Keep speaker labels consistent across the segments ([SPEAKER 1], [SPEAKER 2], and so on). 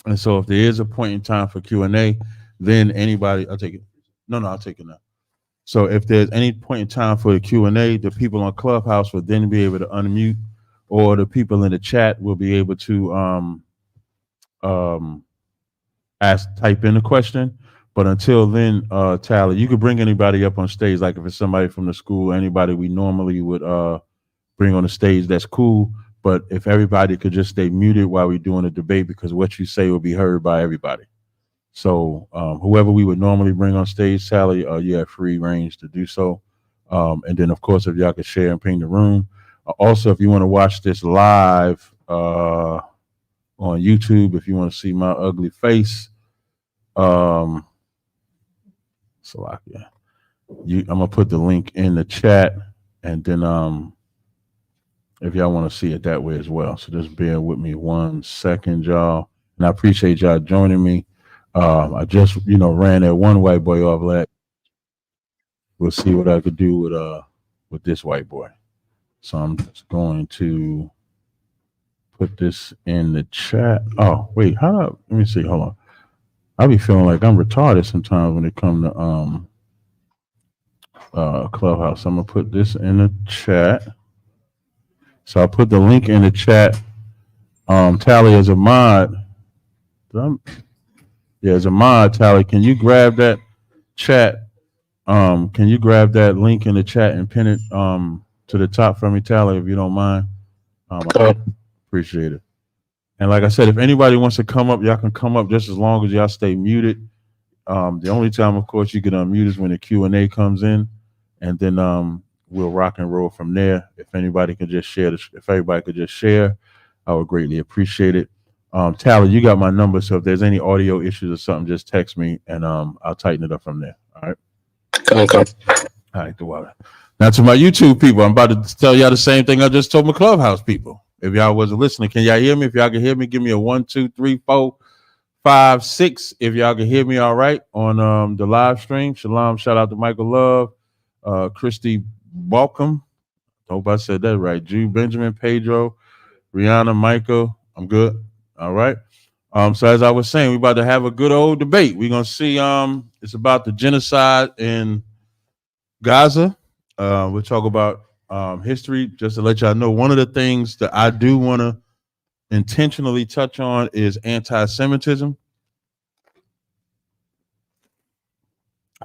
[SPEAKER 1] And so if there is a point in time for Q&A, then anybody, I'll take it. No, I'll take it now. So if there's any point in time for the Q&A, the people on Clubhouse will then be able to unmute, or the people in the chat will be able to type in a question. But until then, Tally, you could bring anybody up on stage, like if it's somebody from the school, anybody we normally would bring on the stage, that's cool. But if everybody could just stay muted while we're doing a debate, because what you say will be heard by everybody. So whoever we would normally bring on stage, Sally, you have free range to do so. And then, of course, if y'all could share and ping the room. Also, if you want to watch this live on YouTube, if you want to see my ugly face, Salakia, I'm going to put the link in the chat. And then if y'all want to see it that way as well. So just bear with me 1 second, y'all. And I appreciate y'all joining me. I just, ran that one white boy off last. We'll see what I could do with this white boy. So I'm just going to put this in the chat. Oh, wait, let me see. Hold on. I be feeling like I'm retarded sometimes when it comes to Clubhouse. I'm gonna put this in the chat. So I'll put the link in the chat. Tally, as a mod. As a mod, Tally, can you grab that chat? Can you grab that link in the chat and pin it to the top for me, Tally, if you don't mind? I appreciate it. And like I said, if anybody wants to come up, y'all can come up just as long as y'all stay muted. The only time, of course, you can unmute is when the Q&A comes in, and then we'll rock and roll from there. If anybody could just share, if everybody could just share, I would greatly appreciate it. Tally, you got my number, so if there's any audio issues or something, just text me, and I'll tighten it up from there. All right?
[SPEAKER 2] Okay.
[SPEAKER 1] All right, the water. Now to my YouTube people, I'm about to tell y'all the same thing I just told my Clubhouse people. If y'all wasn't listening, can y'all hear me? If y'all can hear me, give me a 1, 2, 3, 4, 5, 6. If y'all can hear me all right on the live stream. Shalom, shout out to Michael Love, Christy Balcom. Hope I said that right. Jude Benjamin, Pedro, Rihanna, Michael. I'm good. All right. So as I was saying, we're about to have a good old debate. We're gonna see. It's about the genocide in Gaza. We'll talk about history. Just to let y'all know, one of the things that I do want to intentionally touch on is anti-Semitism,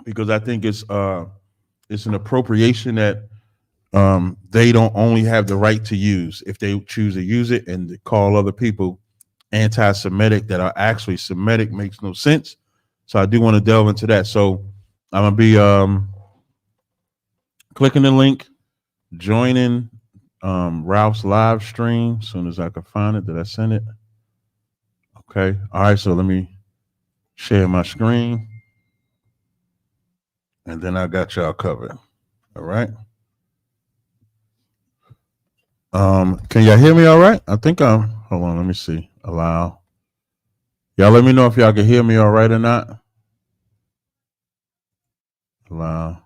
[SPEAKER 1] because I think it's an appropriation that they don't only have the right to use if they choose to use it, and call other people anti-Semitic that are actually Semitic makes no sense. So I do want to delve into that. So I'm gonna be clicking the link, joining Ralph's live stream as soon as I can find it. Did I send it? Okay. All right. So let me share my screen, and then I got y'all covered. All right. Can y'all hear me all right? I think hold on, let me see. Allow. Y'all let me know if y'all can hear me all right or not. Allow.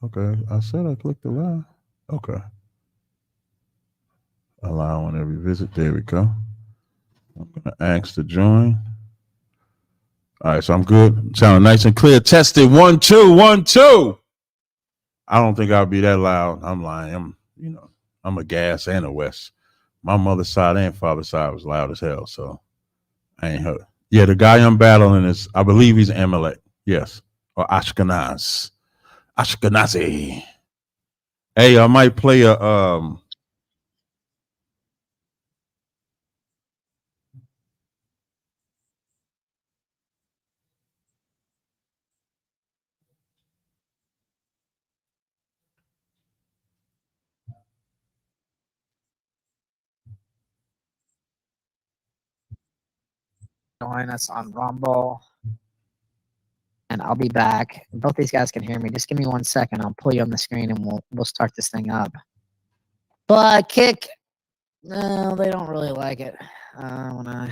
[SPEAKER 1] Okay, I said I clicked allow. Okay. Allow on every visit. There we go. I'm gonna ask to join. All right, so I'm good. Sounding nice and clear. Tested 1, 2, 1, 2. I don't think I'll be that loud. I'm lying. I'm a Gas and a West. My mother's side and father's side was loud as hell, so I ain't heard. Yeah, the guy I'm battling is, I believe he's Amalek. Yes, or Ashkenaz. Ashkenazi. Hey, I might play a
[SPEAKER 3] join us on Rumble, and I'll be back. Both these guys can hear me. Just give me 1 second. I'll pull you on the screen, and we'll start this thing up. But Kick, no, they don't really like it when I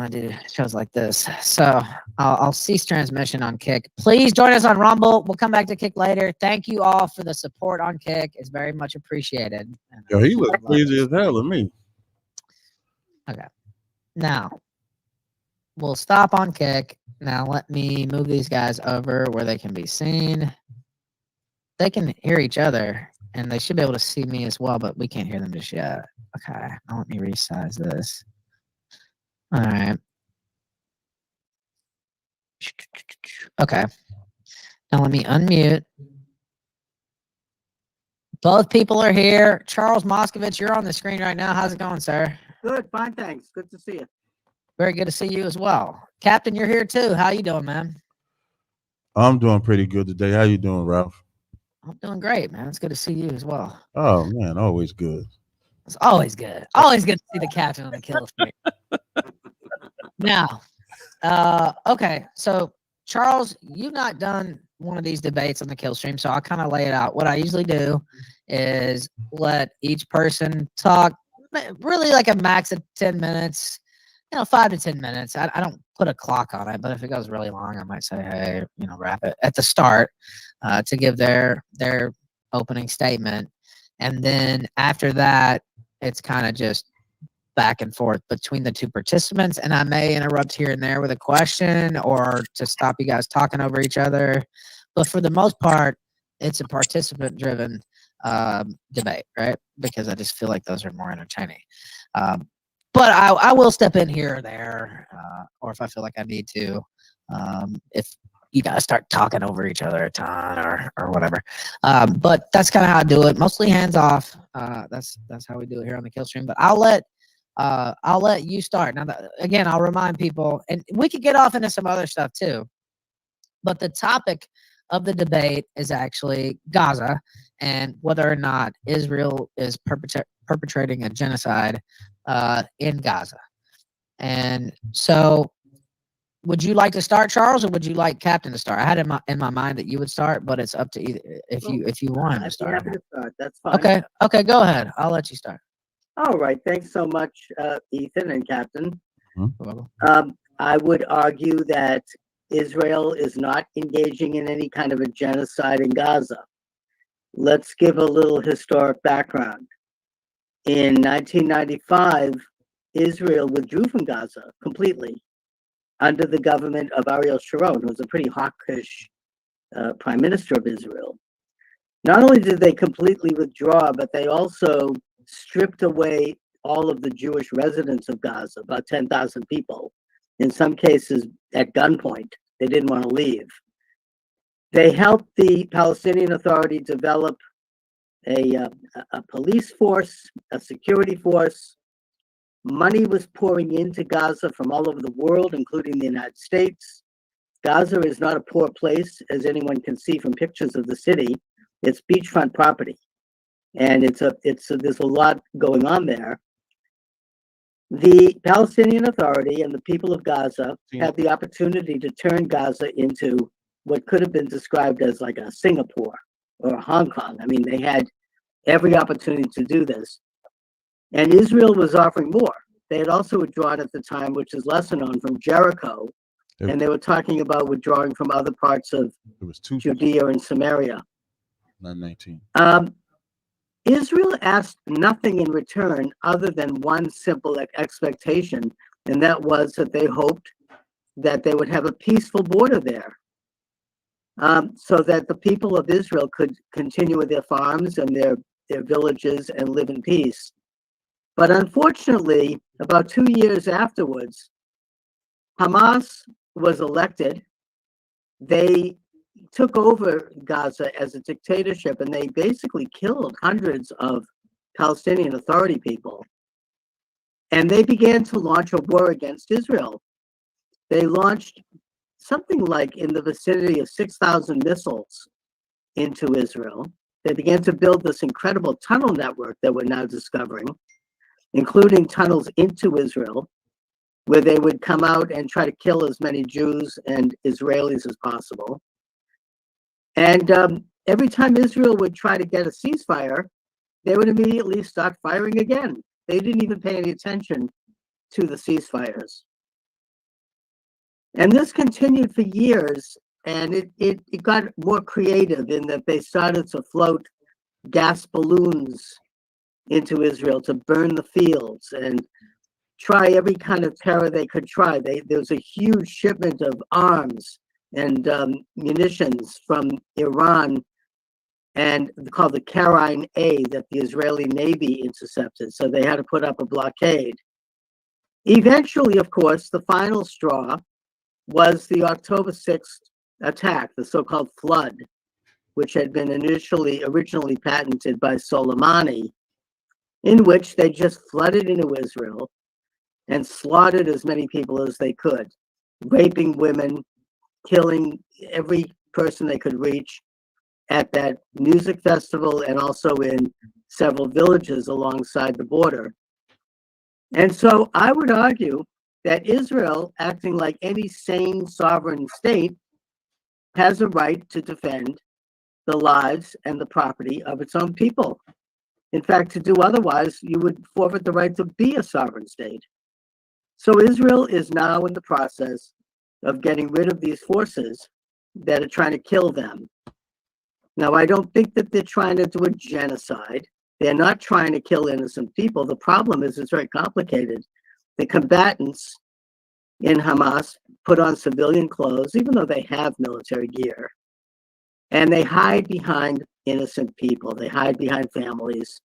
[SPEAKER 3] do shows like this. So I'll cease transmission on Kick. Please join us on Rumble. We'll come back to Kick later. Thank you all for the support on Kick. It's very much appreciated.
[SPEAKER 1] Yo, he looks crazy as hell to me.
[SPEAKER 3] Okay. Now, we'll stop on kick. Now, let me move these guys over where they can be seen. They can hear each other, and they should be able to see me as well, but we can't hear them just yet. Okay. Now, let me resize this. All right. Okay. Now, let me unmute. Both people are here. Charles Moscowvitz, you're on the screen right now. How's it going, sir?
[SPEAKER 2] Good, fine, thanks. Good to see you.
[SPEAKER 3] Very good to see you as well. Captain, you're here too. How you doing, man?
[SPEAKER 1] I'm doing pretty good today. How you doing, Ralph?
[SPEAKER 3] I'm doing great, man. It's good to see you as well.
[SPEAKER 1] Oh man, always good.
[SPEAKER 3] It's always good. Always good to see the captain on the kill stream. Now, okay, so Charles, you've not done one of these debates on the kill stream, so I'll kind of lay it out. What I usually do is let each person talk really like a max of 10 minutes, 5 to 10 minutes. I don't put a clock on it, but if it goes really long, I might say, hey, wrap it at the start to give their opening statement. And then after that, it's kind of just back and forth between the two participants, and I may interrupt here and there with a question or to stop you guys talking over each other. But for the most part, it's a participant-driven debate, right? Because I just feel like those are more entertaining. But I will step in here or there, or if I feel like I need to, if you guys start talking over each other a ton or whatever. But that's kind of how I do it. Mostly hands off. That's how we do it here on the kill stream. But I'll let you start. Now, again, I'll remind people, and we could get off into some other stuff too. But the topic of the debate is actually Gaza and whether or not Israel is perpetrating a genocide in Gaza. And so, would you like to start, Charles, or would you like Captain to start? I had in my mind that you would start, but it's up to either if you want to start.
[SPEAKER 2] Happy to start. That's fine.
[SPEAKER 3] Okay, go ahead. I'll let you start.
[SPEAKER 2] All right. Thanks so much, Ethan and Captain.
[SPEAKER 1] Mm-hmm.
[SPEAKER 2] I would argue that Israel is not engaging in any kind of a genocide in Gaza. Let's give a little historic background. In 1995, Israel withdrew from Gaza completely under the government of Ariel Sharon, who was a pretty hawkish prime minister of Israel. Not only did they completely withdraw, but they also stripped away all of the Jewish residents of Gaza, about 10,000 people, in some cases at gunpoint. They didn't want to leave. They helped the Palestinian Authority develop a police force, a security force. Money was pouring into Gaza from all over the world, including the United States. Gaza is not a poor place, as anyone can see from pictures of the city. It's beachfront property, and there's a lot going on there. The Palestinian Authority and the people of Gaza had the opportunity to turn Gaza into what could have been described as like a Singapore or a Hong Kong. I mean, they had every opportunity to do this. And Israel was offering more. They had also withdrawn at the time, which is lesser known, from Jericho. And they were talking about withdrawing from other parts of Judea and Samaria.
[SPEAKER 1] 919.
[SPEAKER 2] Israel asked nothing in return other than one simple expectation, and that was that they hoped that they would have a peaceful border there, so that the people of Israel could continue with their farms and their villages and live in peace. But unfortunately, about 2 years afterwards, Hamas was elected. They took over Gaza as a dictatorship, and they basically killed hundreds of Palestinian Authority people. And they began to launch a war against Israel. They launched something like in the vicinity of 6,000 missiles into Israel. They began to build this incredible tunnel network that we're now discovering, including tunnels into Israel, where they would come out and try to kill as many Jews and Israelis as possible. And every time Israel would try to get a ceasefire, they would immediately start firing again. They didn't even pay any attention to the ceasefires. And this continued for years, and it got more creative in that they started to float gas balloons into Israel to burn the fields. And try every kind of terror they could try. There was a huge shipment of arms and munitions from Iran, and called the Karine A, that the Israeli Navy intercepted. So they had to put up a blockade. Eventually, of course, the final straw was the October 6th attack, the so-called flood, which had been originally patented by Soleimani, in which they just flooded into Israel and slaughtered as many people as they could, raping women, killing every person they could reach at that music festival and also in several villages alongside the border. And so I would argue that Israel, acting like any sane sovereign state, has a right to defend the lives and the property of its own people. In fact, to do otherwise, you would forfeit the right to be a sovereign state. So Israel is now in the process of getting rid of these forces that are trying to kill them. Now, I don't think that they're trying to do a genocide. They're not trying to kill innocent people. The problem is it's very complicated. The combatants in Hamas put on civilian clothes, even though they have military gear, and they hide behind innocent people. They hide behind families.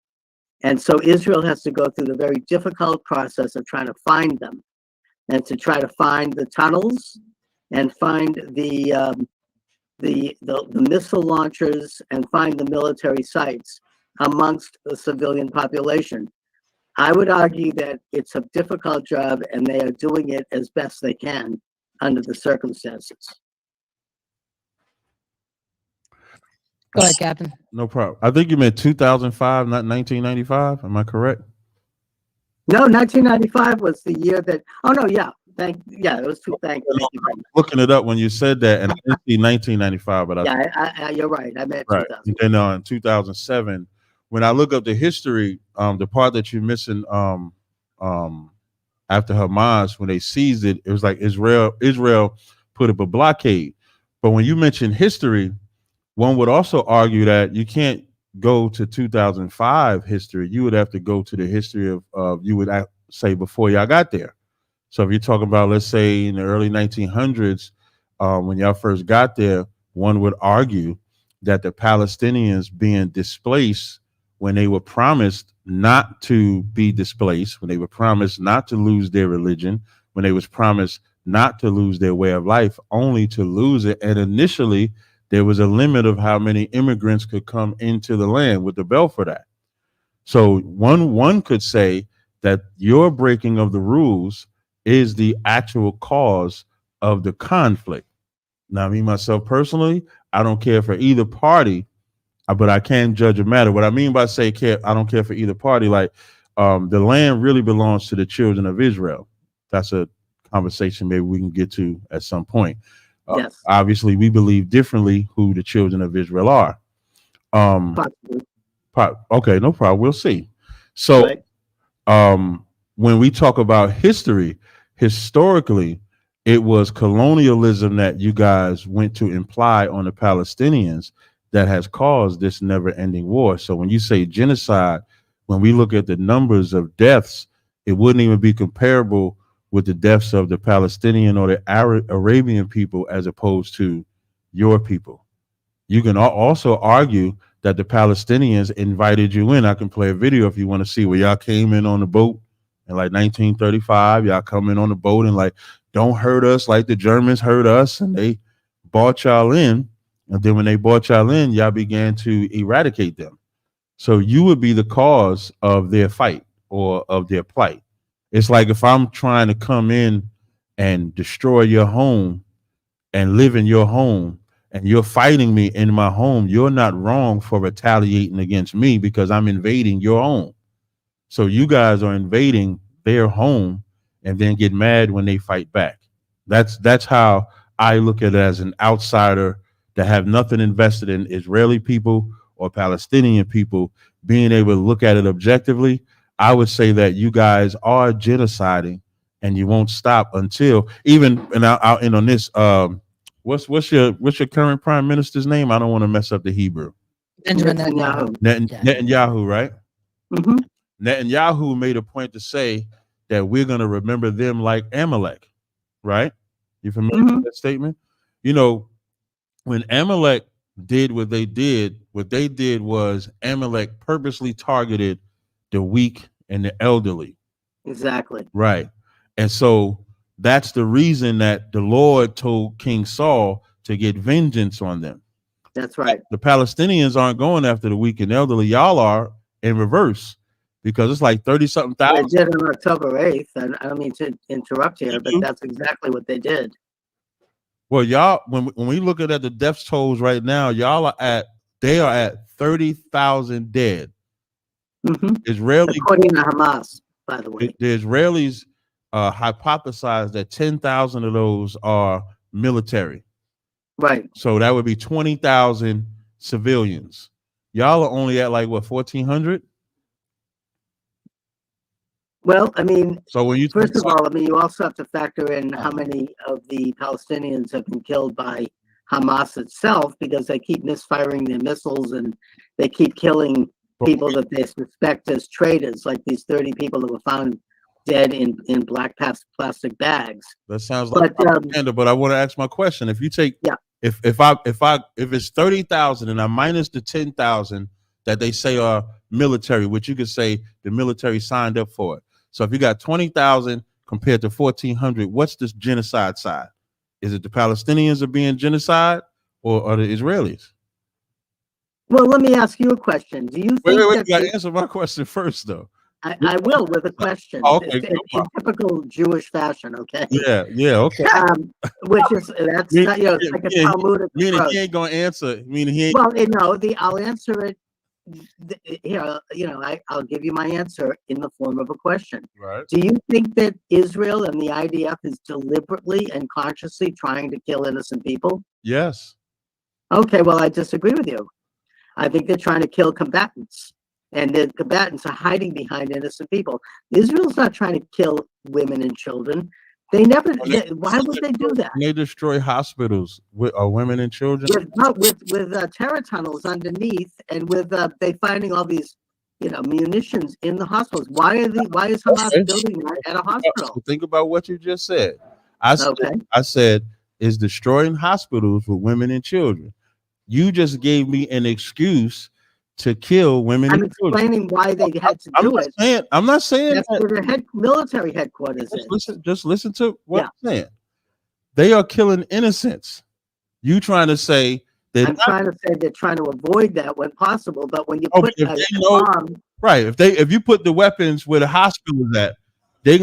[SPEAKER 2] And so Israel has to go through the very difficult process of trying to find them, and to try to find the tunnels and find the missile launchers and find the military sites amongst the civilian population. I would argue that it's a difficult job, and they are doing it as best they can under the circumstances.
[SPEAKER 3] Go ahead, Captain.
[SPEAKER 1] No problem. I think you meant 2005, not 1995. Am I correct?
[SPEAKER 2] No, 1995 was the year that. Oh no, yeah, it was two. Thank you.
[SPEAKER 1] Looking it up when you said that, and I didn't see 1995, but
[SPEAKER 2] yeah, you're right. I meant
[SPEAKER 1] right.
[SPEAKER 2] 2000.
[SPEAKER 1] And then in 2007, when I look up the history, the part that you're missing, after Hamas, when they seized it, it was like Israel put up a blockade. But when you mention history, one would also argue that you can't go to 2005 history. You would have to go to the history of you would say before y'all got there. So if you're talking about, let's say in the early 1900s, when y'all first got there, one would argue that the Palestinians being displaced, when they were promised not to be displaced, when they were promised not to lose their religion, when they was promised not to lose their way of life, only to lose it. And initially, there was a limit of how many immigrants could come into the land with the Balfour Act. So one could say that your breaking of the rules is the actual cause of the conflict. Now, me, myself personally, I don't care for either party, but I can judge a matter. What I mean by I don't care for either party, like the land really belongs to the children of Israel. That's a conversation maybe we can get to at some point.
[SPEAKER 2] Yes.
[SPEAKER 1] Obviously, we believe differently who the children of Israel are. Okay, no problem. We'll see. So when we talk about history, historically, it was colonialism that you guys went to imply on the Palestinians that has caused this never-ending war. So when you say genocide, when we look at the numbers of deaths, it wouldn't even be comparable with the deaths of the Palestinian or the Arabian people as opposed to your people. You can also argue that the Palestinians invited you in. I can play a video if you want to see where y'all came in on the boat in like 1935. Y'all come in on the boat and like, don't hurt us like the Germans hurt us. And they brought y'all in. And then when they brought y'all in, y'all began to eradicate them. So you would be the cause of their fight or of their plight. It's like if I'm trying to come in and destroy your home and live in your home and you're fighting me in my home, you're not wrong for retaliating against me because I'm invading your home. So you guys are invading their home and then get mad when they fight back. That's how I look at it as an outsider that have nothing invested in Israeli people or Palestinian people, being able to look at it objectively. I would say that you guys are genociding, and you won't stop until even. And I'll end on this. What's your current prime minister's name? I don't want to mess up the Hebrew.
[SPEAKER 3] Benjamin Netanyahu.
[SPEAKER 1] Netanyahu, right?
[SPEAKER 2] Mm-hmm.
[SPEAKER 1] Netanyahu made a point to say that we're going to remember them like Amalek, right? You familiar with that statement? You know, when Amalek did what they did was Amalek purposely targeted the weak and the elderly.
[SPEAKER 2] Exactly.
[SPEAKER 1] Right. And so that's the reason that the Lord told King Saul to get vengeance on them.
[SPEAKER 2] That's right.
[SPEAKER 1] The Palestinians aren't going after the weak and elderly. Y'all are in reverse, because it's like 30-something thousand.
[SPEAKER 2] They did on October 8th, and I don't mean to interrupt here, but that's exactly what they did.
[SPEAKER 1] Well, y'all, when we look at the death tolls right now, they are at 30,000 dead. Israelis,
[SPEAKER 2] according to Hamas, by the way.
[SPEAKER 1] The Israelis hypothesize that 10,000 of those are military.
[SPEAKER 2] Right.
[SPEAKER 1] So that would be 20,000 civilians. Y'all are only at like what, 1,400?
[SPEAKER 2] Well, I mean,
[SPEAKER 1] so when you
[SPEAKER 2] first of all, I mean, you also have to factor in how many of the Palestinians have been killed by Hamas itself, because they keep misfiring their missiles and they keep killing people that they suspect as traitors, like these 30 people that were found dead in black plastic bags.
[SPEAKER 1] That sounds like propaganda, but I want to ask my question. If you take, if it's 30,000 and I minus the 10,000 that they say are military, which you could say the military signed up for it. So if you got 20,000 compared to 1,400, what's this genocide side? Is it the Palestinians are being genocide, or are the Israelis?
[SPEAKER 2] Well, let me ask you a question. Do you think
[SPEAKER 1] wait, you got to answer my question first, though.
[SPEAKER 2] I will, with a question.
[SPEAKER 1] Okay,
[SPEAKER 2] in typical Jewish fashion, okay?
[SPEAKER 1] Yeah, okay.
[SPEAKER 2] Which is, that's not, it's like a Talmudic
[SPEAKER 1] meaning
[SPEAKER 2] approach.
[SPEAKER 1] he ain't going to answer. Meaning he ain't.
[SPEAKER 2] Well, no, I'll answer it. Here, I'll give you my answer in the form of a question.
[SPEAKER 1] Right.
[SPEAKER 2] Do you think that Israel and the IDF is deliberately and consciously trying to kill innocent people?
[SPEAKER 1] Yes.
[SPEAKER 2] Okay, well, I disagree with you. I think they're trying to kill combatants, and the combatants are hiding behind innocent people. Israel's not trying to kill women and children. They never. Why would they do that?
[SPEAKER 1] They destroy hospitals with women and children.
[SPEAKER 2] With terror tunnels underneath, and with they finding all these, munitions in the hospitals. Why is Hamas building that at a hospital?
[SPEAKER 1] So think about what you just said. I said is destroying hospitals with women and children. You just gave me an excuse to kill women and children. I'm
[SPEAKER 2] explaining why they had to do it.
[SPEAKER 1] I'm not saying
[SPEAKER 2] that's where their military headquarters is.
[SPEAKER 1] Just listen to what I'm saying. They are killing innocents. You trying to say that?
[SPEAKER 2] I'm trying to say they're trying to avoid that when possible. But when you put a bomb,
[SPEAKER 1] right? If you put the weapons where the hospital is at, they're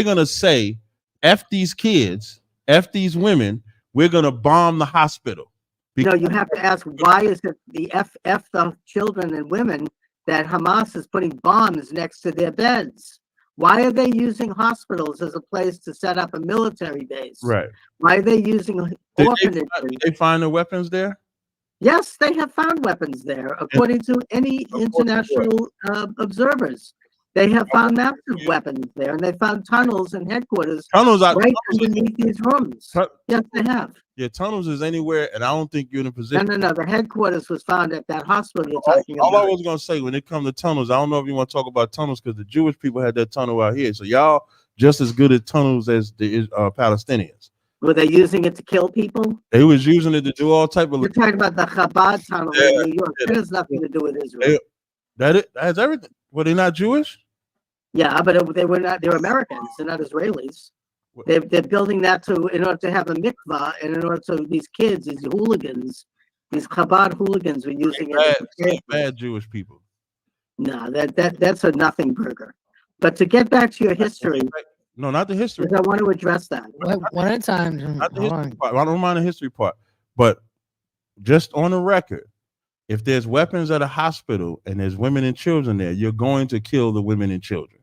[SPEAKER 1] gonna say, F these kids, F these women. We're gonna bomb the hospital.
[SPEAKER 2] No, you have to ask, why is it the F the children and women that Hamas is putting bombs next to their beds? Why are they using hospitals as a place to set up a military base?
[SPEAKER 1] Right.
[SPEAKER 2] Why are they using orphanages?
[SPEAKER 1] Did they find the weapons there?
[SPEAKER 2] Yes, they have found weapons there, according to any international observers. They have found massive weapons there, and they found tunnels and headquarters right underneath these rooms. Yes, they have.
[SPEAKER 1] Yeah, tunnels is anywhere, and I don't think you're in a position.
[SPEAKER 2] No. The headquarters was found at that hospital you're talking about.
[SPEAKER 1] All I was going to say, when it comes to tunnels, I don't know if you want to talk about tunnels, because the Jewish people had that tunnel out here. So y'all just as good at tunnels as the Palestinians.
[SPEAKER 2] Were they using it to kill people?
[SPEAKER 1] They was using it to do all type of.
[SPEAKER 2] You're talking about the Chabad tunnel in New York. That has nothing to do with Israel.
[SPEAKER 1] That has everything. Were they not Jewish?
[SPEAKER 2] Yeah, but they were not. They're Americans. They're not Israelis. They're building that in order to have a mikvah, and in order to these kids, these hooligans, these Chabad hooligans, were using it.
[SPEAKER 1] Bad Jewish people.
[SPEAKER 2] No, that's a nothing burger. But to get back to your history.
[SPEAKER 1] No, not the history.
[SPEAKER 2] I want to address that.
[SPEAKER 3] One at a time.
[SPEAKER 1] Not the history part. I don't mind the history part, but just on the record, if there's weapons at a hospital and there's women and children there, you're going to kill the women and children.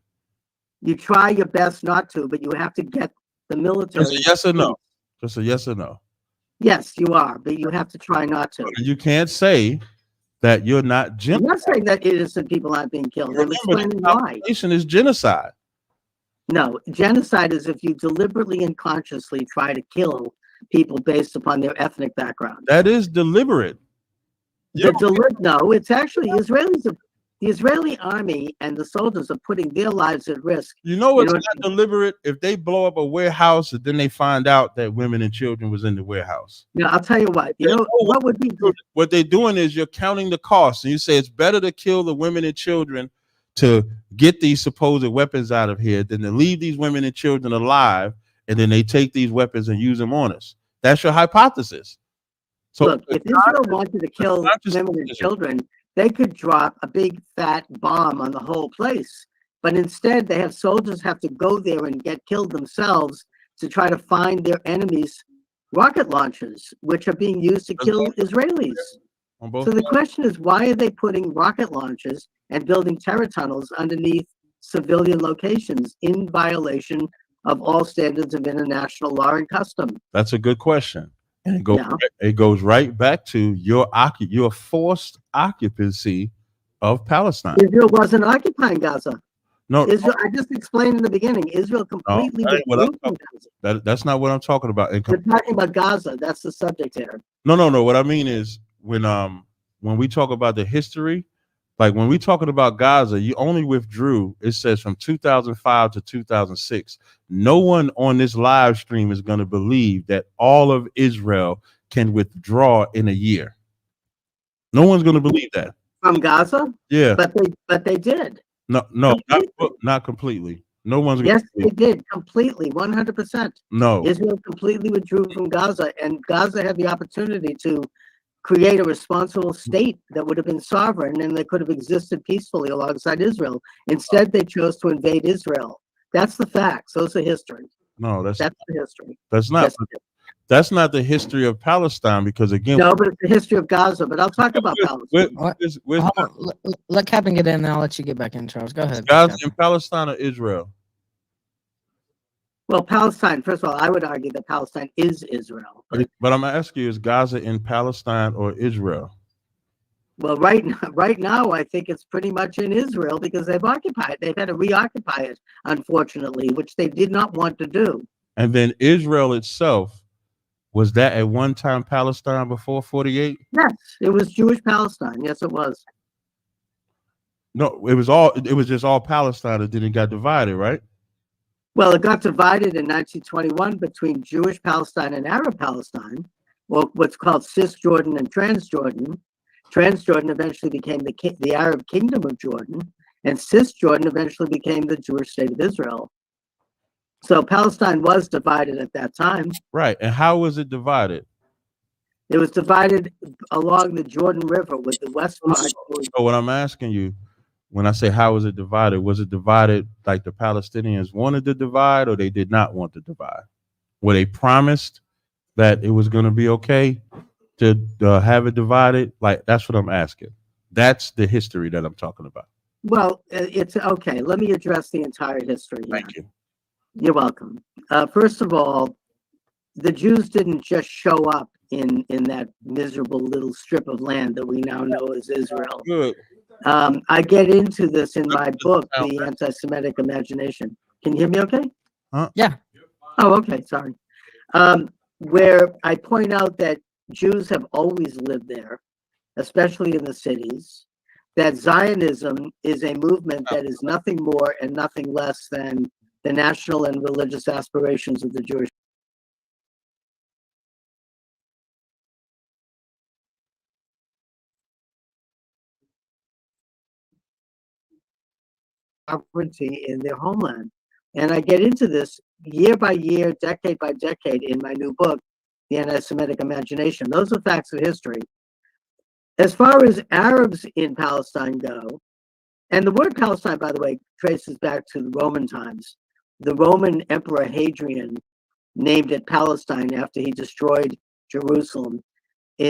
[SPEAKER 2] You try your best not to, but you have to get the military.
[SPEAKER 1] Just a yes or no. Just a yes or no.
[SPEAKER 2] Yes, you are, but you have to try not to.
[SPEAKER 1] You can't say that you're not genocide.
[SPEAKER 2] I'm not saying that innocent people aren't being killed. I'm explaining why.
[SPEAKER 1] Is genocide.
[SPEAKER 2] No, genocide is if you deliberately and consciously try to kill people based upon their ethnic background.
[SPEAKER 1] That is deliberate.
[SPEAKER 2] No, it's actually Israelis. The Israeli army and the soldiers are putting their lives at risk.
[SPEAKER 1] You know what's
[SPEAKER 2] know,
[SPEAKER 1] not deliberate? If they blow up a warehouse and then they find out that women and children was in the warehouse.
[SPEAKER 2] Yeah, I'll tell you what. You know what would be
[SPEAKER 1] what they're doing is you're counting the costs, and you say it's better to kill the women and children to get these supposed weapons out of here than to leave these women and children alive, and then they take these weapons and use them on us. That's your hypothesis. So
[SPEAKER 2] look, if Israel wanted to kill women and children, they could drop a big fat bomb on the whole place. But instead, they have soldiers have to go there and get killed themselves to try to find their enemies' rocket launchers, which are being used to kill Israelis. So the question is, why are they putting rocket launchers and building terror tunnels underneath civilian locations in violation of all standards of international law and custom?
[SPEAKER 1] That's a good question. And it goes right back to your forced occupancy of Palestine.
[SPEAKER 2] Israel wasn't occupying Gaza.
[SPEAKER 1] No,
[SPEAKER 2] Israel. I just explained in the beginning. Israel completely withdrew from Gaza.
[SPEAKER 1] That's not what I'm talking about.
[SPEAKER 2] We're talking about Gaza. That's the subject here.
[SPEAKER 1] No. What I mean is when we talk about the history, like when we talking about Gaza, you only withdrew. It says from 2005 to 2006. No one on this live stream is going to believe that all of Israel can withdraw in a year. No one's going to believe that
[SPEAKER 2] from Gaza.
[SPEAKER 1] Yeah,
[SPEAKER 2] but they did.
[SPEAKER 1] No, not completely. No one's.
[SPEAKER 2] Yes, they did completely, 100%.
[SPEAKER 1] No,
[SPEAKER 2] Israel completely withdrew from Gaza, and Gaza had the opportunity to create a responsible state that would have been sovereign and that could have existed peacefully alongside Israel. Instead, they chose to invade Israel. That's the facts. Those are history.
[SPEAKER 1] No, that's
[SPEAKER 2] the history.
[SPEAKER 1] That's not the history of Palestine, because again,
[SPEAKER 2] no, but it's the history of Gaza. But I'll talk about Palestine.
[SPEAKER 3] Let Captain get in, and I'll let you get back in, Charles. Go ahead.
[SPEAKER 1] Gaza in Palestine or Israel?
[SPEAKER 2] Well, Palestine. First of all, I would argue that Palestine is Israel.
[SPEAKER 1] But I'm asking you, is Gaza in Palestine or Israel?
[SPEAKER 2] Well, right now, I think it's pretty much in Israel because they've occupied. They've had to reoccupy it, unfortunately, which they did not want to do.
[SPEAKER 1] And then Israel itself, was that at one time Palestine before 48?
[SPEAKER 2] Yes, it was Jewish Palestine. Yes, it was.
[SPEAKER 1] No, it was just all Palestine, and then it got divided, right?
[SPEAKER 2] Well, it got divided in 1921 between Jewish Palestine and Arab Palestine, or what's called Cisjordan and Transjordan. Transjordan eventually became the Arab Kingdom of Jordan, and Cisjordan eventually became the Jewish state of Israel. So Palestine was divided at that time.
[SPEAKER 1] Right. And how was it divided?
[SPEAKER 2] It was divided along the Jordan River with the west part.
[SPEAKER 1] So what I'm asking you, when I say how was it divided like the Palestinians wanted to divide, or they did not want to divide? Were they promised that it was going to be okay to have it divided? Like, that's what I'm asking. That's the history that I'm talking about.
[SPEAKER 2] Well, it's okay. Let me address the entire history.
[SPEAKER 1] Thank you.
[SPEAKER 2] You're welcome. First of all, the Jews didn't just show up in that miserable little strip of land that we now know as Israel.
[SPEAKER 1] Good.
[SPEAKER 2] I get into this in my book, The Anti-Semitic Imagination. Can you hear me okay?
[SPEAKER 3] Yeah.
[SPEAKER 2] Oh, okay. Sorry. Where I point out that Jews have always lived there, especially in the cities, that Zionism is a movement that is nothing more and nothing less than the national and religious aspirations of the Jewish sovereignty in their homeland. And I get into this year by year, decade by decade in my new book, The Anti-Semitic Imagination. Those are facts of history. As far as Arabs in Palestine go, and the word Palestine, by the way, traces back to the Roman times. The Roman Emperor Hadrian named it Palestine after he destroyed Jerusalem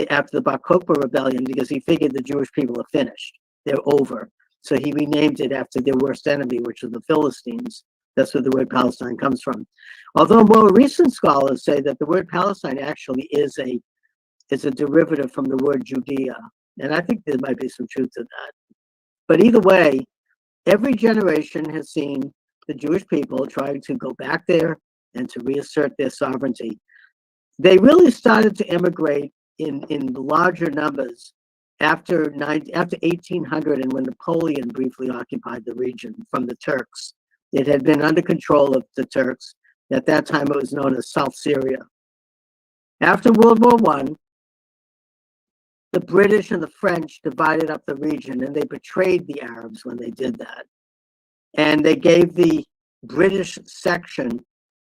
[SPEAKER 2] after the Bar Kokhba rebellion, because he figured the Jewish people are finished. They're over. So he renamed it after their worst enemy, which are the Philistines. That's where the word Palestine comes from. Although more recent scholars say that the word Palestine actually is a derivative from the word Judea. And I think there might be some truth to that. But either way, every generation has seen the Jewish people trying to go back there and to reassert their sovereignty. They really started to immigrate in larger numbers after 1800, and when Napoleon briefly occupied the region from the Turks. It had been under control of the Turks. At that time, it was known as South Syria. After World War I, the British and the French divided up the region, and they betrayed the Arabs when they did that. And they gave the British section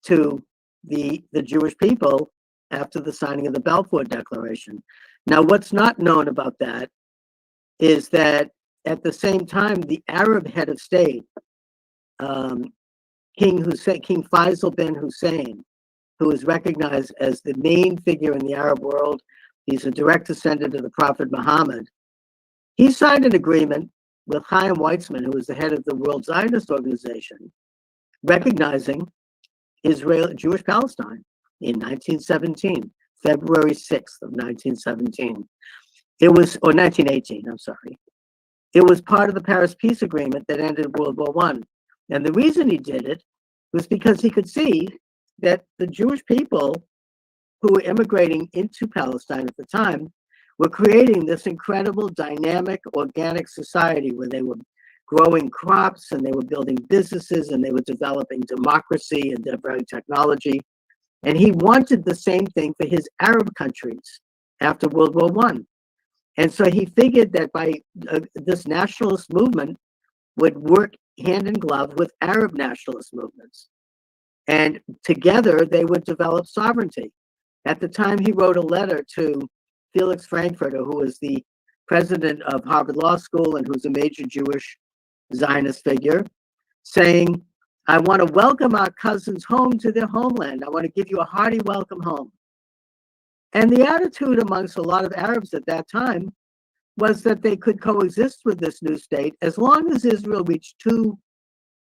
[SPEAKER 2] to the Jewish people after the signing of the Balfour Declaration. Now, what's not known about that is that at the same time, the Arab head of state, King Faisal bin Hussein, who is recognized as the main figure in the Arab world, he's a direct descendant of the Prophet Muhammad. He signed an agreement with Chaim Weizmann, who was the head of the World Zionist Organization, recognizing Israel, Jewish Palestine in 1917, February 6th of 1917. It was, or 1918, I'm sorry. It was part of the Paris Peace Agreement that ended World War I. And the reason he did it was because he could see that the Jewish people who were immigrating into Palestine at the time were creating this incredible, dynamic, organic society where they were growing crops and they were building businesses and they were developing democracy and developing technology. And he wanted the same thing for his Arab countries after World War I. And so he figured that by this nationalist movement would work hand in glove with Arab nationalist movements. And together they would develop sovereignty. At the time, he wrote a letter to Felix Frankfurter, who was the president of Harvard Law School and who's a major Jewish Zionist figure, saying, I want to welcome our cousins home to their homeland. I want to give you a hearty welcome home. And the attitude amongst a lot of Arabs at that time was that they could coexist with this new state as long as Israel reached two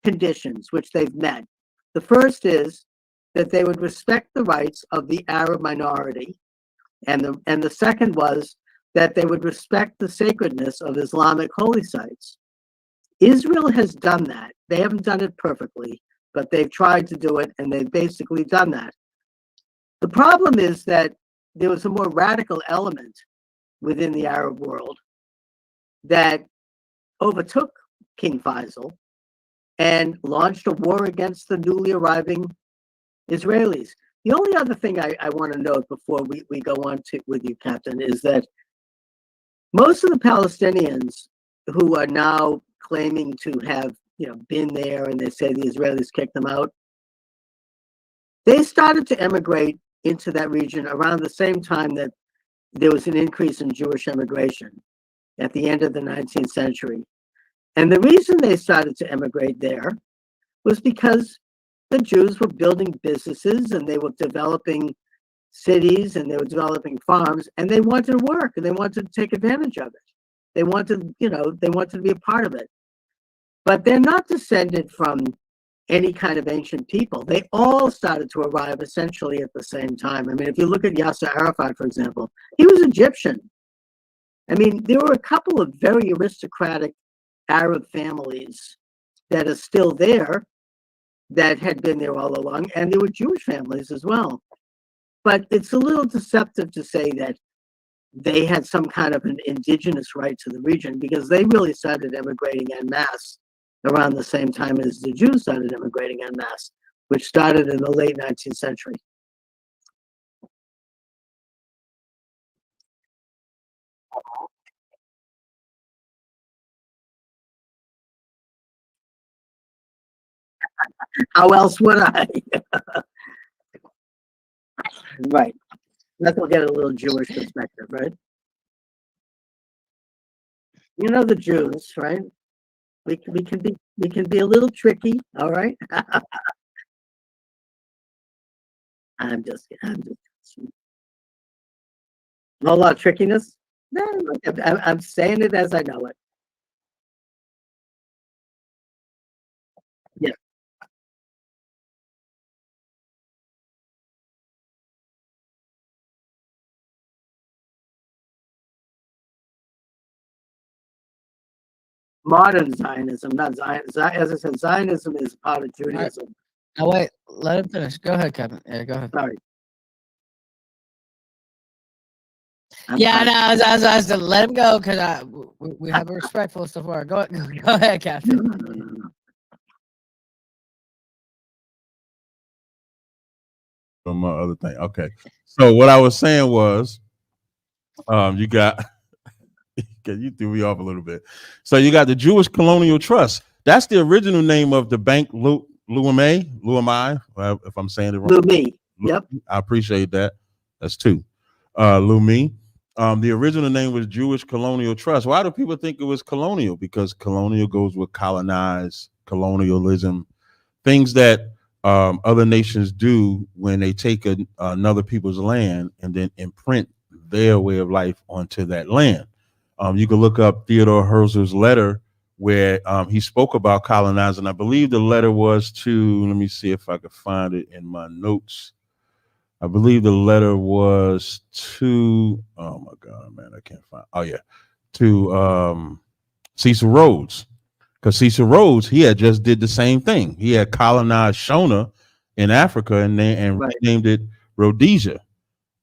[SPEAKER 2] conditions, which they've met. The first is that they would respect the rights of the Arab minority. And the second was that they would respect the sacredness of Islamic holy sites. Israel has done that. They haven't done it perfectly, but they've tried to do it, and they've basically done that. The problem is that there was a more radical element within the Arab world that overtook King Faisal and launched a war against the newly arriving Israelis. The only other thing I want to note before we go on with you, Captain, is that most of the Palestinians who are now claiming to have been there, and they say the Israelis kicked them out, they started to emigrate into that region around the same time that there was an increase in Jewish immigration at the end of the 19th century. And the reason they started to emigrate there was because the Jews were building businesses and they were developing cities and they were developing farms, and they wanted to work and they wanted to take advantage of it. They wanted, they wanted to be a part of it. But they're not descended from any kind of ancient people. They all started to arrive essentially at the same time. I mean, if you look at Yasser Arafat, for example, he was Egyptian. I mean, there were a couple of very aristocratic Arab families that are still there that had been there all along, and there were Jewish families as well. But it's a little deceptive to say that they had some kind of an indigenous right to the region, because they really started immigrating en masse around the same time as the Jews started immigrating en masse, which started in the late 19th century. How else would I? Right. Let's look at a little Jewish perspective, right? You know the Jews, right? We can be a little tricky, all right? I'm just a whole lot of trickiness. No, I'm saying it as I know it. Yeah. Modern Zionism, not Zion. As I said, Zionism is part of Judaism.
[SPEAKER 3] No, wait, let him finish. Go ahead, Kevin. Yeah, go ahead.
[SPEAKER 2] Sorry.
[SPEAKER 3] Yeah, no, I was let him go because we have a respectful stuff. Go ahead, Captain.
[SPEAKER 1] From my other thing. Okay. So what I was saying was, you got, you threw me off a little bit. So you got the Jewish Colonial Trust. That's the original name of the bank, Lumai, if I'm saying it wrong.
[SPEAKER 2] Lumai. Yep.
[SPEAKER 1] I appreciate that. That's two. Lumai. The original name was Jewish Colonial Trust. Why do people think it was colonial? Because colonial goes with colonize, colonialism, things that other nations do when they take another people's land and then imprint their way of life onto that land. You can look up Theodore Herzl's letter where he spoke about colonizing. I believe the letter was to, let me see if I can find it in my notes. I believe the letter was to, oh my God, man, I can't find, oh yeah, to Cecil Rhodes. Because Cecil Rhodes, he had just did the same thing. He had colonized Shona in Africa and renamed it Rhodesia.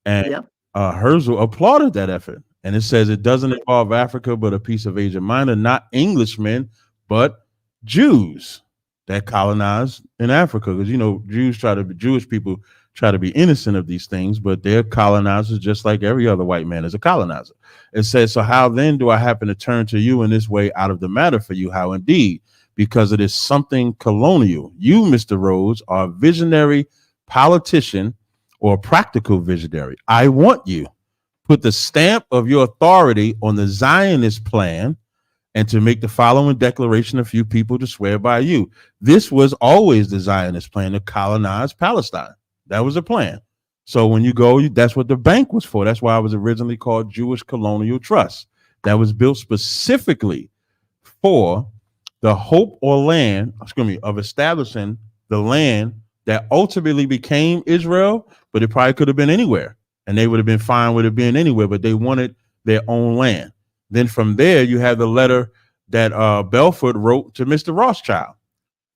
[SPEAKER 1] And Herzl applauded that effort. And it says it doesn't involve Africa, but a piece of Asia Minor, not Englishmen, but Jews that colonized in Africa. Because, you know, Jewish people try to be innocent of these things, but they're colonizers just like every other white man is a colonizer. It says, so how then do I happen to turn to you in this way out of the matter for you? How indeed? Because it is something colonial. You, Mr. Rhodes, are a visionary politician or practical visionary. I want you put the stamp of your authority on the Zionist plan and to make the following declaration a few people to swear by you. This was always the Zionist plan, to colonize Palestine. That was the plan. So when you go, that's what the bank was for. That's why it was originally called Jewish Colonial Trust. That was built specifically for the hope or land, of establishing the land that ultimately became Israel, but it probably could have been anywhere. And they would have been fine with it being anywhere, but they wanted their own land. Then from there, you have the letter that Balfour wrote to Mr. Rothschild.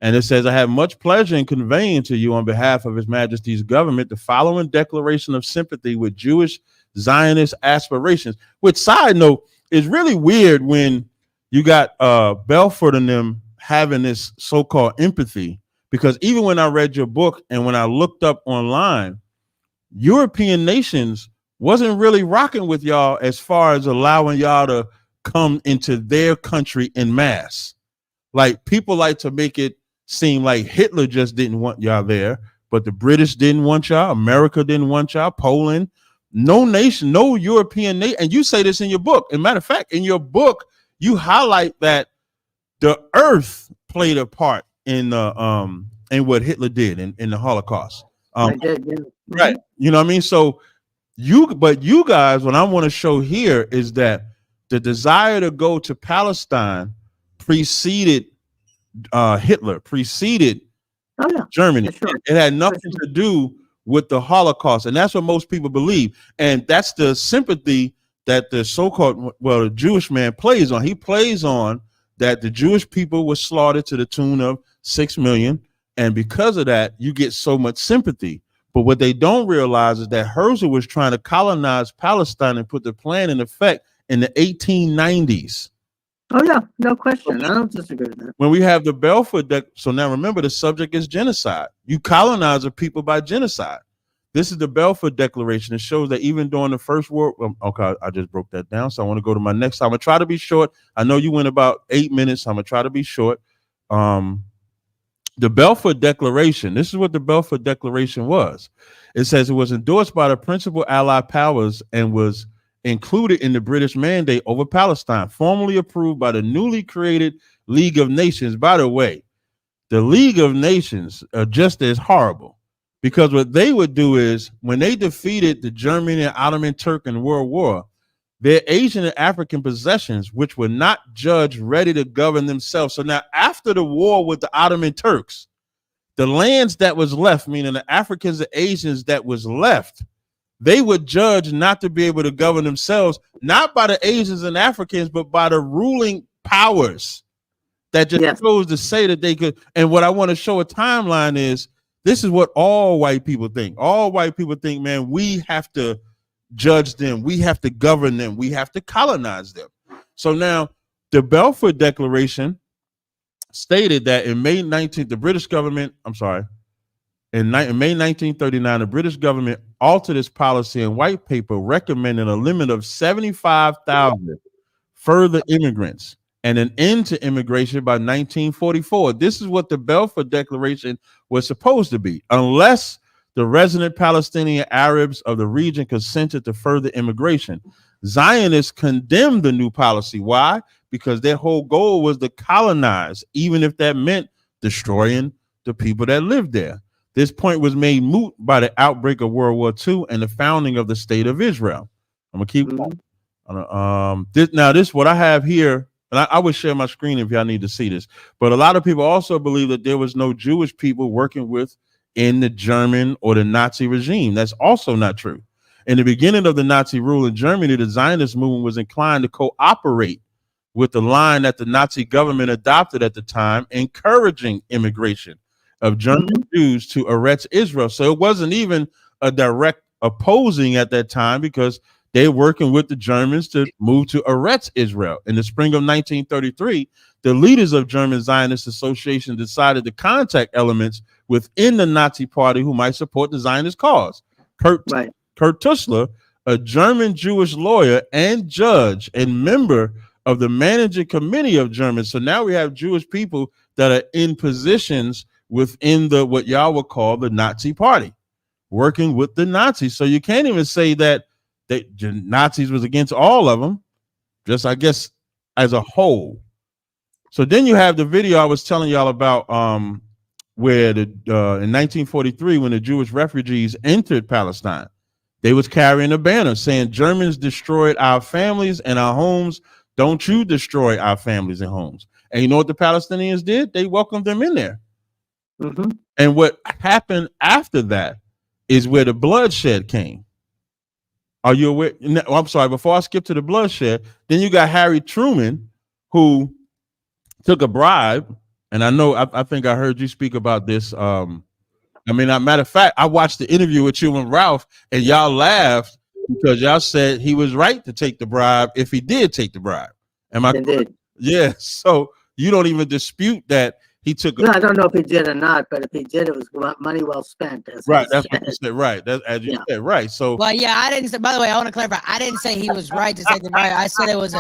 [SPEAKER 1] And it says, I have much pleasure in conveying to you on behalf of His Majesty's government the following declaration of sympathy with Jewish Zionist aspirations. Which, side note, is really weird when you got Balfour and them having this so-called empathy, because even when I read your book and when I looked up online, European nations wasn't really rocking with y'all as far as allowing y'all to come into their country en masse. Like, people like to make it seem like Hitler just didn't want y'all there, but the British didn't want y'all, America didn't want y'all, Poland, no nation, no European nation. And you say this in your book. As a matter of fact, in your book, you highlight that the earth played a part in what Hitler did in the Holocaust. Right. You know what I mean? So you guys, what I want to show here is that the desire to go to Palestine preceded Hitler, preceded Germany. Sure. It had nothing to do with the Holocaust. And that's what most people believe. And that's the sympathy that the so-called, the Jewish man plays on. He plays on that the Jewish people were slaughtered to the tune of 6 million. And because of that, you get so much sympathy. But what they don't realize is that Herzl was trying to colonize Palestine and put the plan in effect in the 1890s.
[SPEAKER 2] Oh, yeah, no question. I don't disagree with that.
[SPEAKER 1] When we have the Balfour so now remember, the subject is genocide. You colonize a people by genocide. This is the Balfour Declaration. It shows that even during the First World, okay, I just broke that down. So I want to go to my next. I'm gonna try to be short. I know you went about 8 minutes. I'm gonna try to be short. The Balfour Declaration. This is what the Balfour Declaration was. It says it was endorsed by the principal Allied powers and was included in the British mandate over Palestine, formally approved by the newly created League of Nations. By the way, the League of Nations are just as horrible, because what they would do is when they defeated the German and Ottoman Turk in World War, their Asian and African possessions, which were not judged ready to govern themselves. So now after the war with the Ottoman Turks, the lands that was left, meaning the Africans and Asians that was left, they would judge not to be able to govern themselves, not by the Asians and Africans, but by the ruling powers that just chose to say that they could. And what I want to show a timeline is, this is what all white people think. All white people think, man, we have to judge them. We have to govern them. We have to colonize them. So now the Balfour Declaration stated that in May 19th, the British government, in May 1939, the British government altered its policy in white paper recommending a limit of 75,000 further immigrants and an end to immigration by 1944. This is what the Balfour Declaration was supposed to be, unless the resident Palestinian Arabs of the region consented to further immigration. Zionists condemned the new policy. Why? Because their whole goal was to colonize, even if that meant destroying the people that lived there. This point was made moot by the outbreak of World War II and the founding of the State of Israel. I'm gonna keep going. This what I have here, and I would share my screen if y'all need to see this. But a lot of people also believe that there was no Jewish people working in the German or the Nazi regime. That's also not true. In the beginning of the Nazi rule in Germany, the Zionist movement was inclined to cooperate with the line that the Nazi government adopted at the time, encouraging immigration of German Jews to Eretz Israel. So it wasn't even a direct opposing at that time, because they're working with the Germans to move to Eretz Israel. In the spring of 1933, the leaders of German Zionist Association decided to contact elements within the Nazi party who might support the Zionist cause. Kurt Tussler, a German Jewish lawyer and judge and member of the managing committee of Germans. So now we have Jewish people that are in positions within the what y'all would call the Nazi party, working with the Nazis. So you can't even say that the Nazis was against all of them, just I guess as a whole. So then you have the video I was telling y'all about, where in 1943, when the Jewish refugees entered Palestine, they was carrying a banner saying, "Germans destroyed our families and our homes. Don't you destroy our families and homes." And you know what the Palestinians did? They welcomed them in there. And what happened after that is where the bloodshed came. Are you aware? Oh, I'm sorry. Before I skip to the bloodshed, then you got Harry Truman, who took a bribe. And I know, I think I heard you speak about this. Matter of fact, I watched the interview with you and Ralph, and y'all laughed because y'all said he was right to take the bribe if he did take the bribe. Am I correct? Yeah. So you don't even dispute that he took.
[SPEAKER 2] No, I don't know if he did or not, but if he did, it was money well spent.
[SPEAKER 1] Right. That's what you said. Right. That's as you said. Right. So.
[SPEAKER 3] Well, yeah, I didn't say. By the way, I want to clarify. I didn't say he was right to take the bribe. I said it was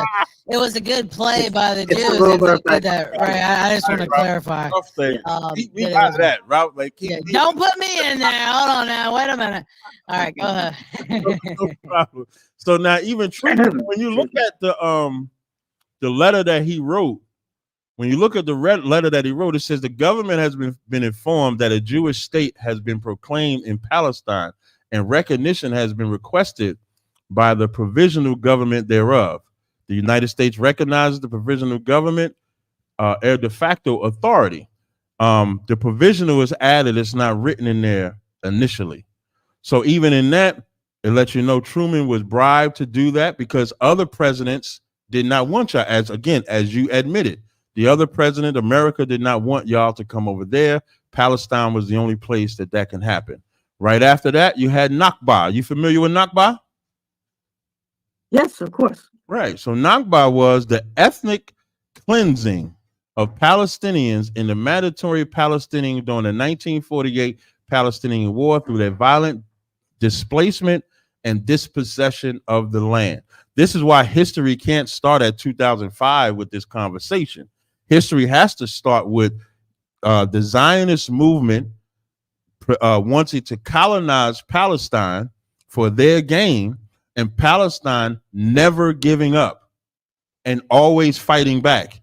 [SPEAKER 3] a good play by the Jews. Did that, right. I just want to clarify.
[SPEAKER 1] We got that. Ralph,
[SPEAKER 3] don't put me in there. Hold on now. Wait a minute. All right, go ahead.
[SPEAKER 1] No problem. So now, even when you look at the letter that he wrote. When you look at the red letter that he wrote, it says the government has been informed that a Jewish state has been proclaimed in Palestine, and recognition has been requested by the provisional government thereof. The United States recognizes the provisional government a de facto authority. The provisional is added; it's not written in there initially. So even in that, it lets you know Truman was bribed to do that because other presidents did not want y'all, as you admitted. The other president, America, did not want y'all to come over there. Palestine was the only place that can happen. Right after that, you had Nakba. You familiar with Nakba?
[SPEAKER 2] Yes, of course.
[SPEAKER 1] Right. So Nakba was the ethnic cleansing of Palestinians in the mandatory Palestinian during the 1948 Palestinian War through their violent displacement and dispossession of the land. This is why history can't start at 2005 with this conversation. History has to start with the Zionist movement wanting to colonize Palestine for their gain, and Palestine never giving up and always fighting back,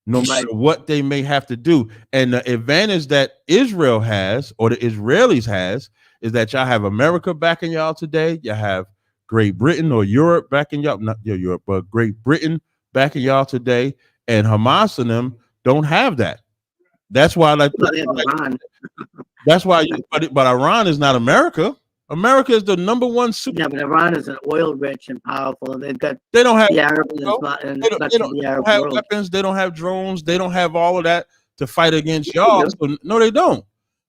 [SPEAKER 1] no matter what they may have to do. And the advantage that Israel has, or the Israelis has, is that y'all have America backing y'all today. You have Great Britain or Europe backing y'all, not Europe, but Great Britain backing y'all today. And Hamas and them don't have that. That's why, that's why. But Iran is not America. America is the number one super.
[SPEAKER 2] Yeah, but Iran is an oil rich and powerful, and
[SPEAKER 1] they don't have
[SPEAKER 2] the Arab
[SPEAKER 1] have weapons. They don't have drones. They don't have all of that to fight against y'all. So, no, they don't.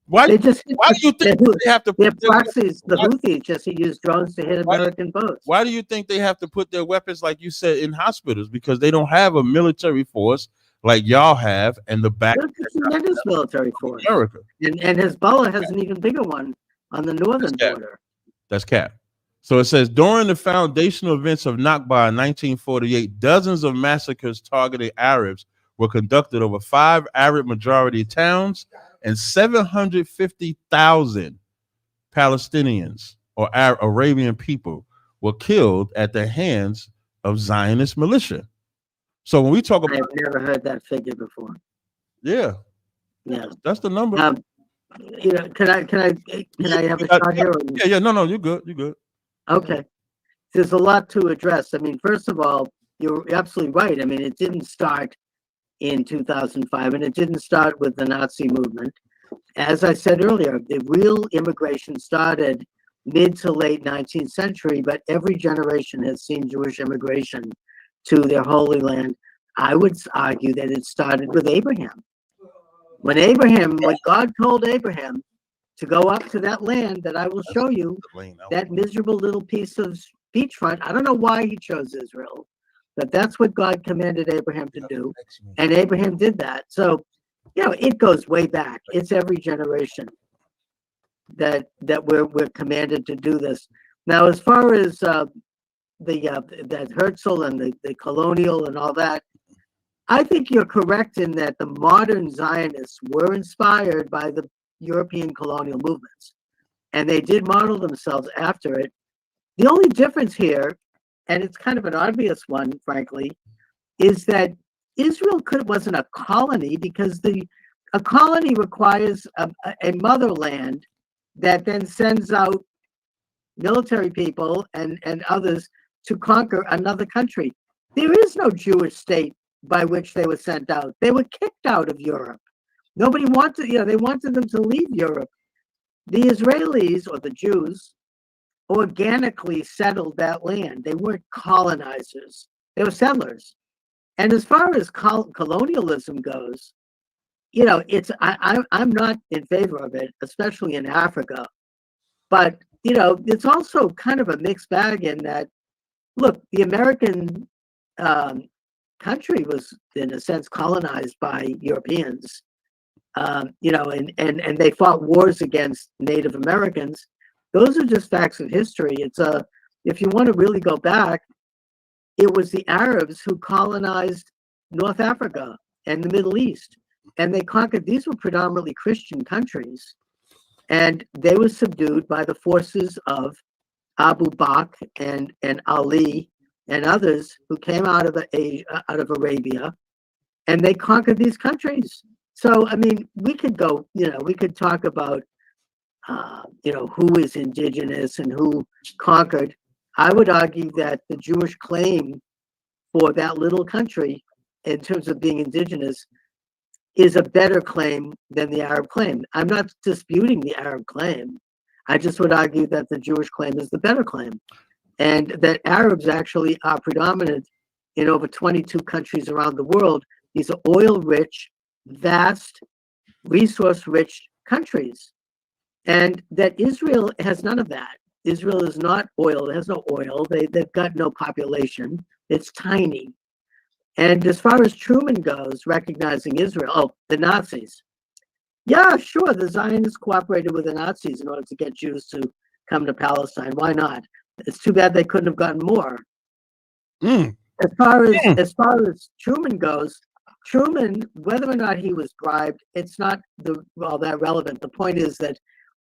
[SPEAKER 1] Why
[SPEAKER 2] They
[SPEAKER 1] do
[SPEAKER 2] just
[SPEAKER 1] you think they have to
[SPEAKER 2] their
[SPEAKER 1] put their
[SPEAKER 2] proxies, the Houthis, just to use drones to hit American boats.
[SPEAKER 1] Why do you think they have to put their weapons, like you said, in hospitals? Because they don't have a military force like y'all have, and the back
[SPEAKER 2] There's a tremendous military force.
[SPEAKER 1] America.
[SPEAKER 2] And Hezbollah has an even bigger one on the northern border.
[SPEAKER 1] That's cap. So it says, during the foundational events of Nakba in 1948, dozens of massacres targeting Arabs were conducted over 5 Arab majority towns, and 750,000 Palestinians or Arabian people were killed at the hands of Zionist militia. So when we talk about,
[SPEAKER 2] I've never heard that figure before.
[SPEAKER 1] yeah, that's the number.
[SPEAKER 2] You know, can I have a shot here?
[SPEAKER 1] Yeah, no, you're good.
[SPEAKER 2] Okay. There's a lot to address. I mean, first of all, you're absolutely right. I mean, it didn't start in 2005, and it didn't start with the Nazi movement. As I said earlier, the real immigration started mid to late 19th century, but every generation has seen Jewish immigration to their Holy Land. I would argue that it started with Abraham. When God told Abraham to go up to that land that I will show you, that miserable little piece of beachfront, I don't know why he chose Israel, but that's what God commanded Abraham to do. And Abraham did that. So, you know, it goes way back. It's every generation that we're commanded to do this. Now, as far as that Herzl and the colonial and all that, I think you're correct in that the modern Zionists were inspired by the European colonial movements, and they did model themselves after it. The only difference here, and it's kind of an obvious one, frankly, is that Israel wasn't a colony, because a colony requires a motherland that then sends out military people and others to conquer another country. There is no Jewish state by which they were sent out. They were kicked out of Europe. Nobody wanted, they wanted them to leave Europe. The Israelis, or the Jews, organically settled that land. They weren't colonizers. They were settlers. And as far as colonialism goes, I'm not in favor of it, especially in Africa. But, it's also kind of a mixed bag in that, look, the American country was, in a sense, colonized by Europeans, and they fought wars against Native Americans. Those are just facts of history. If you want to really go back, it was the Arabs who colonized North Africa and the Middle East, and they conquered. These were predominantly Christian countries, and they were subdued by the forces of Abu Bakr and Ali and others who came out of Arabia, and they conquered these countries. So, I mean, we could go, we could talk about, who is indigenous and who conquered. I would argue that the Jewish claim for that little country, in terms of being indigenous, is a better claim than the Arab claim. I'm not disputing the Arab claim. I just would argue that the Jewish claim is the better claim, and that Arabs actually are predominant in over 22 countries around the world. These are oil-rich, vast, resource-rich countries, and that Israel has none of that. Israel is not oil. It has no oil. They've got no population. It's tiny. And as far as Truman goes, recognizing Israel, the Nazis. Yeah, sure, the Zionists cooperated with the Nazis in order to get Jews to come to Palestine. Why not? It's too bad they couldn't have gotten more. As far as Truman goes, Truman, whether or not he was bribed, it's not all that relevant. The point is that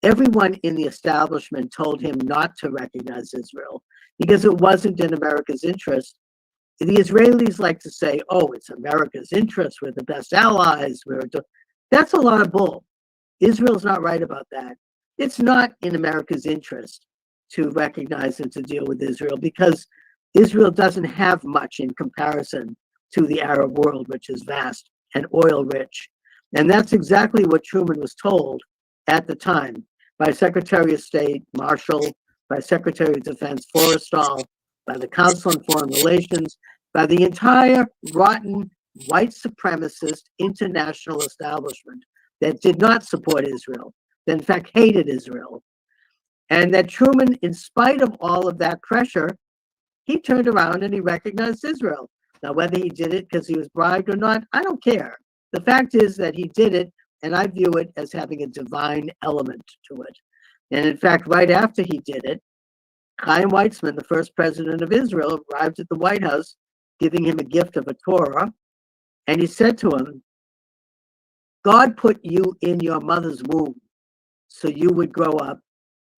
[SPEAKER 2] everyone in the establishment told him not to recognize Israel because it wasn't in America's interest. The Israelis like to say, oh, it's America's interest. We're the best allies. That's a lot of bull. Israel's not right about that. It's not in America's interest to recognize and to deal with Israel because Israel doesn't have much in comparison to the Arab world, which is vast and oil rich. And that's exactly what Truman was told at the time by Secretary of State Marshall, by Secretary of Defense Forrestal, by the Council on Foreign Relations, by the entire rotten white supremacist international establishment. that did not support Israel, that in fact hated Israel. And that Truman, in spite of all of that pressure, he turned around and he recognized Israel. Now, whether he did it because he was bribed or not, I don't care. The fact is that he did it, and I view it as having a divine element to it. And in fact, right after he did it, Chaim Weizmann, the first president of Israel, arrived at the White House, giving him a gift of a Torah. And he said to him, God put you in your mother's womb so you would grow up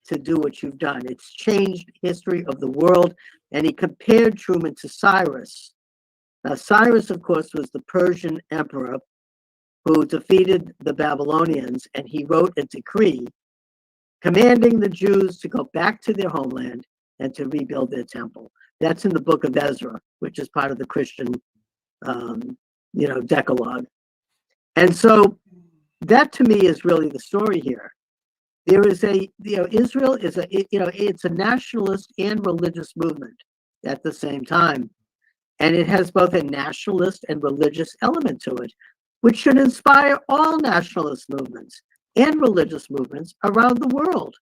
[SPEAKER 2] to do what you've done. It's changed the history of the world. And he compared Truman to Cyrus. Now, Cyrus, of course, was the Persian emperor who defeated the Babylonians, and he wrote a decree commanding the Jews to go back to their homeland and to rebuild their temple. That's in the book of Ezra, which is part of the Christian, Decalogue. And so that to me is really the story here. There is Israel is it's a nationalist and religious movement at the same time. And it has both a nationalist and religious element to it, which should inspire all nationalist movements and religious movements around the world.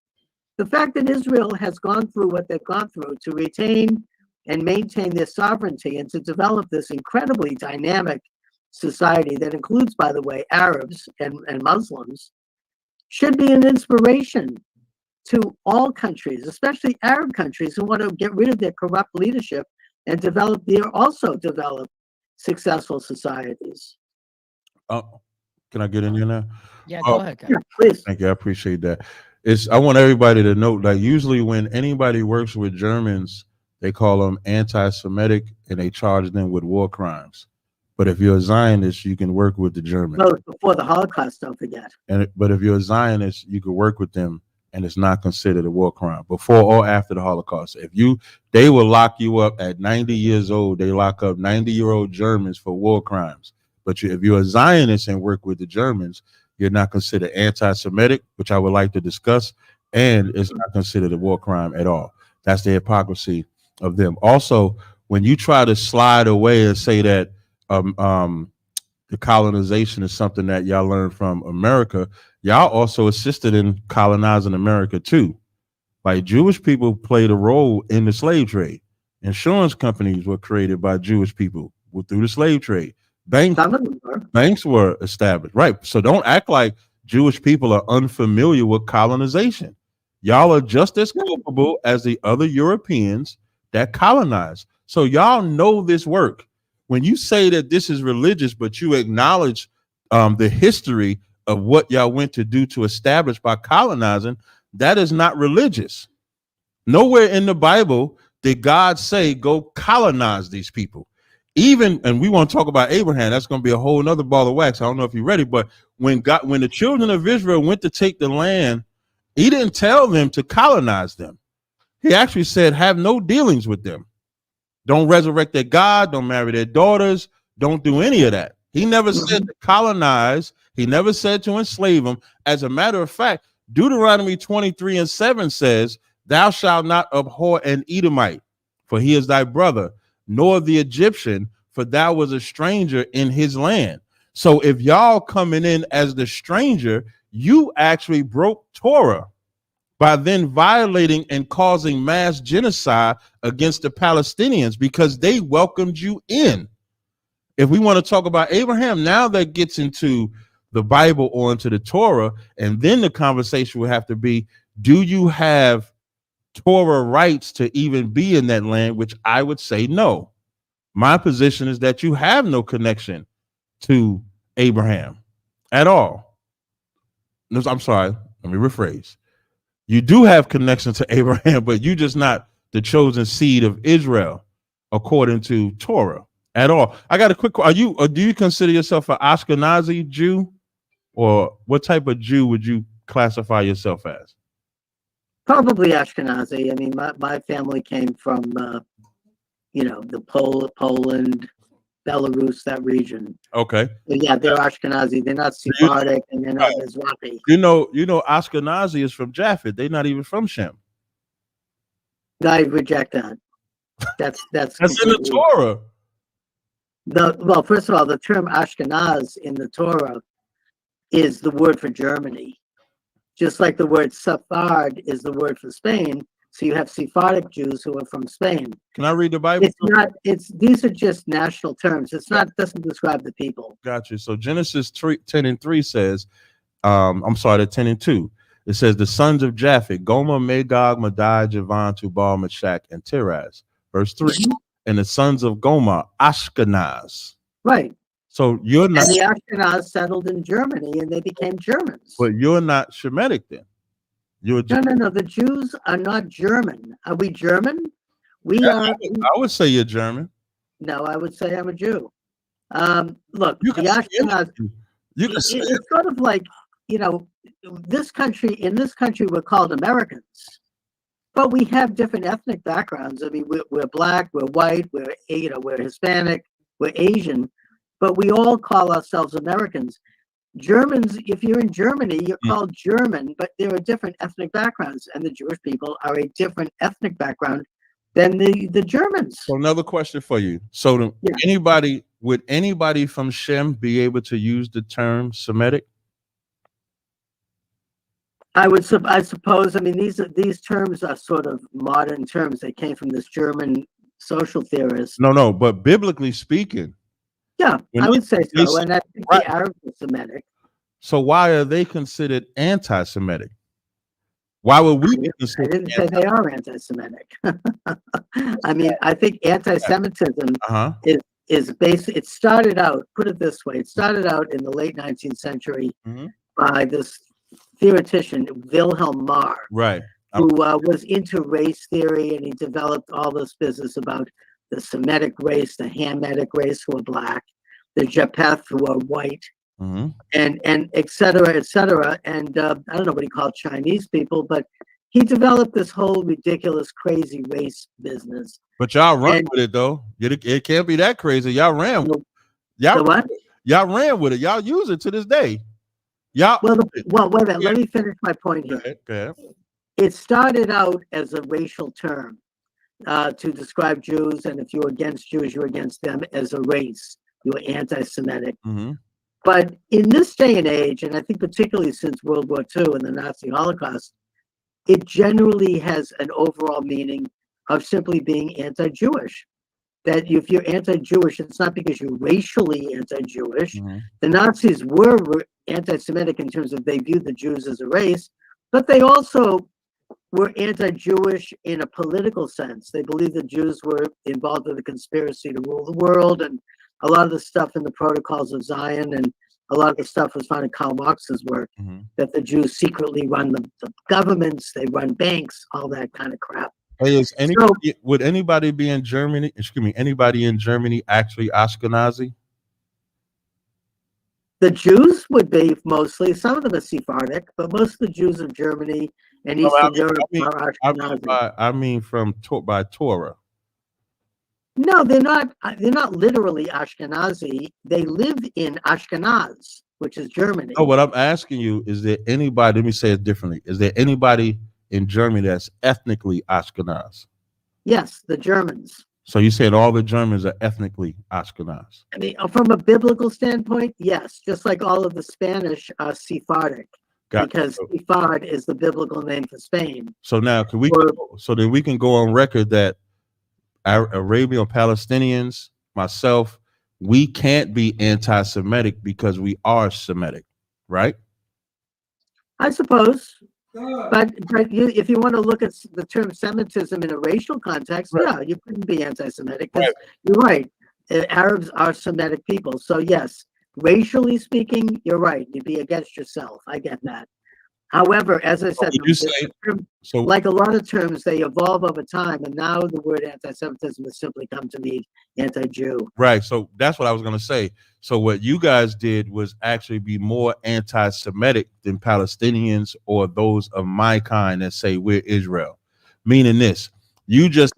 [SPEAKER 2] The fact that Israel has gone through what they've gone through to retain and maintain their sovereignty and to develop this incredibly dynamic society that includes, by the way, Arabs and Muslims, should be an inspiration to all countries, especially Arab countries who want to get rid of their corrupt leadership and develop successful societies.
[SPEAKER 1] Can I get in here now?
[SPEAKER 3] Yeah, go ahead,
[SPEAKER 2] Yeah, please.
[SPEAKER 1] Thank you. I appreciate that. I want everybody to note that usually when anybody works with Germans, they call them anti-Semitic and they charge them with war crimes. But if you're a Zionist, you can work with the Germans.
[SPEAKER 2] No, before the Holocaust, don't forget.
[SPEAKER 1] But if you're a Zionist, you can work with them and it's not considered a war crime before or after the Holocaust. They will lock you up at 90 years old. They lock up 90-year-old Germans for war crimes. But if you're a Zionist and work with the Germans, you're not considered anti-Semitic, which I would like to discuss, and it's not considered a war crime at all. That's the hypocrisy of them. Also, when you try to slide away and say that the colonization is something that y'all learned from America, y'all also assisted in colonizing America too. Like Jewish people played a role in the slave trade. Insurance companies were created by Jewish people through the slave trade. Banks were established, right? So don't act like Jewish people are unfamiliar with colonization. Y'all are just as culpable as the other Europeans that colonized. So y'all know this work. When you say that this is religious, but you acknowledge the history of what y'all went to do to establish by colonizing, that is not religious. Nowhere in the Bible did God say, go colonize these people. And we want to talk about Abraham. That's going to be a whole nother ball of wax. I don't know if you're ready, but when the children of Israel went to take the land, he didn't tell them to colonize them. He actually said, have no dealings with them. Don't resurrect their God. Don't marry their daughters. Don't do any of that. He never said to colonize. He never said to enslave them. As a matter of fact, Deuteronomy 23:7 says, thou shalt not abhor an Edomite, for he is thy brother, nor the Egyptian, for thou was a stranger in his land. So if y'all coming in as the stranger, you actually broke Torah by then violating and causing mass genocide against the Palestinians because they welcomed you in. If we want to talk about Abraham, now that gets into the Bible or into the Torah, and then the conversation will have to be, do you have Torah rights to even be in that land? Which I would say no. My position is that you have no connection to Abraham at all. No, I'm sorry, let me rephrase. You do have connection to Abraham, but you're just not the chosen seed of Israel according to Torah at all. I got a quick, do you consider yourself an Ashkenazi Jew, or what type of Jew would you classify yourself as?
[SPEAKER 2] Probably Ashkenazi. I mean, my family came from, Poland, Belarus, that region.
[SPEAKER 1] Okay.
[SPEAKER 2] But yeah, they're Ashkenazi. They're not Sephardic and they're not Mizrahi.
[SPEAKER 1] You know, Ashkenazi is from Japheth. They're not even from Shem.
[SPEAKER 2] I reject that. That's in
[SPEAKER 1] the Torah.
[SPEAKER 2] Well, first of all, the term Ashkenaz in the Torah is the word for Germany. Just like the word Sephard is the word for Spain. So you have Sephardic Jews who are from Spain.
[SPEAKER 1] Can I read the Bible?
[SPEAKER 2] These are just national terms. Doesn't describe the people.
[SPEAKER 1] Got you. So Genesis 10:3 says, I'm sorry, the 10:2. It says the sons of Japheth, Gomer, Magog, Madai, Javan, Tubal, Meshach, and Tiraz. Verse 3. And the sons of Gomer, Ashkenaz.
[SPEAKER 2] Right.
[SPEAKER 1] So you're not.
[SPEAKER 2] And the Ashkenaz settled in Germany and they became Germans.
[SPEAKER 1] But you're not Shemitic then. You're
[SPEAKER 2] no. The Jews are not German. Are we German? We are.
[SPEAKER 1] I would say you're German.
[SPEAKER 2] No, I would say I'm a Jew. Look,
[SPEAKER 1] You
[SPEAKER 2] the Ashkenaz. It's sort of like, you know, in this country, we're called Americans, but we have different ethnic backgrounds. I mean, we're black, we're white, we're Hispanic, we're Asian, but we all call ourselves Americans. Germans, if you're in Germany, you're called German, but there are different ethnic backgrounds, and the Jewish people are a different ethnic background than the Germans.
[SPEAKER 1] So another question for you. So would anybody from Shem be able to use the term Semitic?
[SPEAKER 2] I suppose. I mean, these terms are sort of modern terms. They came from this German social theorist.
[SPEAKER 1] No, but biblically speaking.
[SPEAKER 2] Yeah, I would say so. And I think the Arabs are Semitic.
[SPEAKER 1] So why are they considered anti-Semitic? Why would we be considered?
[SPEAKER 2] I didn't say they are anti-Semitic. I mean, I think anti-Semitism is based. It started out, put it this way, it started out in the late 19th century by this theoretician, Wilhelm Marr,
[SPEAKER 1] right,
[SPEAKER 2] who was into race theory, and he developed all this business about the Semitic race, the Hamitic race who are black, the Japheth who are white, and et cetera, et cetera. And I don't know what he called Chinese people, but he developed this whole ridiculous, crazy race business.
[SPEAKER 1] But y'all run with it though. It can't be that crazy. Y'all ran with it. Y'all ran with it. Y'all use it to this day. Well,
[SPEAKER 2] wait a minute. Let me finish my point here.
[SPEAKER 1] Go ahead.
[SPEAKER 2] It started out as a racial term to describe Jews, and if you were against Jews, you were against them as a race. You were anti-Semitic. But in this day and age, and I think particularly since World War II and the Nazi Holocaust, it generally has an overall meaning of simply being anti-Jewish. That if you're anti-Jewish, it's not because you're racially anti-Jewish. The Nazis were anti-Semitic in terms of they viewed the Jews as a race, but they also were anti-Jewish in a political sense. They believed the Jews were involved in the conspiracy to rule the world, and a lot of the stuff in the Protocols of Zion, and a lot of the stuff was found in Karl Marx's work, that the Jews secretly run the governments, they run banks, all that kind of crap.
[SPEAKER 1] Hey, would anybody be in Germany? Excuse me, anybody in Germany actually Ashkenazi?
[SPEAKER 2] The Jews would be mostly. Some of them are Sephardic, but most of the Jews of Germany and Eastern Europe are Ashkenazi.
[SPEAKER 1] I mean, by Torah.
[SPEAKER 2] No, they're not. They're not literally Ashkenazi. They live in Ashkenaz, which is Germany.
[SPEAKER 1] Oh, what I'm asking you is there anybody? Let me say it differently. Is there anybody in Germany that's ethnically Ashkenaz?
[SPEAKER 2] Yes, the Germans.
[SPEAKER 1] So you said all the Germans are ethnically Ashkenaz?
[SPEAKER 2] I mean, from a biblical standpoint, yes. Just like all of the Spanish are Sephardic, because Sephard is the biblical name for Spain.
[SPEAKER 1] So now, then we can go on record that Arabian Palestinians, myself, we can't be anti-Semitic because we are Semitic, right?
[SPEAKER 2] I suppose. But if you want to look at the term Semitism in a racial context, yeah, you couldn't be anti-Semitic. You're right. Arabs are Semitic people. So yes, racially speaking, you're right. You'd be against yourself. I get that. However, as I said, like a lot of terms, they evolve over time, and now the word anti-Semitism has simply come to mean anti-Jew.
[SPEAKER 1] Right. So that's what I was going to say. So what you guys did was actually be more anti-Semitic than Palestinians or those of my kind that say we're Israel. Meaning this, you just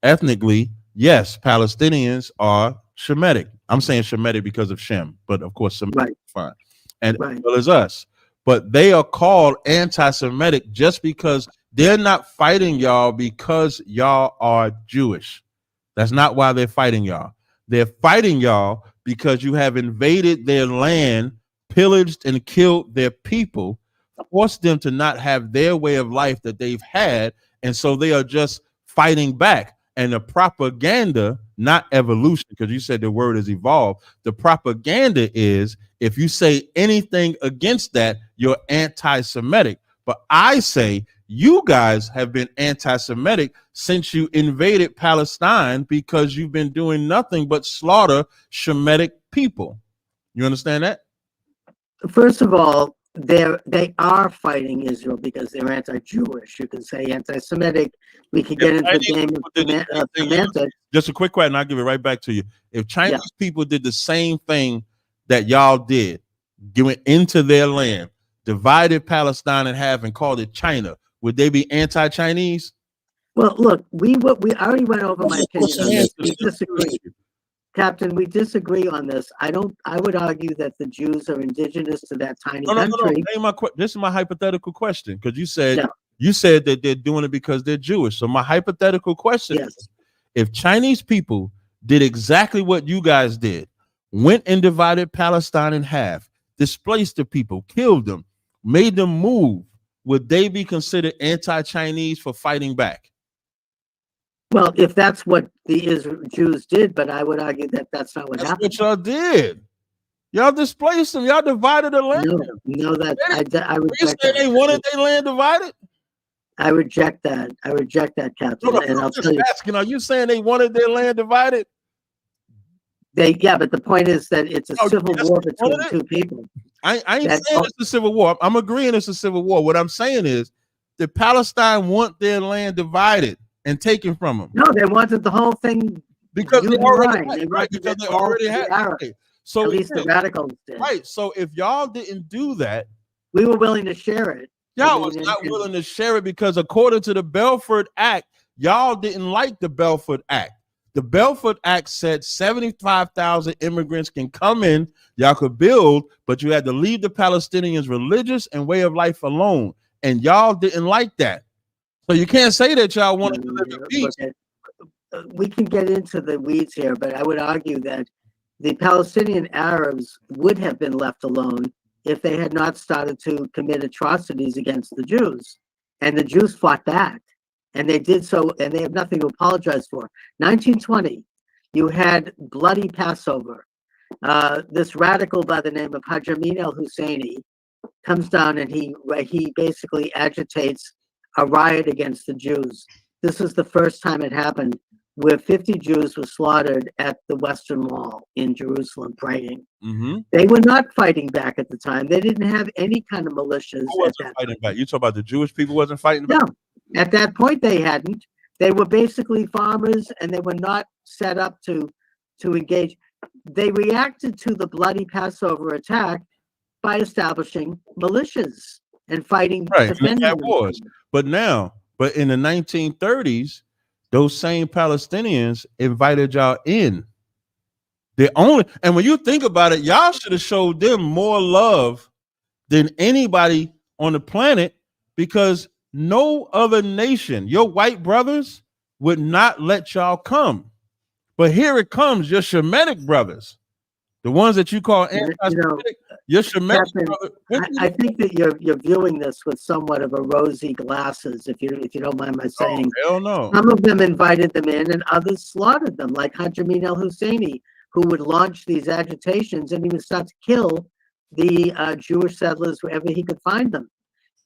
[SPEAKER 1] ethnically, yes, Palestinians are Shemitic. I'm saying Shemitic because of Shem, but of course, Semitic is fine. And as well as us. But they are called anti-Semitic just because they're not fighting y'all because y'all are Jewish. That's not why they're fighting y'all. They're fighting y'all because you have invaded their land pillaged and killed their people, forced them to not have their way of life that they've had, and so they are just fighting back. And the propaganda, not evolution, because you said the word is evolved. The propaganda is if you say anything against that, you're anti-Semitic. But I say you guys have been anti-Semitic since you invaded Palestine because you've been doing nothing but slaughter Shemitic people. You understand that?
[SPEAKER 2] First of all, they are fighting Israel because they're anti-Jewish. You can say anti-Semitic. We could get into the game of semantics.
[SPEAKER 1] Just a quick question, I'll give it right back to you. If Chinese people did the same thing that y'all did, went into their land, divided Palestine in half and called it China, would they be anti-Chinese?
[SPEAKER 2] Well, look, we already went over my opinion on this. We disagree. Captain, we disagree on this. I would argue that the Jews are indigenous to that tiny country.
[SPEAKER 1] This is my hypothetical question, because you said that they're doing it because they're Jewish. So my hypothetical question is, if Chinese people did exactly what you guys did, went and divided Palestine in half, displaced the people, killed them, made them move, would they be considered anti-Chinese for fighting back?
[SPEAKER 2] Well, if that's what the Jews did, but I would argue that that's not what happened.
[SPEAKER 1] That's what y'all did. Y'all displaced them. Y'all divided the land.
[SPEAKER 2] No, I reject
[SPEAKER 1] that. They wanted their land divided?
[SPEAKER 2] I reject that. I reject that, Captain.
[SPEAKER 1] No, and I'll tell you. Asking, are you saying they wanted their land divided?
[SPEAKER 2] But the point is that it's a civil war between two people.
[SPEAKER 1] I ain't saying it's a civil war. I'm agreeing it's a civil war. What I'm saying is that Palestine want their land divided and taken from them.
[SPEAKER 2] No, they wanted the whole thing
[SPEAKER 1] because they already had. So
[SPEAKER 2] at least the radicals did.
[SPEAKER 1] Right. So if y'all didn't do that,
[SPEAKER 2] we were willing to share it.
[SPEAKER 1] Y'all was not willing to share it because according to the Balfour Act, y'all didn't like the Balfour Act. The Balfour Act said 75,000 immigrants can come in, y'all could build, but you had to leave the Palestinians' religious and way of life alone. And y'all didn't like that. So you can't say that y'all wanted to live in peace.
[SPEAKER 2] We can get into the weeds here, but I would argue that the Palestinian Arabs would have been left alone if they had not started to commit atrocities against the Jews. And the Jews fought back. And they did so, and they have nothing to apologize for. 1920, you had bloody Passover. This radical by the name of Haj Amin al-Husseini comes down and he basically agitates a riot against the Jews. This was the first time it happened, where 50 Jews were slaughtered at the Western Wall in Jerusalem praying. They were not fighting back at the time. They didn't have any kind of militias.
[SPEAKER 1] Who wasn't fighting back? You talk about the Jewish people wasn't fighting back?
[SPEAKER 2] No. At that point, they hadn't. They were basically farmers, and they were not set up to engage. They reacted to the bloody Passover attack by establishing militias and fighting, defending
[SPEAKER 1] wars. But in the 1930s, those same Palestinians invited y'all in. And when you think about it, y'all should have showed them more love than anybody on the planet, because no other nation, your white brothers, would not let y'all come. But here it comes, your Shemitic brothers, the ones that you call anti-Semitic, your Shemitic brothers.
[SPEAKER 2] I think that you're viewing this with somewhat of a rosy glasses, if you don't mind my saying.
[SPEAKER 1] Oh, hell no.
[SPEAKER 2] Some of them invited them in, and others slaughtered them, like Haj Amin al-Husseini, who would launch these agitations, and he would start to kill the Jewish settlers wherever he could find them.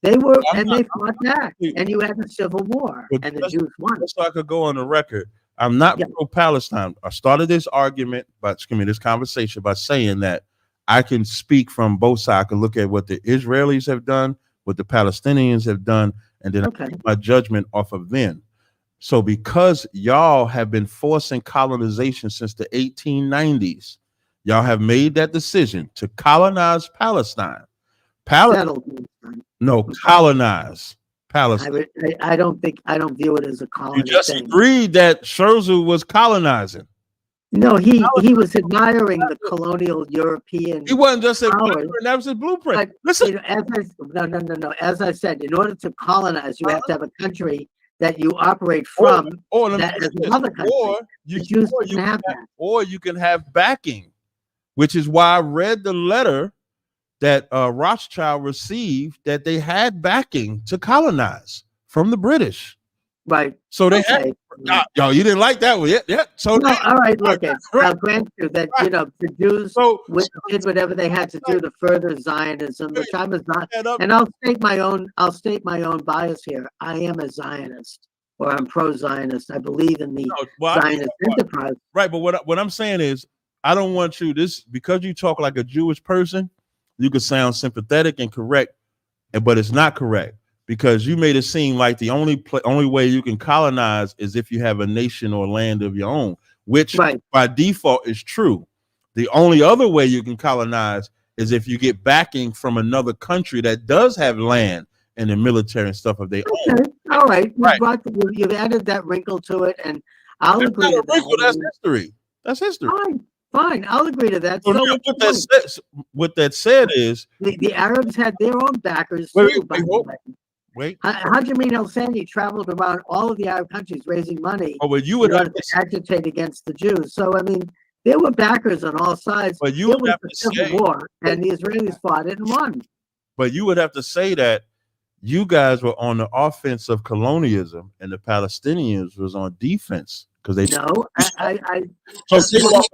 [SPEAKER 2] They fought back, and you had the Civil War, and the Jews won.
[SPEAKER 1] Just so I could go on the record, I'm not pro-Palestine. I started this this conversation by saying that I can speak from both sides. I can look at what the Israelis have done, what the Palestinians have done, and then I make my judgment off of them. So because y'all have been forcing colonization since the 1890s, y'all have made that decision to colonize Palestine. Colonize Palestine.
[SPEAKER 2] I don't view it as a colony.
[SPEAKER 1] You just agreed that Scherzer was colonizing.
[SPEAKER 2] No, he was admiring the colonial European.
[SPEAKER 1] He wasn't just admiring; that was his blueprint. Listen,
[SPEAKER 2] no. As I said, in order to colonize, you have to have a country that you operate from. Or
[SPEAKER 1] you can have backing, which is why I read the letter that Rothschild received, that they had backing to colonize from the British.
[SPEAKER 2] Right.
[SPEAKER 1] So they
[SPEAKER 2] Okay.
[SPEAKER 1] had, yo, you didn't like that one, yeah. So
[SPEAKER 2] No, all right. Look, I'll grant you that
[SPEAKER 1] Right.
[SPEAKER 2] the Jews
[SPEAKER 1] So
[SPEAKER 2] did whatever they had to do to further Zionism, which I was not. And I'll state my own bias here. I am a Zionist, or I'm pro-Zionist. I believe in the Zionist enterprise.
[SPEAKER 1] Right, but what I'm saying is, I don't want you because you talk like a Jewish person, you could sound sympathetic and correct, but it's not correct, because you made it seem like the only way you can colonize is if you have a nation or land of your own, which by default is true. The only other way you can colonize is if you get backing from another country that does have land and the military and stuff of their own.
[SPEAKER 2] All right. You've added that wrinkle to it, and I'll agree to that.
[SPEAKER 1] That's history. That's history.
[SPEAKER 2] Fine. I'll agree to that.
[SPEAKER 1] So what that said is
[SPEAKER 2] the Arabs had their own backers
[SPEAKER 1] Wait.
[SPEAKER 2] Haji al-Thani traveled around all of the Arab countries raising money
[SPEAKER 1] you would have
[SPEAKER 2] to agitate against the Jews. So, I mean, there were backers on all sides.
[SPEAKER 1] But you would have to
[SPEAKER 2] say, war, and the Israelis fought it and won.
[SPEAKER 1] But you would have to say that you guys were on the offense of colonialism, and the Palestinians was on defense, because they.
[SPEAKER 2] No,
[SPEAKER 1] So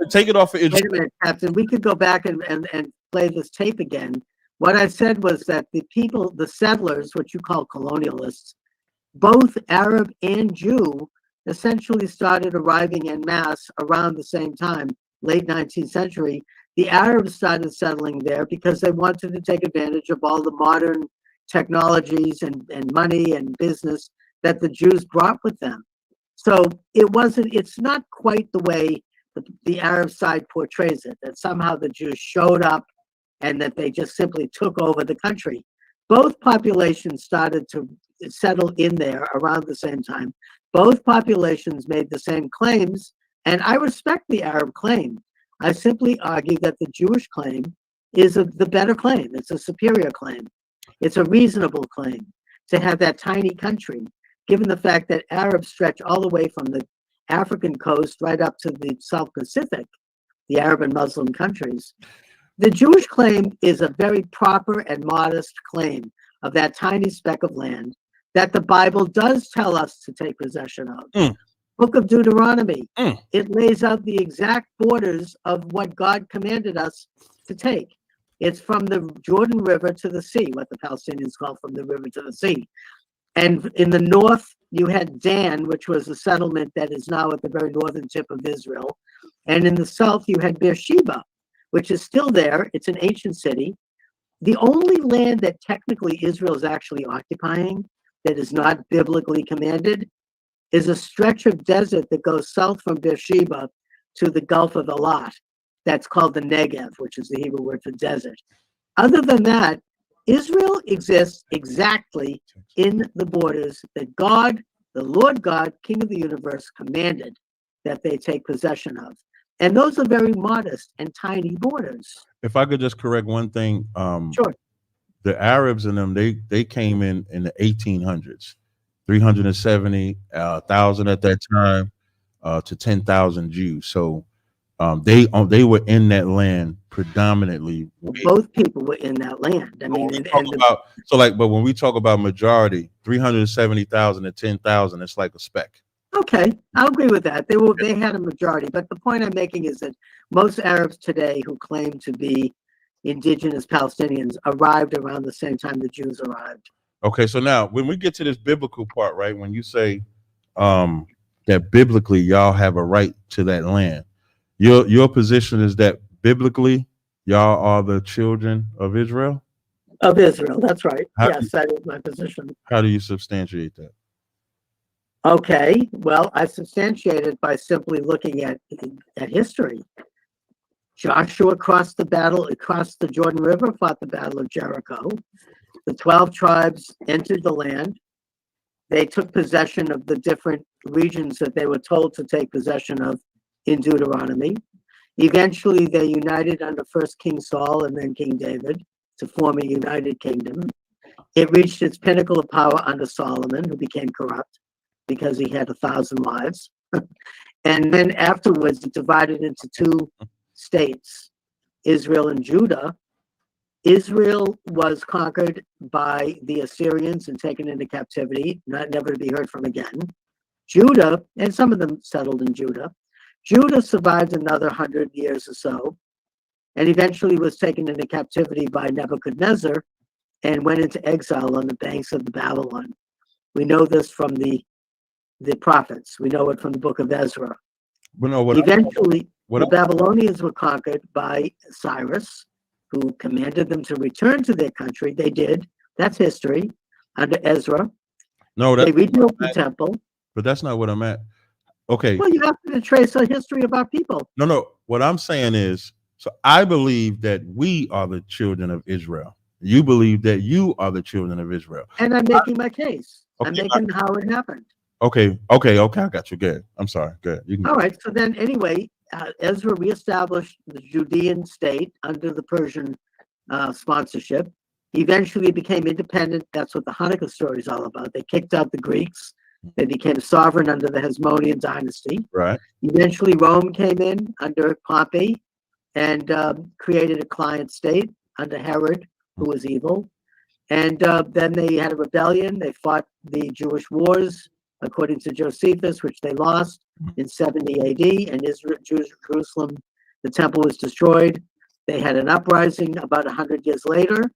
[SPEAKER 1] take it off of Israel.
[SPEAKER 2] Wait a minute, Captain. We could go back and play this tape again. What I said was that the settlers, what you call colonialists, both Arab and Jew, essentially started arriving en masse around the same time, late 19th century. The Arabs started settling there because they wanted to take advantage of all the modern technologies and money and business that the Jews brought with them. So it's not quite the way the Arab side portrays it, that somehow the Jews showed up and that they just simply took over the country. Both populations started to settle in there around the same time. Both populations made the same claims, and I respect the Arab claim. I simply argue that the Jewish claim is the better claim. It's a superior claim. It's a reasonable claim to have that tiny country, given the fact that Arabs stretch all the way from the African coast right up to the South Pacific, the Arab and Muslim countries. The Jewish claim is a very proper and modest claim of that tiny speck of land that the Bible does tell us to take possession of. Book of Deuteronomy, it lays out the exact borders of what God commanded us to take. It's from the Jordan River to the sea, what the Palestinians call from the river to the sea. And in the north, you had Dan, which was a settlement that is now at the very northern tip of Israel. And in the south, you had Beersheba, which is still there. It's an ancient city. The only land that technically Israel is actually occupying that is not biblically commanded is a stretch of desert that goes south from Beersheba to the Gulf of Elat. That's called the Negev, which is the Hebrew word for desert. Other than that, Israel exists exactly in the borders that God, the Lord God, King of the universe, commanded that they take possession of. And those are very modest and tiny borders.
[SPEAKER 1] If I could just correct one thing.
[SPEAKER 2] Sure.
[SPEAKER 1] The Arabs and them, they came in the 1800s, 370,000 at that time, to 10,000 Jews. So they were in that land predominantly.
[SPEAKER 2] Both people were in that land. I mean,
[SPEAKER 1] but when we talk about majority, 370,000 to 10,000, it's like a speck.
[SPEAKER 2] Okay, I'll agree with that. They had a majority, but the point I'm making is that most Arabs today who claim to be indigenous Palestinians arrived around the same time the Jews arrived.
[SPEAKER 1] Okay, so now when we get to this biblical part, right? When you say that biblically y'all have a right to that land, your position is that biblically y'all are the children of Israel?
[SPEAKER 2] Of Israel, that's right. Yes, that is my position.
[SPEAKER 1] How do you substantiate that?
[SPEAKER 2] Okay, well, I substantiate it by simply looking at history. Joshua crossed the Jordan River, fought the Battle of Jericho. The 12 tribes entered the land. They took possession of the different regions that they were told to take possession of in Deuteronomy. Eventually, they united under first King Saul and then King David to form a united kingdom. It reached its pinnacle of power under Solomon, who became corrupt because he had 1,000 wives. And then afterwards, it divided into two states, Israel and Judah. Israel was conquered by the Assyrians and taken into captivity, never to be heard from again. Judah, and some of them settled in Judah. Judah survived another 100 years or so, and eventually was taken into captivity by Nebuchadnezzar and went into exile on the banks of the Babylon. We know this from the prophets. We know it from the book of Ezra.
[SPEAKER 1] But no,
[SPEAKER 2] Eventually, the Babylonians were conquered by Cyrus, who commanded them to return to their country. They did. That's history. Under Ezra, they rebuilt the temple.
[SPEAKER 1] But that's not what I'm at. Okay.
[SPEAKER 2] Well, you have to trace a history of our people.
[SPEAKER 1] No. What I'm saying is, so I believe that we are the children of Israel. You believe that you are the children of Israel.
[SPEAKER 2] And I'm making my case. I'm making how it happened.
[SPEAKER 1] Okay. I got you. Good. I'm sorry. Good.
[SPEAKER 2] All right. So then, anyway, Ezra reestablished the Judean state under the Persian sponsorship. Eventually became independent. That's what the Hanukkah story is all about. They kicked out the Greeks. They became sovereign under the Hasmonean dynasty.
[SPEAKER 1] Right.
[SPEAKER 2] Eventually, Rome came in under Pompey and created a client state under Herod, who was evil. And then they had a rebellion. They fought the Jewish wars, according to Josephus, which they lost in 70 AD. And Jerusalem, the temple was destroyed. They had an uprising about 100 years later,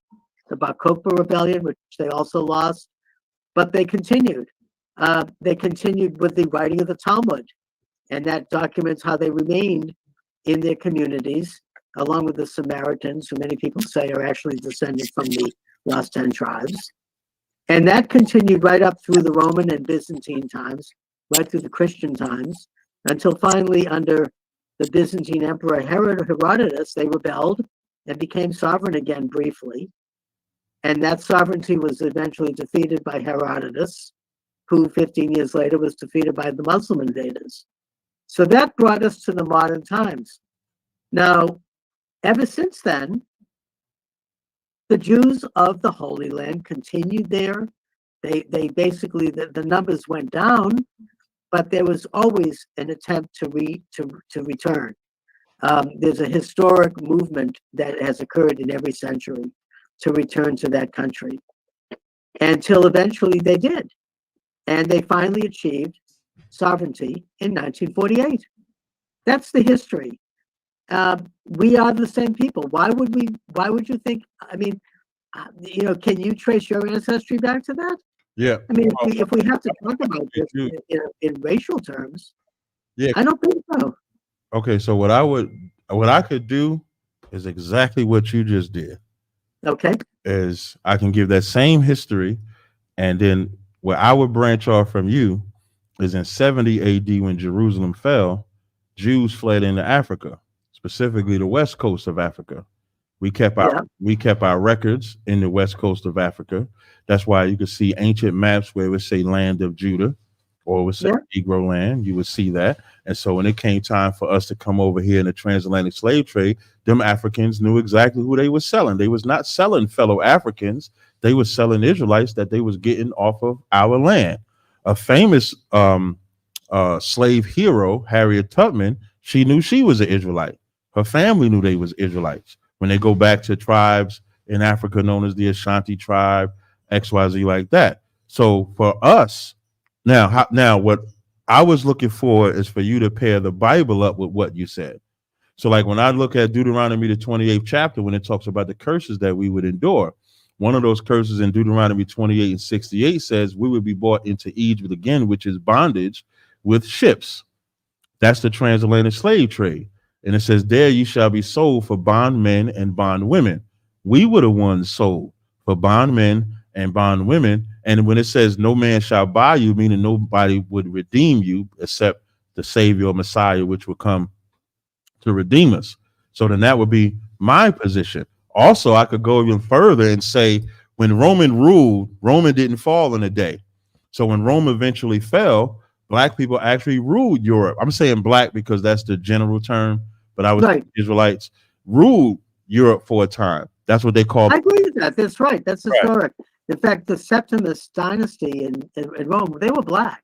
[SPEAKER 2] the Bar Kokhba rebellion, which they also lost. But they continued. They continued with the writing of the Talmud. And that documents how they remained in their communities, along with the Samaritans, who many people say are actually descended from the last 10 tribes. And that continued right up through the Roman and Byzantine times, right through the Christian times, until finally under the Byzantine Emperor Herodotus, they rebelled and became sovereign again briefly. And that sovereignty was eventually defeated by Herodotus, who 15 years later was defeated by the Muslim invaders. So that brought us to the modern times. Now, ever since then, the Jews of the Holy Land continued there. They basically, the numbers went down, but there was always an attempt to return. There's a historic movement that has occurred in every century to return to that country, until eventually they did. And they finally achieved sovereignty in 1948. That's the history. We are the same people. Why would you think, I mean, can you trace your ancestry back to that?
[SPEAKER 1] Yeah.
[SPEAKER 2] I mean, if we have to talk about this in racial terms, yeah, I don't think so.
[SPEAKER 1] Okay, so what I could do is exactly what you just did.
[SPEAKER 2] Okay.
[SPEAKER 1] Is I can give that same history, and then where I would branch off from you is in 70 AD when Jerusalem fell, Jews fled into Africa, specifically the west coast of Africa. We kept our records in the west coast of Africa. That's why you could see ancient maps where it would say land of Judah, or it would say Negro land. You would see that. And so when it came time for us to come over here in the transatlantic slave trade, them Africans knew exactly who they were selling. They was not selling fellow Africans. They were selling Israelites that they was getting off of our land. A famous slave hero, Harriet Tubman, she knew she was an Israelite. Her family knew they was Israelites. When they go back to tribes in Africa known as the Ashanti tribe, XYZ like that. So for us, now what I was looking for is for you to pair the Bible up with what you said. So like when I look at Deuteronomy, the 28th chapter, when it talks about the curses that we would endure, one of those curses in Deuteronomy 28 and 68 says we would be brought into Egypt again, which is bondage with ships. That's the transatlantic slave trade. And it says, there you shall be sold for bondmen and bondwomen. We were the ones sold for bondmen and bondwomen. And when it says no man shall buy you, meaning nobody would redeem you except the Savior or Messiah, which will come to redeem us. So then that would be my position. Also, I could go even further and say when Roman ruled, Roman didn't fall in a day. So when Rome eventually fell, black people actually ruled Europe. I'm saying black because that's the general term, but I would say Israelites ruled Europe for a time. That's what they call.
[SPEAKER 2] I agree with that. That's right. That's historic. In fact, the Septimus dynasty in Rome, they were black.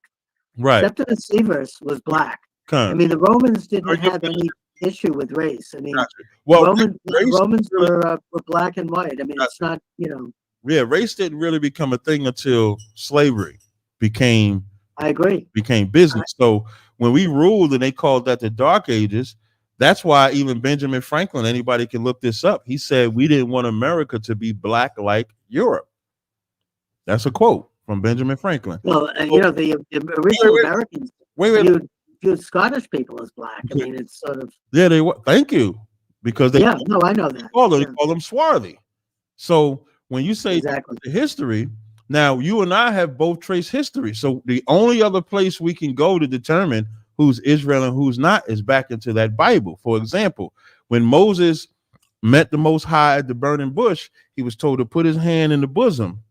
[SPEAKER 1] Right.
[SPEAKER 2] Septimus Severus was black.
[SPEAKER 1] I
[SPEAKER 2] mean, the Romans didn't have any issue with race. I mean,
[SPEAKER 1] well,
[SPEAKER 2] Romans were black and white. I mean, it's not,
[SPEAKER 1] Yeah, race didn't really become a thing until slavery became.
[SPEAKER 2] I agree.
[SPEAKER 1] Became business. So when we ruled and they called that the Dark Ages, that's why even Benjamin Franklin, anybody can look this up. He said we didn't want America to be black like Europe. That's a quote from Benjamin Franklin.
[SPEAKER 2] Well, the original Americans viewed Scottish people as black. I mean, it's sort of
[SPEAKER 1] they were. Thank you, because they
[SPEAKER 2] I know that.
[SPEAKER 1] They call them swarthy. So when you say
[SPEAKER 2] exactly
[SPEAKER 1] the history, now you and I have both traced history. So the only other place we can go to determine who's Israel and who's not is back into that Bible. For example, when Moses met the Most High at the burning bush, he was told to put his hand in the bosom.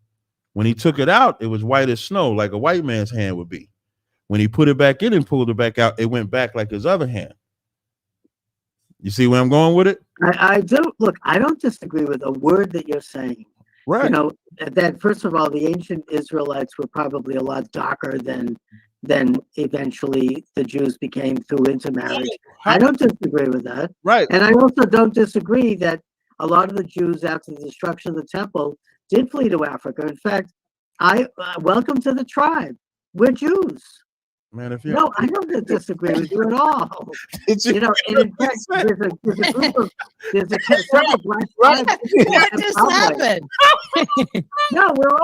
[SPEAKER 1] When he took it out, it was white as snow, like a white man's hand would be. When he put it back in and pulled it back out, it went back like his other hand. You see where I'm going with it?
[SPEAKER 2] I do. Look, I don't disagree with a word that you're saying.
[SPEAKER 1] Right.
[SPEAKER 2] That first of all, the ancient Israelites were probably a lot darker than eventually the Jews became through intermarriage. I don't disagree with that.
[SPEAKER 1] Right.
[SPEAKER 2] And I also don't disagree that a lot of the Jews after the destruction of the temple did flee to Africa. In fact, welcome to the tribe. We're Jews.
[SPEAKER 1] Man, if you
[SPEAKER 2] I don't disagree with you at all. And in fact, there's a group of several black tribes.
[SPEAKER 3] What just happened?
[SPEAKER 2] No, we're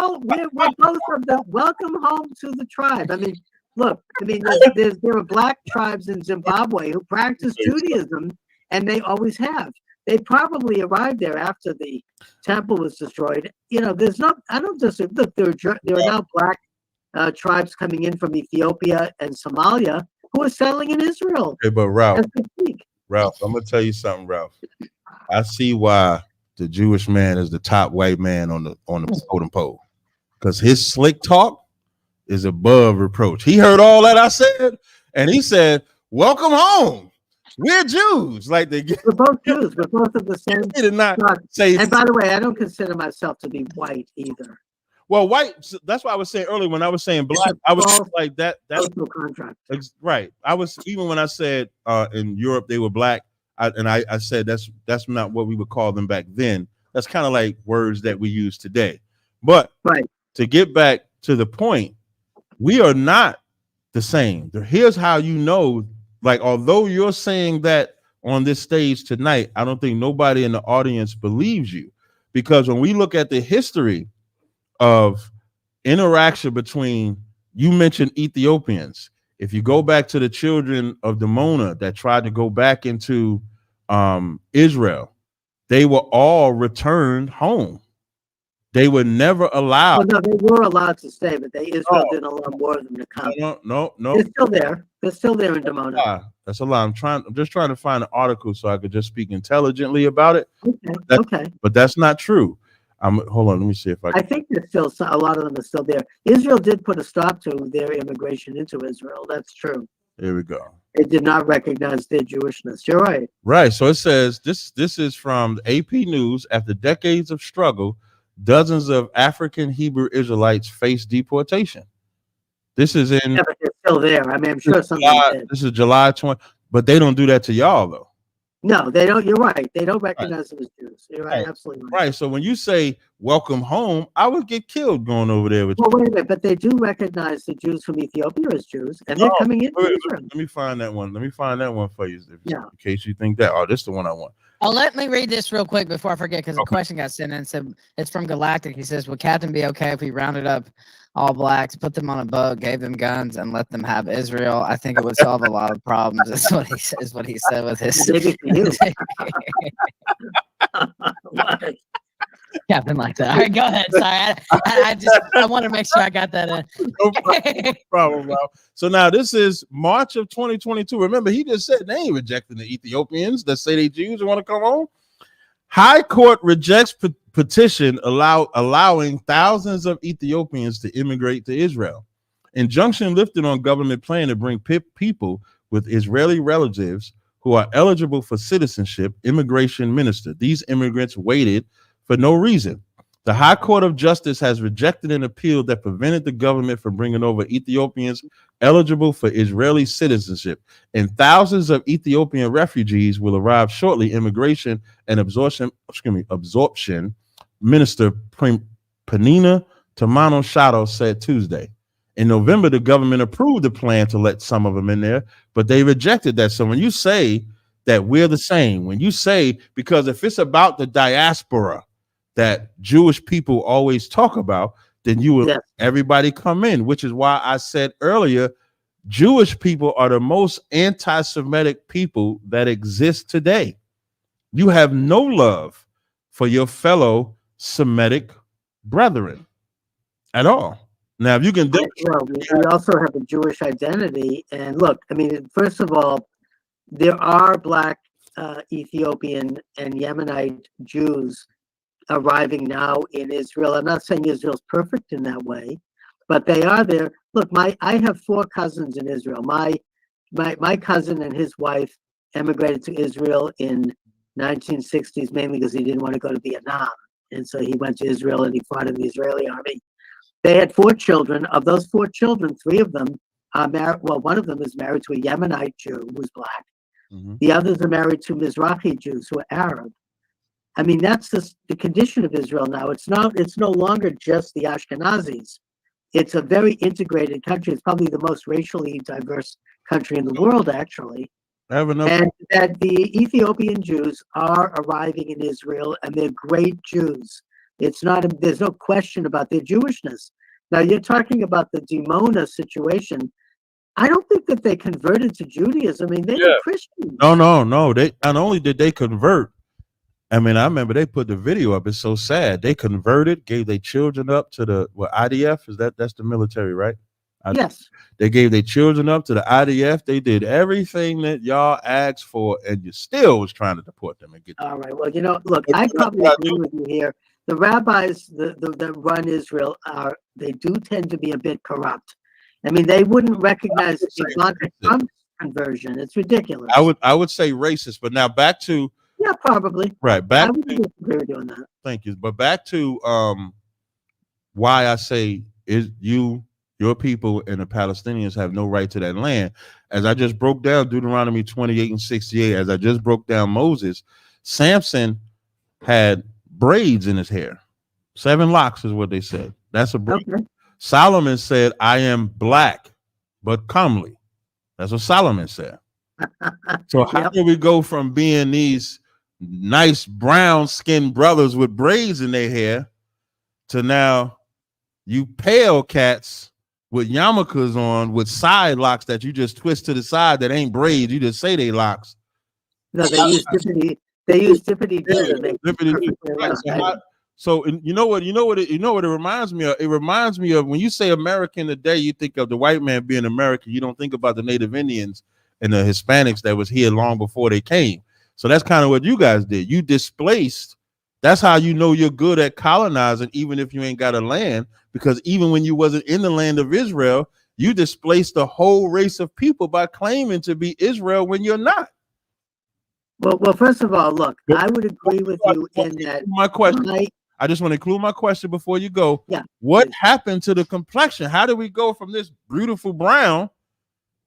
[SPEAKER 2] both from the welcome home to the tribe. I mean, look, there are black tribes in Zimbabwe who practice Judaism, and they always have. They probably arrived there after the temple was destroyed. I don't disagree. Look, there are now black tribes coming in from Ethiopia and Somalia who are settling in Israel.
[SPEAKER 1] Okay, but Ralph, I'm gonna tell you something, Ralph. I see why the Jewish man is the top white man on the totem pole, because his slick talk is above reproach. He heard all that I said, and he said, "Welcome home. We're Jews." Like we're
[SPEAKER 2] both Jews. We're both of the same.
[SPEAKER 1] He did not say.
[SPEAKER 2] And by the way, I don't consider myself to be white either.
[SPEAKER 1] Well, white. That's why I was saying earlier when I was saying black. I was like that. That's
[SPEAKER 2] no contract.
[SPEAKER 1] Right. I was even when I said in Europe they were black. I said that's not what we would call them back then. That's kind of like words that we use today. But to get back to the point, we are not the same. Here's how you know. Like, although you're saying that on this stage tonight, I don't think nobody in the audience believes you, because when we look at the history of interaction between, you mentioned Ethiopians. If you go back to the children of Dimona that tried to go back into Israel, they were all returned home. They were never allowed.
[SPEAKER 2] Well, no, they were allowed to stay, but Israel didn't allow more of them to come.
[SPEAKER 1] No.
[SPEAKER 2] They're still there. They're still there in Dimona.
[SPEAKER 1] That's a lie. I'm just trying to find an article so I could just speak intelligently about it.
[SPEAKER 2] Okay.
[SPEAKER 1] But that's not true. Hold on. Let me see if
[SPEAKER 2] I think there's still a lot of them are still there. Israel did put a stop to their immigration into Israel. That's true.
[SPEAKER 1] Here we go.
[SPEAKER 2] It did not recognize their Jewishness. You're right.
[SPEAKER 1] Right. So it says this is from AP News. After decades of struggle, dozens of African Hebrew Israelites face deportation. This is in.
[SPEAKER 2] Yeah, but they're still there. I mean, I'm sure something.
[SPEAKER 1] This is July 20, but they don't do that to y'all though.
[SPEAKER 2] No, they don't. You're right. They don't recognize them as Jews. You're right. Absolutely right.
[SPEAKER 1] Right. So when you say welcome home, I would get killed going over there with
[SPEAKER 2] you. Well, wait a minute. But they do recognize the Jews from Ethiopia as Jews, and they're coming in.
[SPEAKER 1] Let me find that one. Let me find that one for you. In case you think that. Oh, this is the one I want.
[SPEAKER 3] Oh, let me read this real quick before I forget, because a question got sent in. Said it's from Galactic. He says, "Would Captain be okay if we rounded up all blacks, put them on a boat, gave them guns, and let them have Israel? I think it would solve a lot of problems." That's what he says. What he said with his. Captain like that. All right, go ahead. Sorry, I want to make sure I got that in.
[SPEAKER 1] No problem, Ralph. So now this is March of 2022. Remember, he just said they ain't rejecting the Ethiopians that say they Jews and want to come home. High Court rejects petition allowing thousands of Ethiopians to immigrate to Israel. Injunction lifted on government plan to bring people with Israeli relatives who are eligible for citizenship. Immigration minister. These immigrants waited for no reason. The High Court of Justice has rejected an appeal that prevented the government from bringing over Ethiopians eligible for Israeli citizenship, and thousands of Ethiopian refugees will arrive shortly. Immigration and absorption Minister Penina Tamano Shadow said Tuesday. In November, the government approved the plan to let some of them in there, but they rejected that. So when you say that we're the same, when you say, because if it's about the diaspora that Jewish people always talk about, then you will everybody come in, which is why I said earlier, Jewish people are the most anti-Semitic people that exist today. You have no love for your fellow Semitic brethren at all. Now, if you can,
[SPEAKER 2] well, we also have a Jewish identity. And look, I mean, first of all, there are Black Ethiopian and Yemenite Jews arriving now in Israel. I'm not saying Israel's perfect in that way, but they are there. Look, I have 4 cousins in Israel. My cousin and his wife emigrated to Israel in 1960s, mainly because he didn't want to go to Vietnam. And so he went to Israel and he fought in the Israeli army. They had 4 children. Of those 4 children, 3 of them are married. Well, one of them is married to a Yemenite Jew who's Black. Mm-hmm. The others are married to Mizrahi Jews who are Arab. I mean, that's the condition of Israel now. It's no longer just the Ashkenazis. It's a very integrated country. It's probably the most racially diverse country in the world, actually. And that the Ethiopian Jews are arriving in Israel, and they're great Jews. There's no question about their Jewishness. Now, you're talking about the Dimona situation. I don't think that they converted to Judaism. I mean, they were Christians.
[SPEAKER 1] No. They not only did they convert. I mean, I remember they put the video up. It's so sad. They converted, gave their children up to the IDF. That's the military, right?
[SPEAKER 2] Yes.
[SPEAKER 1] They gave their children up to the IDF. They did everything that y'all asked for, and you still was trying to deport them and get them.
[SPEAKER 2] All right. Well, look, I probably agree with you here. The rabbis that run Israel they do tend to be a bit corrupt. I mean, they wouldn't recognize Ivanka Trump's conversion. It's ridiculous.
[SPEAKER 1] I would say racist, but now back to
[SPEAKER 2] probably
[SPEAKER 1] right back.
[SPEAKER 2] I would agree with you on that.
[SPEAKER 1] Thank you, but back to why I say is your people and the Palestinians have no right to that land. As I just broke down Deuteronomy 28 and 68, as I just broke down Moses, Samson had braids in his hair. 7 locks is what they said. That's a braid. Okay. Solomon said, I am black, but comely. That's what Solomon said. So how do we go from being these nice brown skinned brothers with braids in their hair to now you pale cats with yarmulkes on with side locks that you just twist to the side that ain't braids, you just say they locks.
[SPEAKER 2] No, they use tippity
[SPEAKER 1] So you know what it reminds me of? It reminds me of when you say American today, you think of the white man being American. You don't think about the Native Indians and the Hispanics that was here long before they came. So that's kind of what you guys did. You displaced. That's how you know you're good at colonizing, even if you ain't got a land, because even when you wasn't in the land of Israel, you displaced the whole race of people by claiming to be Israel when you're not.
[SPEAKER 2] Well, first of all, look, I would agree with you in that.
[SPEAKER 1] My question. I just want to include my question before you go. Yeah. What happened to the complexion? How did we go from this beautiful brown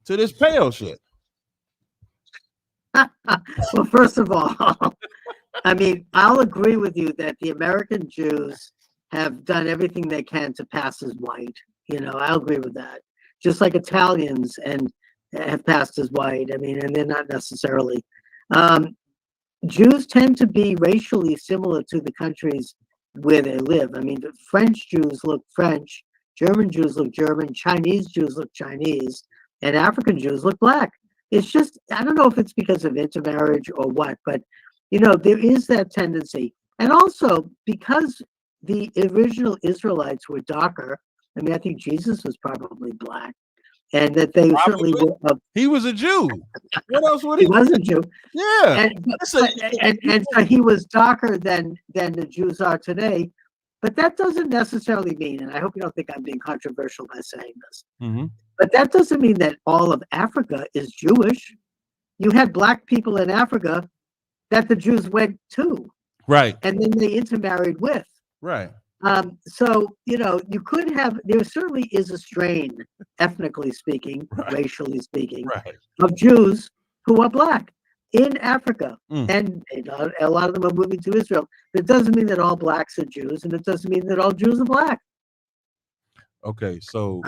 [SPEAKER 1] to this pale shit?
[SPEAKER 2] Well, first of all, I mean, I'll agree with you that the American Jews have done everything they can to pass as white. I'll agree with that. Just like Italians and have passed as white. I mean, and they're not necessarily. Jews tend to be racially similar to the countries where they live. I mean, French Jews look French, German Jews look German, Chinese Jews look Chinese, and African Jews look Black. It's just, I don't know if it's because of intermarriage or what, but, there is that tendency. And also, because the original Israelites were darker, I mean, I think Jesus was probably Black. And that they certainly were.
[SPEAKER 1] He was a Jew. What else would he?
[SPEAKER 2] He was a Jew.
[SPEAKER 1] Yeah.
[SPEAKER 2] And so he was darker than the Jews are today. But that doesn't necessarily mean, and I hope you don't think I'm being controversial by saying this, but that doesn't mean that all of Africa is Jewish. You had Black people in Africa that the Jews went to.
[SPEAKER 1] Right.
[SPEAKER 2] And then they intermarried with.
[SPEAKER 1] Right.
[SPEAKER 2] So, you could have, there certainly is a strain, ethnically speaking,
[SPEAKER 1] Right.
[SPEAKER 2] racially speaking,
[SPEAKER 1] Right.
[SPEAKER 2] of Jews who are black in Africa.
[SPEAKER 1] Mm.
[SPEAKER 2] And a lot of them are moving to Israel. But it doesn't mean that all blacks are Jews, and it doesn't mean that all Jews are black.
[SPEAKER 1] Okay, so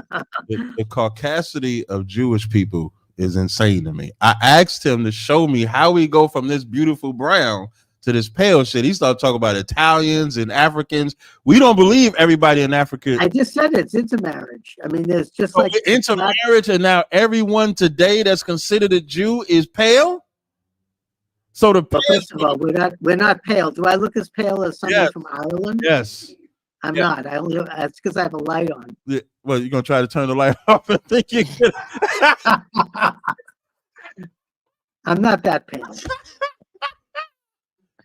[SPEAKER 1] the caucasity of Jewish people is insane to me. I asked him to show me how we go from this beautiful brown to this pale shit. He started talking about Italians and Africans. We don't believe everybody in Africa.
[SPEAKER 2] I just said it's intermarriage. I mean, there's just like
[SPEAKER 1] intermarriage, and now everyone today that's considered a Jew is pale. So
[SPEAKER 2] first of all, we're not pale. Do I look as pale as someone
[SPEAKER 1] Yes.
[SPEAKER 2] from Ireland?
[SPEAKER 1] Yes.
[SPEAKER 2] I'm not. I only that's because I have a light on.
[SPEAKER 1] Yeah. Well, you're gonna try to turn the light off and think you can.
[SPEAKER 2] I'm not that pale.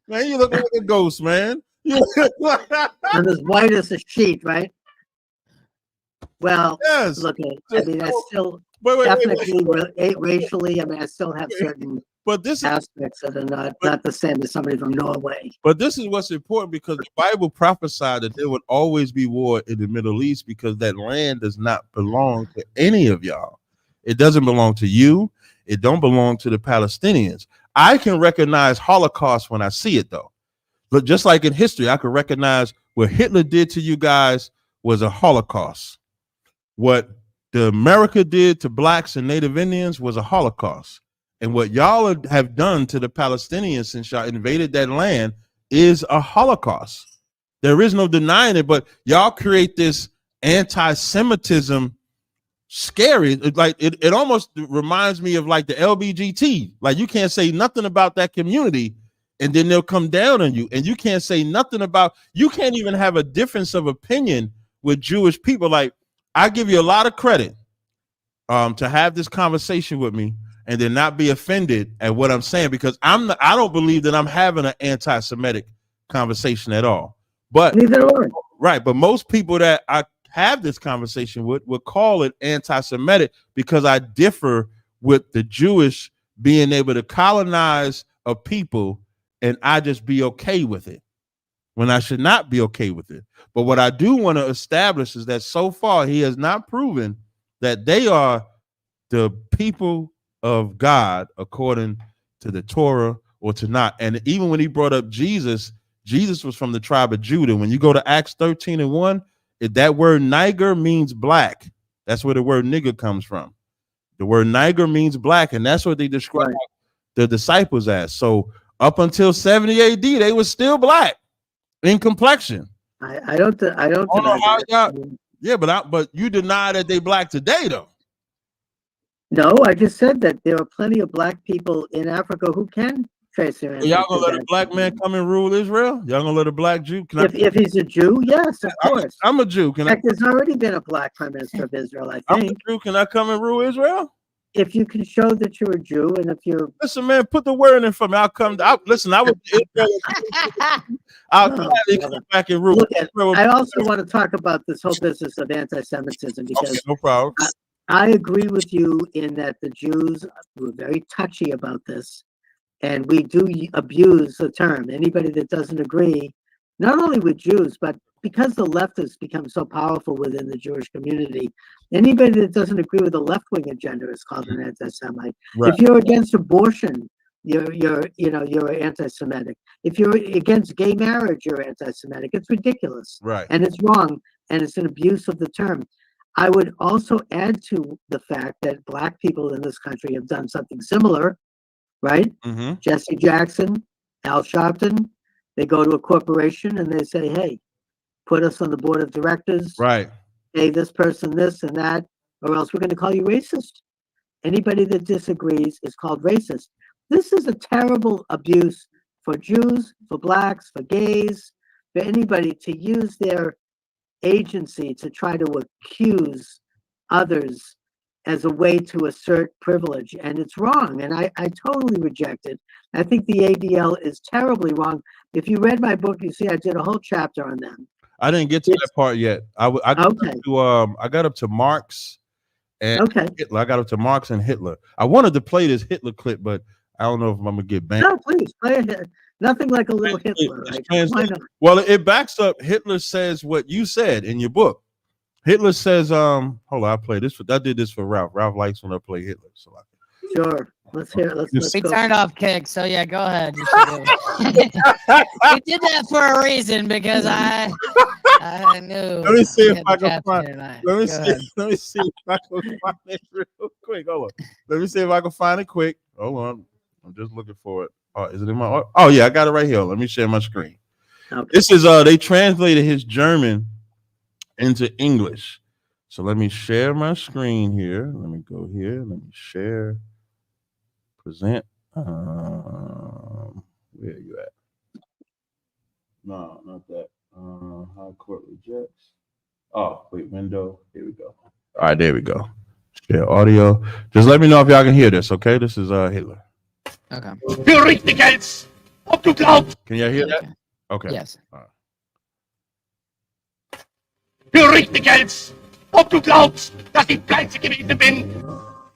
[SPEAKER 1] Man, you look like a ghost, man.
[SPEAKER 2] I'm as white as a sheet, right? Well,
[SPEAKER 1] Yes.
[SPEAKER 2] look, I mean, I still
[SPEAKER 1] Wait.
[SPEAKER 2] ethnically, racially, I mean, I still have certain
[SPEAKER 1] But this is
[SPEAKER 2] aspects that are not the same as somebody from Norway.
[SPEAKER 1] But this is what's important, because the Bible prophesied that there would always be war in the Middle East, because that land does not belong to any of y'all. It doesn't belong to you. It don't belong to the Palestinians. I can recognize Holocaust when I see it, though. But just like in history, I can recognize what Hitler did to you guys was a Holocaust. What the America did to blacks and Native Indians was a Holocaust. And what y'all have done to the Palestinians since y'all invaded that land is a Holocaust. There is no denying it, but y'all create this anti-Semitism scary. It almost reminds me of like the LBGT. Like, you can't say nothing about that community, and then they'll come down on you. And you can't say nothing about, you can't even have a difference of opinion with Jewish people. Like, I give you a lot of credit to have this conversation with me and then not be offended at what I'm saying, because I don't believe that I'm having an anti-Semitic conversation at all. But
[SPEAKER 2] neither do I.
[SPEAKER 1] Right, but most people that I have this conversation with would call it anti-Semitic, because I differ with the Jewish being able to colonize a people, and I just be okay with it when I should not be okay with it. But what I do want to establish is that so far he has not proven that they are the people of God according to the Torah or to not. And even when he brought up Jesus was from the tribe of Judah. When you go to Acts 13:1, that word Niger means black. That's where the word nigger comes from. The word Niger means black, and that's what they describe the disciples as. So up until 70 AD, they were still black in complexion.
[SPEAKER 2] I don't know
[SPEAKER 1] how y'all, but you deny that they black today, though.
[SPEAKER 2] No, I just said that there are plenty of black people in Africa who can trace their ancestry.
[SPEAKER 1] Y'all gonna let a black man come and rule Israel? Y'all gonna let a black Jew?
[SPEAKER 2] If he's a Jew, yes, of course.
[SPEAKER 1] I'm a Jew.
[SPEAKER 2] In fact, there's already been a black prime minister of Israel, I think.
[SPEAKER 1] I'm a Jew. Can I come and rule Israel?
[SPEAKER 2] If you can show that you're a Jew, and if you're
[SPEAKER 1] listen, man, put the word in for me. I'll come. Listen, I would. I'll gladly come back and rule.
[SPEAKER 2] I also want to talk about this whole business of anti-Semitism, because
[SPEAKER 1] no problem.
[SPEAKER 2] I agree with you in that the Jews were very touchy about this, and we do abuse the term. Anybody that doesn't agree, not only with Jews, but because the left has become so powerful within the Jewish community, anybody that doesn't agree with the left-wing agenda is called an anti-Semite.
[SPEAKER 1] Right.
[SPEAKER 2] If you're against abortion, you're anti-Semitic. If you're against gay marriage, you're anti-Semitic. It's ridiculous,
[SPEAKER 1] right?
[SPEAKER 2] And it's wrong, and it's an abuse of the term. I would also add to the fact that black people in this country have done something similar, right?
[SPEAKER 1] Mm-hmm.
[SPEAKER 2] Jesse Jackson, Al Sharpton, they go to a corporation and they say, hey, put us on the board of directors.
[SPEAKER 1] Right.
[SPEAKER 2] Hey, this person, this and that, or else we're going to call you racist. Anybody that disagrees is called racist. This is a terrible abuse for Jews, for blacks, for gays, for anybody to use their agency to try to accuse others as a way to assert privilege, and it's wrong, and I totally reject it. I think the ADL is terribly wrong. If you read my book, you see I did a whole chapter on them.
[SPEAKER 1] I didn't get to that part yet. I got up to Marx and Hitler. I got up to Marx and Hitler. I wanted to play this Hitler clip, but I don't know if I'm gonna get banned.
[SPEAKER 2] No, please play it. Nothing like a little Hitler,
[SPEAKER 1] It's
[SPEAKER 2] right?
[SPEAKER 1] translated.
[SPEAKER 2] Why not?
[SPEAKER 1] Well, it backs up. Hitler says what you said in your book. Hitler says, hold on, I play this. I did this for Ralph. Ralph likes when I play Hitler. So
[SPEAKER 2] Sure. Let's hear it. Let's
[SPEAKER 3] We
[SPEAKER 2] go.
[SPEAKER 3] turned off Kick, so yeah, go ahead. You should do it. We did that for a reason because I knew.
[SPEAKER 1] let me see
[SPEAKER 3] we
[SPEAKER 1] if
[SPEAKER 3] had
[SPEAKER 1] I
[SPEAKER 3] the
[SPEAKER 1] can find.
[SPEAKER 3] captain tonight.
[SPEAKER 1] Let me
[SPEAKER 3] Go
[SPEAKER 1] see.
[SPEAKER 3] ahead.
[SPEAKER 1] Let me see if I can find it real quick. Hold on. Let me see if I can find it quick. Hold on. I'm just looking for it. Oh, is it in my? Oh yeah, I got it right here. Let me share my screen.
[SPEAKER 2] Okay.
[SPEAKER 1] This is they translated his German into English. So let me share my screen here. Let me go here. Let me share. Present. Where are you at? No, not that. High court rejects. Oh, wait, window. Here we go. All right, there we go. Share audio. Just let me know if y'all can hear this, okay? This is Hitler.
[SPEAKER 3] Okay.
[SPEAKER 4] Für Richtiges, ob du glaubst.
[SPEAKER 1] Can y'all hear that? Okay.
[SPEAKER 3] Yes.
[SPEAKER 1] All right.
[SPEAKER 4] Für Richtiges, ob du glaubst, dass ich pleite gewesen bin.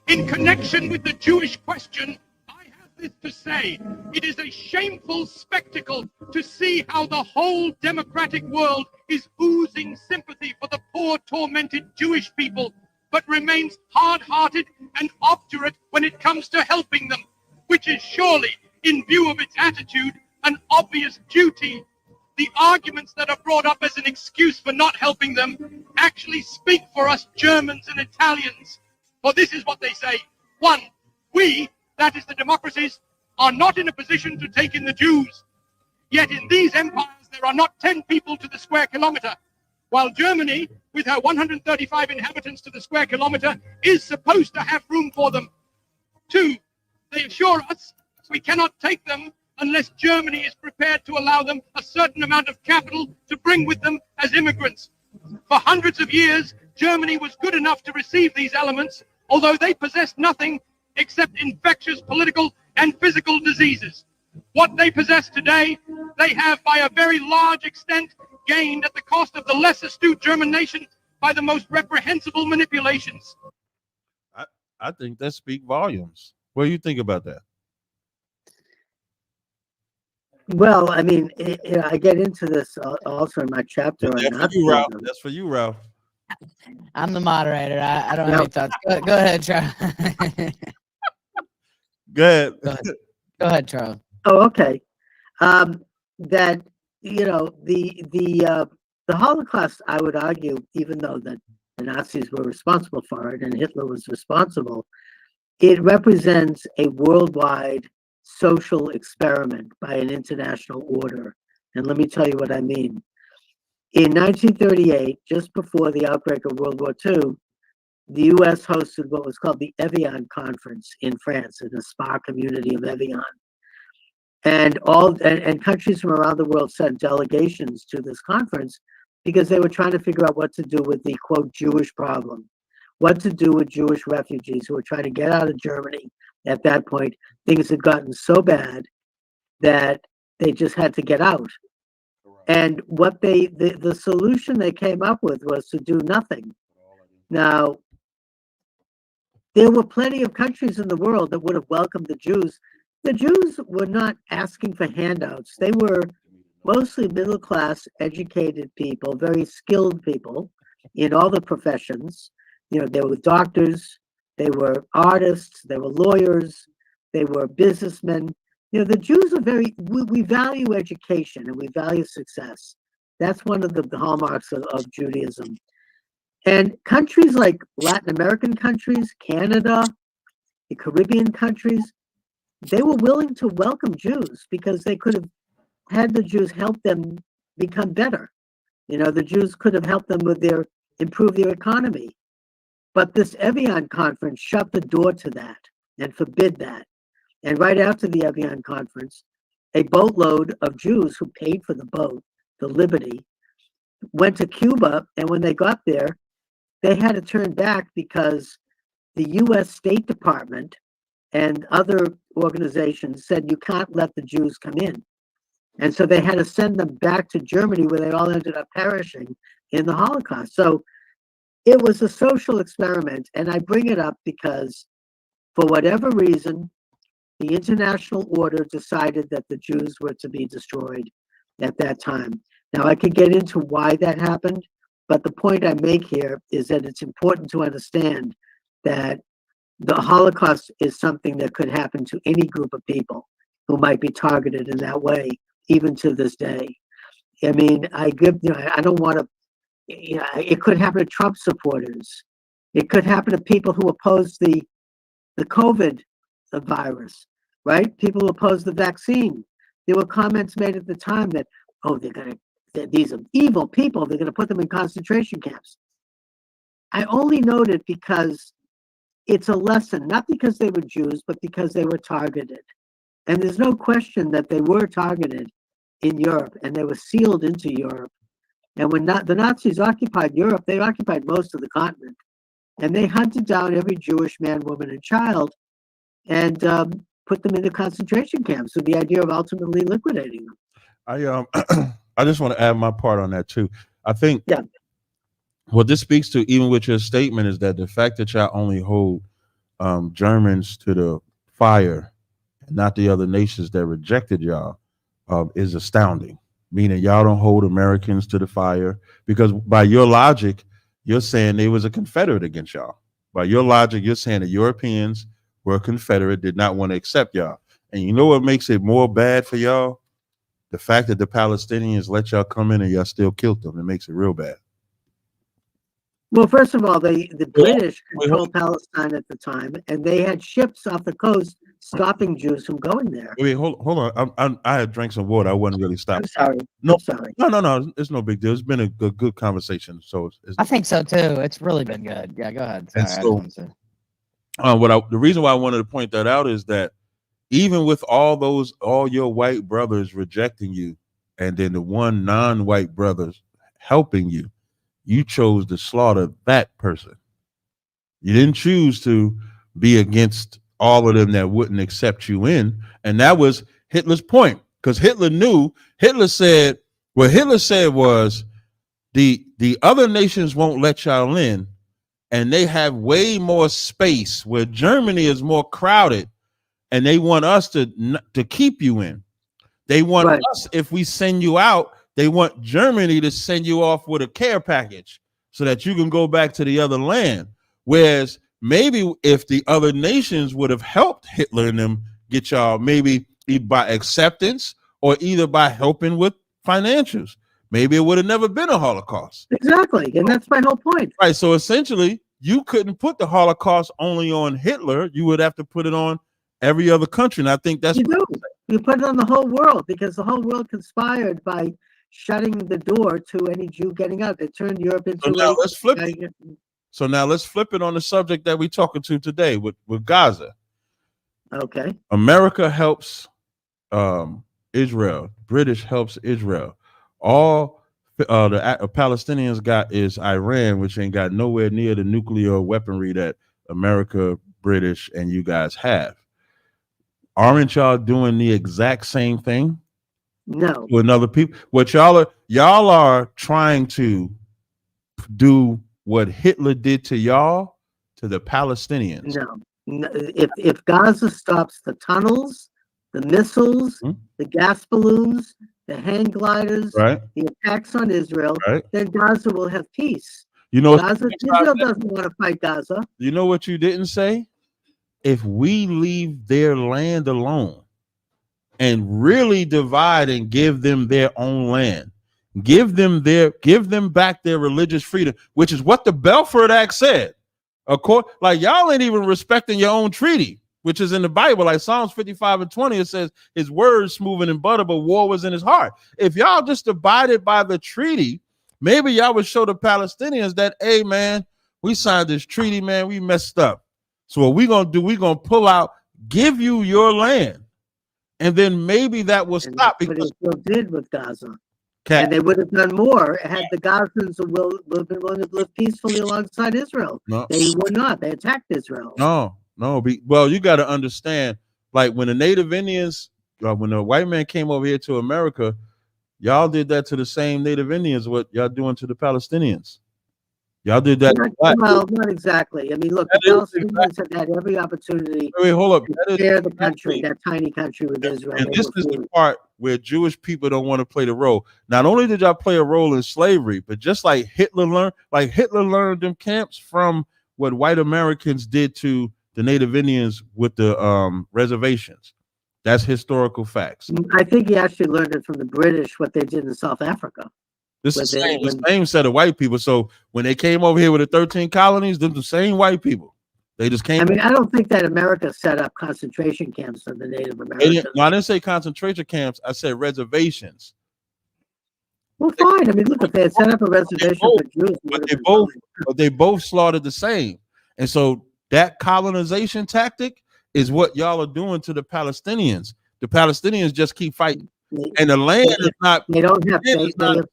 [SPEAKER 4] In connection with the Jewish question, I have this to say. It is a shameful spectacle to see how the whole democratic world is oozing sympathy for the poor, tormented Jewish people, but remains hard-hearted and obdurate when it comes to helping them, which is surely, in view of its attitude, an obvious duty. The arguments that are brought up as an excuse for not helping them actually speak for us Germans and Italians. For this is what they say. 1, we, that is the democracies, are not in a position to take in the Jews. Yet in these empires there are not 10 people to the square kilometer, while Germany, with her 135 inhabitants to the square kilometer, is supposed to have room for them. 2, they assure us we cannot take them unless Germany is prepared to allow them a certain amount of capital to bring with them as immigrants. For hundreds of years, Germany was good enough to receive these elements, although they possessed nothing except infectious political and physical diseases. What they possess today, they have by a very large extent gained at the cost of the less astute German nation by the most reprehensible manipulations.
[SPEAKER 1] I think that speaks volumes. What do you think about that?
[SPEAKER 2] Well, I mean, I get into this also in my chapter on
[SPEAKER 1] That's for you, Ralph.
[SPEAKER 2] Nazism.
[SPEAKER 1] That's for you, Ralph.
[SPEAKER 3] I'm the moderator. I don't have
[SPEAKER 2] No.
[SPEAKER 3] any thoughts. Go ahead, Charles.
[SPEAKER 1] Go ahead.
[SPEAKER 3] Go ahead, Charles.
[SPEAKER 2] Oh, okay. That the Holocaust, I would argue, even though that the Nazis were responsible for it and Hitler was responsible, it represents a worldwide social experiment by an international order. And let me tell you what I mean. In 1938, just before the outbreak of World War II, the U.S. hosted what was called the Evian Conference in France, in the spa community of Evian. And countries from around the world sent delegations to this conference because they were trying to figure out what to do with the, quote, Jewish problem, what to do with Jewish refugees who were trying to get out of Germany. At that point, things had gotten so bad that they just had to get out. And what the solution they came up with was to do nothing. Now, there were plenty of countries in the world that would have welcomed the Jews. The Jews were not asking for handouts. They were mostly middle-class, educated people, very skilled people in all the professions. You know, they were doctors, they were artists, they were lawyers, they were businessmen. You know, the Jews are we value education and we value success. That's one of the hallmarks of Judaism. And countries like Latin American countries, Canada, the Caribbean countries, they were willing to welcome Jews because they could have had the Jews help them become better. You know, the Jews could have helped them with improve their economy. But this Evian conference shut the door to that and forbid that. And right after the Evian conference, a boatload of Jews who paid for the boat, the Liberty, went to Cuba. And when they got there, they had to turn back because the U.S. State Department and other organizations said you can't let the Jews come in. And so they had to send them back to Germany, where they all ended up perishing in the Holocaust. So it was a social experiment. And I bring it up because for whatever reason, the international order decided that the Jews were to be destroyed at that time. Now, I could get into why that happened, but the point I make here is that it's important to understand that the Holocaust is something that could happen to any group of people who might be targeted in that way, even to this day. I mean, I don't want to, it could happen to Trump supporters. It could happen to people who oppose the COVID virus, right? People who oppose the vaccine. There were comments made at the time that, oh, these are evil people. They're going to put them in concentration camps. I only note it because it's a lesson, not because they were Jews, but because they were targeted. And there's no question that they were targeted in Europe, and they were sealed into Europe. And when the Nazis occupied Europe, they occupied most of the continent. And they hunted down every Jewish man, woman, and child and put them into concentration camps with the idea of ultimately liquidating them.
[SPEAKER 1] I just want to add my part on that too. I think
[SPEAKER 2] Yeah.
[SPEAKER 1] what this speaks to, even with your statement, is that the fact that y'all only hold Germans to the fire and not the other nations that rejected y'all is astounding. Meaning y'all don't hold Americans to the fire, because by your logic, you're saying they was a Confederate against y'all. By your logic, you're saying the Europeans were Confederate, did not want to accept y'all. And you know what makes it more bad for y'all? The fact that the Palestinians let y'all come in and y'all still killed them. It makes it real bad.
[SPEAKER 2] Well, first of all, the British controlled Palestine at the time, and they had ships off the coast stopping Jews from going there.
[SPEAKER 1] Wait, hold on. I had drank some water. I wasn't really stopping.
[SPEAKER 2] I'm sorry.
[SPEAKER 1] No,
[SPEAKER 2] I'm sorry.
[SPEAKER 1] No. It's no big deal. It's been a good conversation. So
[SPEAKER 3] I think so too. It's really been good. Yeah, go ahead. Sorry,
[SPEAKER 1] the reason why I wanted to point that out is that even with all your white brothers rejecting you, and then the one non-white brothers helping you, you chose to slaughter that person. You didn't choose to be against all of them that wouldn't accept you in. And that was Hitler's point, because Hitler said was the other nations won't let y'all in, and they have way more space, where Germany is more crowded, and they want us to keep you in. They want us, if we send you out, they want Germany to send you off with a care package so that you can go back to the other land. Whereas maybe if the other nations would have helped Hitler and them get y'all, maybe by acceptance or either by helping with financials, maybe it would have never been a Holocaust.
[SPEAKER 2] Exactly. And that's my whole point.
[SPEAKER 1] Right. So essentially, you couldn't put the Holocaust only on Hitler. You would have to put it on every other country. And I think that's...
[SPEAKER 2] You put it on the whole world, because the whole world conspired by shutting the door to any Jew getting out. They turned Europe into...
[SPEAKER 1] So now let's flip it. So now let's flip it on the subject that we're talking to today with Gaza.
[SPEAKER 2] Okay.
[SPEAKER 1] America helps Israel. British helps Israel. All the Palestinians got is Iran, which ain't got nowhere near the nuclear weaponry that America, British, and you guys have. Aren't y'all doing the exact same thing?
[SPEAKER 2] No.
[SPEAKER 1] With other people? What y'all are trying to do what Hitler did to y'all, to the Palestinians.
[SPEAKER 2] No. If Gaza stops the tunnels, the missiles, the gas balloons, the hang gliders, the attacks on Israel, then Gaza will have peace. You know, Israel doesn't want to fight Gaza.
[SPEAKER 1] You know what you didn't say? If we leave their land alone and really divide and give them their own land, give them back their religious freedom, which is what the Balfour Act said. Of course, like y'all ain't even respecting your own treaty, which is in the Bible, like Psalms 55:20. It says his words smooth and butter, but war was in his heart. If y'all just abided by the treaty, maybe y'all would show the Palestinians that, hey man, we signed this treaty, man, we messed up. So what we gonna do? We gonna pull out, give you your land, and then maybe that will stop.
[SPEAKER 2] Because Israel did with Gaza, and they would have done more had the Gazans been willing to live peacefully alongside Israel.
[SPEAKER 1] No.
[SPEAKER 2] They were not. They attacked Israel.
[SPEAKER 1] No. Well, you got to understand, like when the Native Indians, when the white man came over here to America, y'all did that to the same Native Indians what y'all doing to the Palestinians. Y'all did that.
[SPEAKER 2] Well, not exactly. I mean, look, the Palestinians have had every opportunity
[SPEAKER 1] Wait, hold up.
[SPEAKER 2] to share the country, that tiny country with Israel.
[SPEAKER 1] And this is the part where Jewish people don't want to play the role. Not only did y'all play a role in slavery, but just like Hitler learned them camps from what white Americans did to the Native Indians with the reservations. That's historical facts.
[SPEAKER 2] I think he actually learned it from the British, what they did in South Africa.
[SPEAKER 1] This is the same set of white people. So when they came over here with the 13 colonies, them the same white people. They just came.
[SPEAKER 2] I mean, I don't think that America set up concentration camps for the Native Americans.
[SPEAKER 1] No, I didn't say concentration camps. I said reservations.
[SPEAKER 2] Well, fine. I mean, look, if they had set up a reservation for Jews,
[SPEAKER 1] but they both slaughtered the same. And so that colonization tactic is what y'all are doing to the Palestinians. The Palestinians just keep fighting. And the land is not,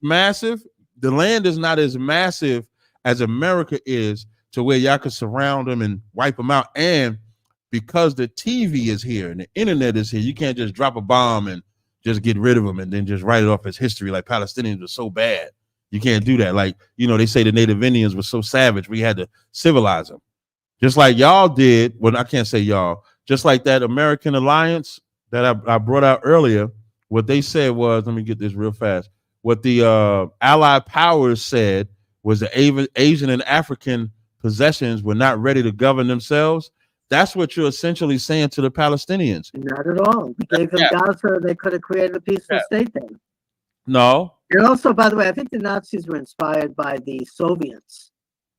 [SPEAKER 1] massive. The land is not as massive as America is to where y'all can surround them and wipe them out. And because the TV is here and the internet is here, you can't just drop a bomb and just get rid of them and then just write it off as history. Like Palestinians were so bad. You can't do that. Like, you know, they say the Native Indians were so savage, we had to civilize them. Just like y'all did. Well, I can't say y'all. Just like that American alliance that I brought out earlier. What they said was, let me get this real fast. What the Allied powers said was the Asian and African possessions were not ready to govern themselves. That's what you're essentially saying to the Palestinians.
[SPEAKER 2] Not at all. We gave them Gaza. They could have created a peaceful state there.
[SPEAKER 1] No.
[SPEAKER 2] And also, by the way, I think the Nazis were inspired by the Soviets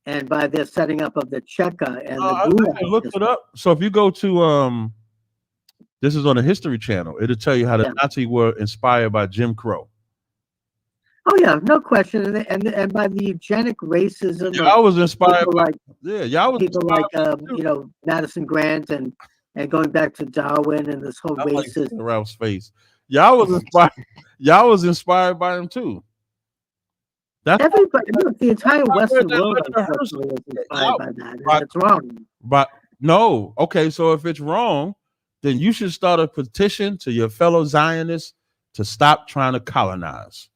[SPEAKER 2] and by their setting up of the Cheka and the Gulag.
[SPEAKER 1] I looked it up. So if you go to this is on the History Channel, it'll tell you how the Nazis were inspired by Jim Crow.
[SPEAKER 2] Oh yeah, no question, and by the eugenic racism.
[SPEAKER 1] Yeah, I was inspired by
[SPEAKER 2] like
[SPEAKER 1] y'all was
[SPEAKER 2] people like you know, Madison Grant and going back to Darwin and this whole racism.
[SPEAKER 1] Like Ralph's face. Y'all was inspired. Y'all was inspired by him too. That's
[SPEAKER 2] everybody. Look, the entire Western world unfortunately was inspired by that. And it's wrong.
[SPEAKER 1] But no, okay. So if it's wrong, then you should start a petition to your fellow Zionists to stop trying to colonize.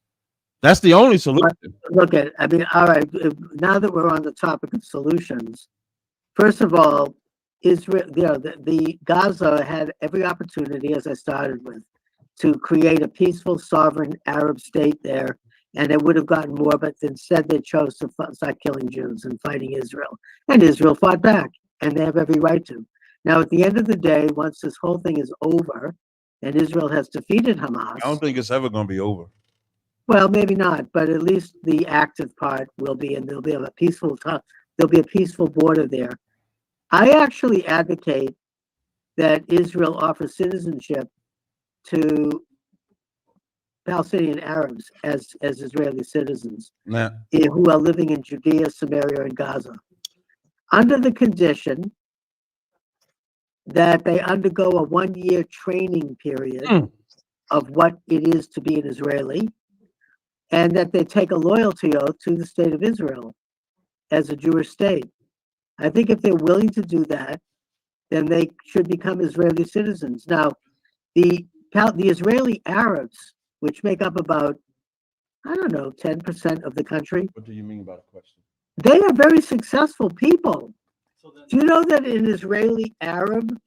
[SPEAKER 1] That's the only solution.
[SPEAKER 2] Look at, I mean, all right, now that we're on the topic of solutions, first of all, Israel, you know, the Gaza had every opportunity, as I started with, to create a peaceful, sovereign Arab state there, and it would have gotten more, but instead they chose to start killing Jews and fighting Israel. And Israel fought back, and they have every right to. Now, at the end of the day, once this whole thing is over, and Israel has defeated Hamas.
[SPEAKER 1] I don't think it's ever going to be over.
[SPEAKER 2] Well, maybe not, but at least the active part will be, and there'll be a peaceful border there. I actually advocate that Israel offer citizenship to Palestinian Arabs as Israeli citizens who are living in Judea, Samaria, and Gaza, under the condition that they undergo a 1-year training period of what it is to be an Israeli, and that they take a loyalty oath to the state of Israel as a Jewish state. I think if they're willing to do that, then they should become Israeli citizens. Now, the Israeli Arabs, which make up about, I don't know, 10% of the country.
[SPEAKER 1] What do you mean by the question?
[SPEAKER 2] They are very successful people. Do you know that an Israeli Arab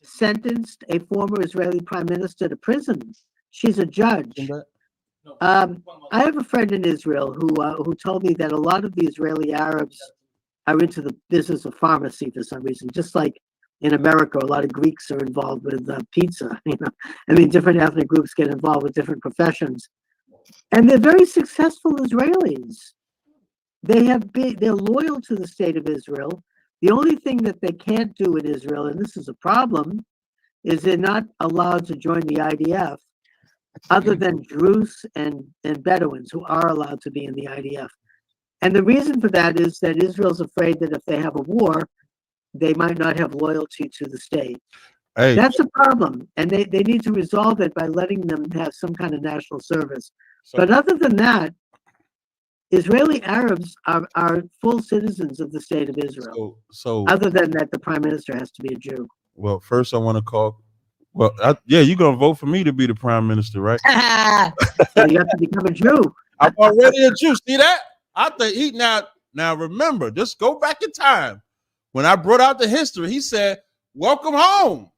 [SPEAKER 2] sentenced a former Israeli prime minister to prison? She's a judge. I have a friend in Israel who told me that a lot of the Israeli Arabs are into the business of pharmacy for some reason, just like in America, a lot of Greeks are involved with pizza. You know, I mean, different ethnic groups get involved with different professions, and they're very successful Israelis. They're loyal to the state of Israel. The only thing that they can't do in Israel, and this is a problem, is they're not allowed to join the IDF, other than Druze and Bedouins who are allowed to be in the IDF. And the reason for that is that Israel's afraid that if they have a war, they might not have loyalty to the state. Hey. That's a problem. And they need to resolve it by letting them have some kind of national service. But other than that, Israeli Arabs are full citizens of the state of Israel. So other than that, the prime minister has to be a Jew.
[SPEAKER 1] Well, first I want to call. Well, you're gonna vote for me to be the prime minister, right?
[SPEAKER 2] So you have to become a Jew.
[SPEAKER 1] I'm already a Jew. See that? I think now Now remember, just go back in time. When I brought out the history, he said, "Welcome home."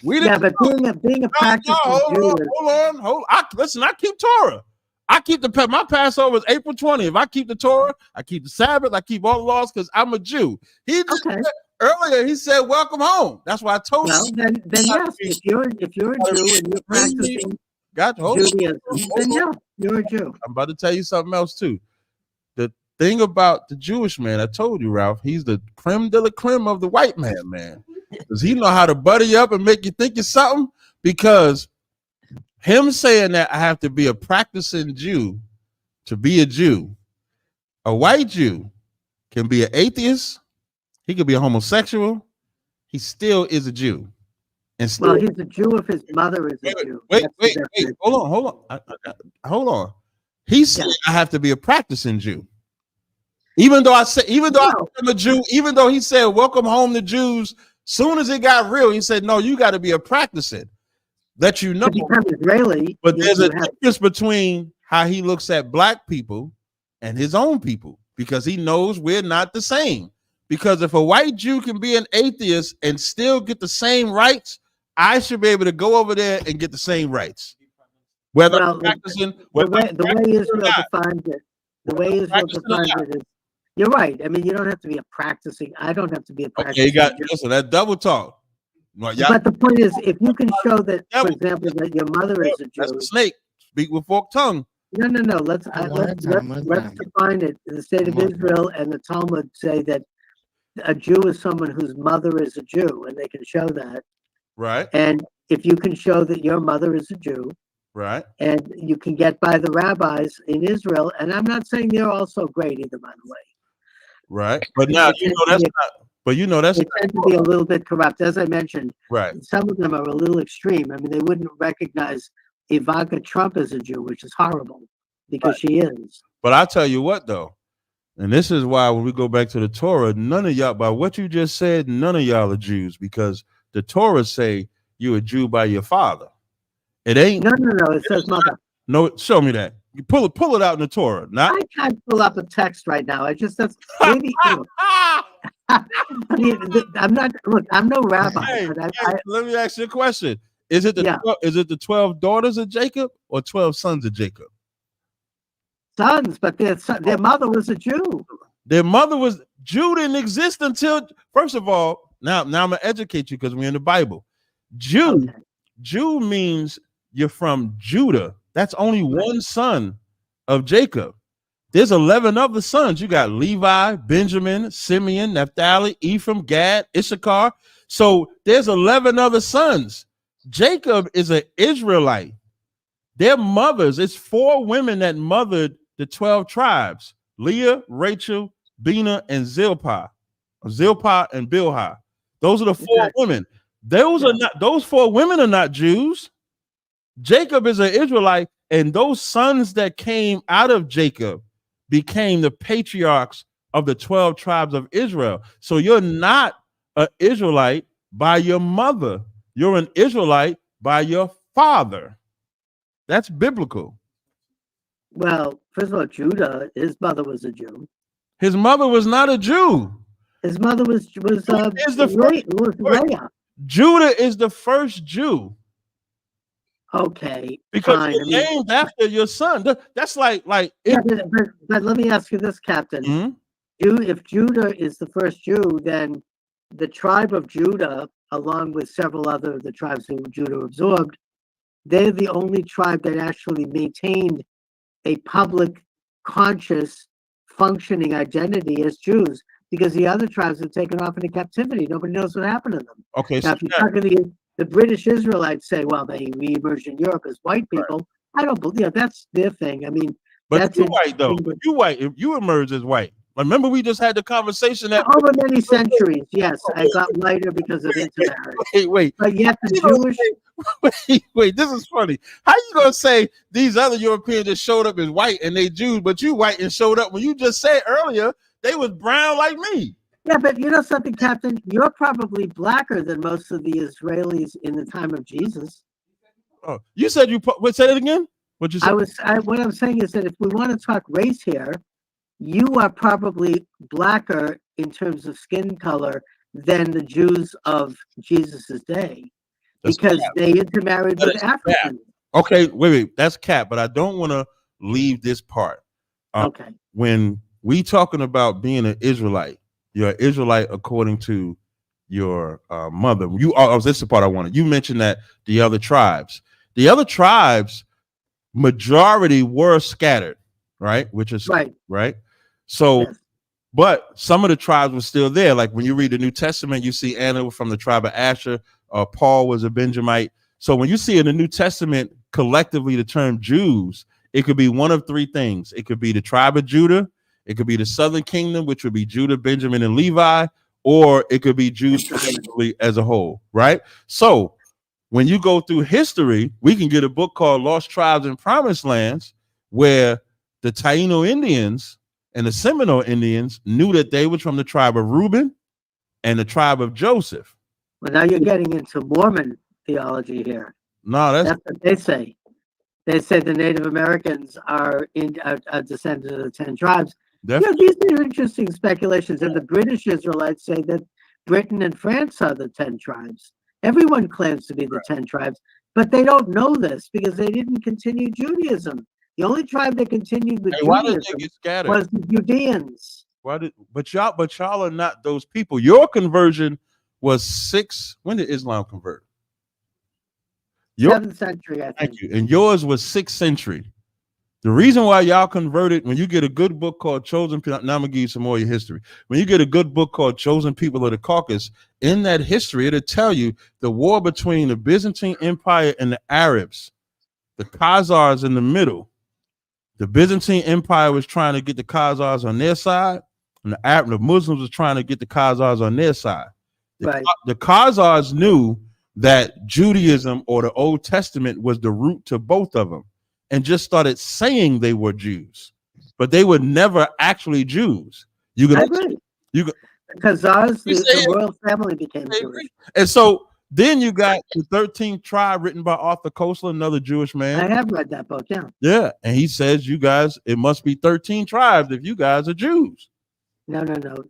[SPEAKER 1] We
[SPEAKER 2] Yeah,
[SPEAKER 1] didn't.
[SPEAKER 2] but being a practicing Jew is,
[SPEAKER 1] Hold on. Listen, I keep Torah. I keep my Passover is April 20th. If I keep the Torah, I keep the Sabbath, I keep all the laws because I'm a Jew. He just
[SPEAKER 2] okay.
[SPEAKER 1] earlier he said, "Welcome home." That's why I told
[SPEAKER 2] Well,
[SPEAKER 1] you.
[SPEAKER 2] then yes, if you're a Jew and you're practicing
[SPEAKER 1] Got you. Hold on.
[SPEAKER 2] Judaism, then yeah, you're a Jew.
[SPEAKER 1] I'm about to tell you something else too. The thing about the Jewish man, I told you, Ralph, he's the creme de la creme of the white man. Does he know how to butter you up and make you think you're something? Because him saying that I have to be a practicing Jew to be a Jew, a white Jew can be an atheist, he could be a homosexual, he still is a Jew. And still,
[SPEAKER 2] Well, he's a Jew if his mother is a Jew.
[SPEAKER 1] Wait, hold on. He said I have to be a practicing Jew. Even though I'm a Jew, even though he said, "Welcome home to Jews," soon as it got real, he said, "No, you got to be a practicing." Let you know.
[SPEAKER 2] To become Israeli,
[SPEAKER 1] but there's a difference between how he looks at black people and his own people, because he knows we're not the same. Because if a white Jew can be an atheist and still get the same rights, I should be able to go over there and get the same rights. Whether I'm practicing,
[SPEAKER 2] the way Israel defines it, is, you're right. I mean, you don't have to be a practicing. I don't have to be a practicing.
[SPEAKER 1] Okay, listen, that double talk.
[SPEAKER 2] Well, but the point is, if you can show that, for example, that your mother is a Jew,
[SPEAKER 1] that's a snake. Speak with forked tongue.
[SPEAKER 2] No. Let's define it. The state of Israel and the Talmud say that a Jew is someone whose mother is a Jew, and they can show that.
[SPEAKER 1] Right.
[SPEAKER 2] And if you can show that your mother is a Jew,
[SPEAKER 1] right,
[SPEAKER 2] and you can get by the rabbis in Israel, and I'm not saying they're also great either, by the way.
[SPEAKER 1] Right. But now that's
[SPEAKER 2] they tend to be a little bit corrupt, as I mentioned.
[SPEAKER 1] Right.
[SPEAKER 2] Some of them are a little extreme. I mean, they wouldn't recognize Ivanka Trump as a Jew, which is horrible because she is.
[SPEAKER 1] But I tell you what, though, and this is why when we go back to the Torah, none of y'all, by what you just said, none of y'all are Jews, because the Torah say you're a Jew by your father. It ain't.
[SPEAKER 2] No. It says mother.
[SPEAKER 1] No, show me that. You pull it out in the Torah.
[SPEAKER 2] I can't pull up a text right now. That's maybe. I mean, I'm not. Look, I'm no rabbi.
[SPEAKER 1] Hey, let me ask you a question: Is it the 12 daughters of Jacob or 12 sons of Jacob?
[SPEAKER 2] Sons, but their mother was a Jew.
[SPEAKER 1] Their mother was Jew. Didn't exist until, first of all. Now I'm gonna educate you because we're in the Bible. Jew means you're from Judah. That's only one son of Jacob. There's 11 other sons. You got Levi, Benjamin, Simeon, Naphtali, Ephraim, Gad, Issachar. So there's 11 other sons. Jacob is an Israelite. Their mothers, it's 4 women that mothered the 12 tribes: Leah, Rachel, Bina, and Zilpah and Bilhah. Those are the 4 women. Those 4 women are not Jews. Jacob is an Israelite, and those sons that came out of Jacob became the patriarchs of the 12 tribes of Israel. So you're not an Israelite by your mother. You're an Israelite by your father. That's biblical.
[SPEAKER 2] Well, first of all, Judah, his mother was a Jew.
[SPEAKER 1] His mother was not a Jew.
[SPEAKER 2] His mother was Leah.
[SPEAKER 1] Judah is the first Jew.
[SPEAKER 2] Okay,
[SPEAKER 1] because
[SPEAKER 2] fine.
[SPEAKER 1] you're named after your son. That's like.
[SPEAKER 2] But let me ask you this, Captain.
[SPEAKER 1] Mm-hmm.
[SPEAKER 2] If Judah is the first Jew, then the tribe of Judah, along with several other of the tribes who Judah absorbed, they're the only tribe that actually maintained a public, conscious, functioning identity as Jews, because the other tribes have taken off into captivity. Nobody knows what happened to them.
[SPEAKER 1] Okay,
[SPEAKER 2] now, if you're talking to the British Israelites, say, well, they re-emerged in Europe as white people. Right. I don't believe that's their thing. I mean,
[SPEAKER 1] but
[SPEAKER 2] that's
[SPEAKER 1] you're white though. But you white. If you emerge as white, remember we just had the conversation that
[SPEAKER 2] over many centuries. Yes, I got lighter because of intermarriage.
[SPEAKER 1] Wait.
[SPEAKER 2] But yet the Jewish.
[SPEAKER 1] Wait. This is funny. How you gonna say these other Europeans that showed up as white and they Jews, but you white and showed up when you just said earlier they was brown like me?
[SPEAKER 2] Yeah, but you know something, Captain? You're probably blacker than most of the Israelis in the time of Jesus.
[SPEAKER 1] Oh, you said say that again? What you said?
[SPEAKER 2] What I'm saying is that if we want to talk race here, you are probably blacker in terms of skin color than the Jews of Jesus's day,
[SPEAKER 1] That's
[SPEAKER 2] because
[SPEAKER 1] cap.
[SPEAKER 2] they intermarried
[SPEAKER 1] That
[SPEAKER 2] with
[SPEAKER 1] is cap.
[SPEAKER 2] Africans.
[SPEAKER 1] Okay, wait, that's cap, but I don't want to leave this part.
[SPEAKER 2] Okay.
[SPEAKER 1] When we talking about being an Israelite, you're an Israelite according to your mother. This is the part I wanted. You mentioned that the other tribes, majority were scattered, right? Which is right. So,
[SPEAKER 2] Yes.
[SPEAKER 1] but some of the tribes were still there. Like when you read the New Testament, you see Anna from the tribe of Asher. Paul was a Benjamite. So when you see in the New Testament collectively the term Jews, it could be one of three things. It could be the tribe of Judah, it could be the southern kingdom, which would be Judah, Benjamin, and Levi, or it could be Jews collectively as a whole, right? So when you go through history, we can get a book called Lost Tribes and Promised Lands, where the Taino Indians and the Seminole Indians knew that they were from the tribe of Reuben and the tribe of Joseph.
[SPEAKER 2] Well, now you're getting into Mormon theology here.
[SPEAKER 1] No,
[SPEAKER 2] That's what they say. They say the Native Americans are descended of the 10 tribes. You know, these are interesting speculations. And the British Israelites say that Britain and France are the 10 tribes. Everyone claims to be the 10 tribes, but they don't know this because they didn't continue Judaism. The only tribe that continued with Judaism was the Judeans.
[SPEAKER 1] But y'all are not those people. Your conversion was 6. When did Islam convert?
[SPEAKER 2] 7th century, I think.
[SPEAKER 1] Thank you. And yours was 6th century. The reason why y'all converted, when you get a good book called Chosen People, now I'm gonna give you some more of your history. When you get a good book called Chosen People of the Caucasus, in that history, it'll tell you the war between the Byzantine Empire and the Arabs, the Khazars in the middle. The Byzantine Empire was trying to get the Khazars on their side, and the Muslims was trying to get the Khazars on their side. The Khazars knew that Judaism or the Old Testament was the root to both of them, and just started saying they were Jews, but they were never actually Jews. The
[SPEAKER 2] Khazars, the royal family became Jewish.
[SPEAKER 1] And so then you got the 13th tribe written by Arthur Koestler, another Jewish man.
[SPEAKER 2] I have read that book, yeah.
[SPEAKER 1] Yeah, and he says you guys, it must be 13 tribes if you guys are Jews.
[SPEAKER 2] No.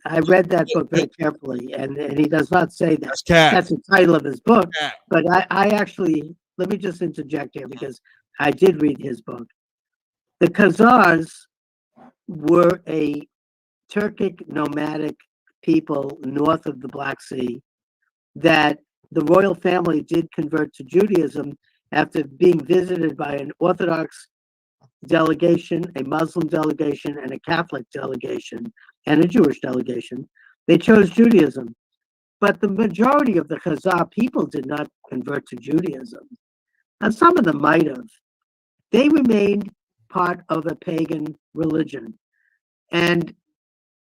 [SPEAKER 2] I read that book very carefully, and he does not say that.
[SPEAKER 1] That's
[SPEAKER 2] the title of his book. But I actually, let me just interject here because I did read his book. The Khazars were a Turkic nomadic people north of the Black Sea that the royal family did convert to Judaism after being visited by an Orthodox delegation, a Muslim delegation, and a Catholic delegation, and a Jewish delegation. They chose Judaism. But the majority of the Khazar people did not convert to Judaism. And some of them might have. They remained part of a pagan religion. And,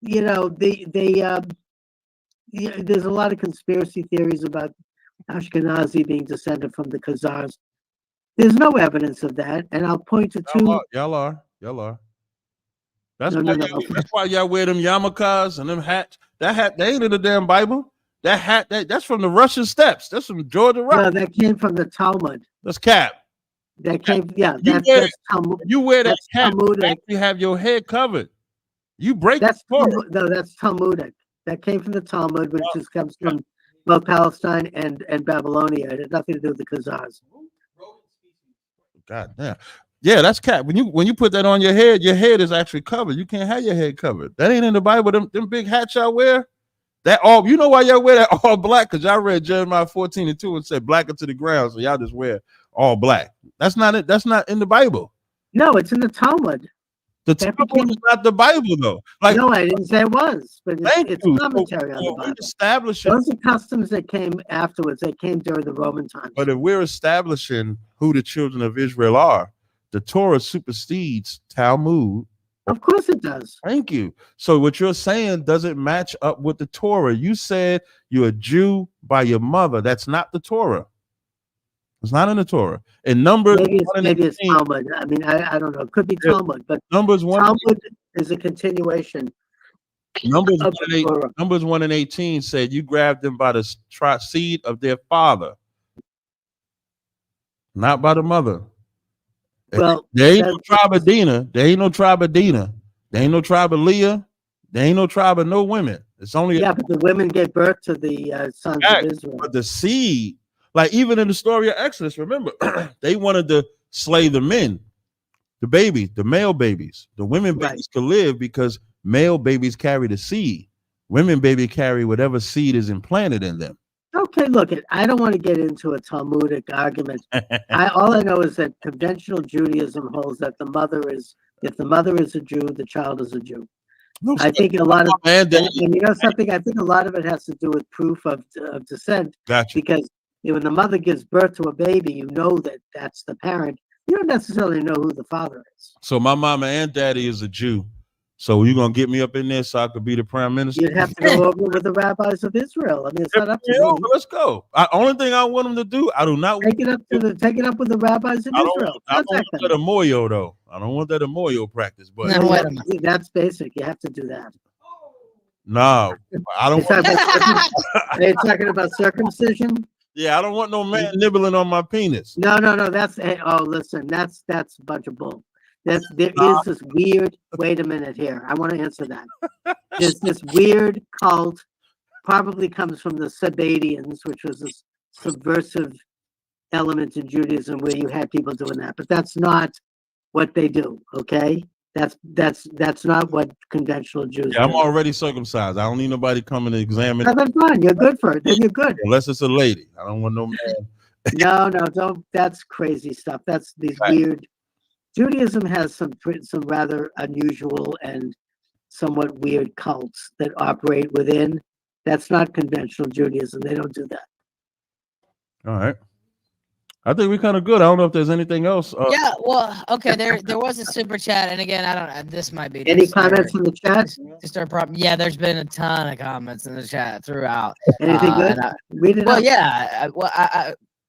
[SPEAKER 2] you know, there's a lot of conspiracy theories about Ashkenazi being descended from the Khazars. There's no evidence of that, and I'll point to two.
[SPEAKER 1] Y'all are. That's why y'all wear them yarmulkes and them hats. That hat, they ain't in the damn Bible. That hat, that's from the Russian steppes. That's from Georgia Rock.
[SPEAKER 2] No, that came from the Talmud.
[SPEAKER 1] That's cap.
[SPEAKER 2] That came, yeah.
[SPEAKER 1] That's
[SPEAKER 2] Talmud.
[SPEAKER 1] You wear that hat. You have your head covered. You break.
[SPEAKER 2] That's Talmudic. That came from the Talmud, which just comes from both Palestine and Babylonia. It had nothing to do with the Khazars.
[SPEAKER 1] God damn. Yeah, that's cap. When you put that on your head is actually covered. You can't have your head covered. That ain't in the Bible. Them big hats y'all wear. That all, you know why y'all wear that all black? Because y'all read Jeremiah 14:2 and said blacker to the ground. So y'all just wear all black. That's not it. That's not in the Bible.
[SPEAKER 2] No, it's in the Talmud.
[SPEAKER 1] The Talmud is not the Bible, though. Like,
[SPEAKER 2] no, I didn't say it was, but it's commentary on the Bible. Those are customs that came afterwards. They came during the Roman times.
[SPEAKER 1] But if we're establishing who the children of Israel are, the Torah supersedes Talmud.
[SPEAKER 2] Of course it does.
[SPEAKER 1] Thank you. So what you're saying doesn't match up with the Torah. You said you're a Jew by your mother. That's not the Torah. It's not in the Torah. In Numbers,
[SPEAKER 2] maybe it's Talmud. I mean, I don't know. It could be Talmud, but Talmud is a continuation.
[SPEAKER 1] Numbers 1:18 said you grabbed them by the seed of their father, not by the mother.
[SPEAKER 2] Well,
[SPEAKER 1] there ain't no tribe of Dinah. There ain't no tribe of Dinah There ain't no tribe of Leah. There ain't no tribe of no women. It's only
[SPEAKER 2] Yeah, but the women gave birth to the sons of Israel.
[SPEAKER 1] but the seed, like even in the story of Exodus, remember, they wanted to slay the men, the babies, the male babies. The women babies could live because male babies carry the seed. Women baby carry whatever seed is implanted in them.
[SPEAKER 2] Okay, look, I don't want to get into a Talmudic argument. All I know is that conventional Judaism holds that if the mother is a Jew, the child is a Jew.
[SPEAKER 1] No,
[SPEAKER 2] I think a lot of,
[SPEAKER 1] and
[SPEAKER 2] you know something, I think a lot of it has to do with proof of descent.
[SPEAKER 1] gotcha.
[SPEAKER 2] Because when the mother gives birth to a baby, you know that that's the parent. You don't necessarily know who the father is.
[SPEAKER 1] So my mama and daddy is a Jew. So you're gonna get me up in there so I could be the prime minister?
[SPEAKER 2] You'd have to go over with the rabbis of Israel. I mean, it's not up to me.
[SPEAKER 1] Let's go. Only thing I want them to do, I do not
[SPEAKER 2] Take it up with the rabbis of Israel.
[SPEAKER 1] I don't want that a moyo though. I don't want that a moyo practice, but
[SPEAKER 3] No, wait a minute.
[SPEAKER 2] That's basic. You have to do that.
[SPEAKER 1] no, I don't.
[SPEAKER 2] Are you talking about circumcision?
[SPEAKER 1] Yeah, I don't want no man nibbling on my penis.
[SPEAKER 2] No. That's listen. That's a bunch of bull. There is this weird. Wait a minute here. I want to answer that. There's this weird cult, probably comes from the Sabbateans, which was this subversive element in Judaism where you had people doing that. But that's not what they do. Okay, that's not what conventional Jews do.
[SPEAKER 1] I'm already circumcised. I don't need nobody coming to examine.
[SPEAKER 2] That's fine. You're good for it. Then you're good.
[SPEAKER 1] Unless it's a lady. I don't want no man.
[SPEAKER 2] No, don't. That's crazy stuff. That's these weird. Judaism has some rather unusual and somewhat weird cults that operate within. That's not conventional Judaism. They don't do that.
[SPEAKER 1] All right. I think we're kind of good. I don't know if there's anything else.
[SPEAKER 3] Yeah, well, okay. There was a super chat, and again, I don't. This might be
[SPEAKER 2] Any comments in the chat?
[SPEAKER 3] Just our problem. Yeah, there's been a ton of comments in the chat throughout.
[SPEAKER 2] Anything good? Read it
[SPEAKER 3] Well,
[SPEAKER 2] out.
[SPEAKER 3] yeah.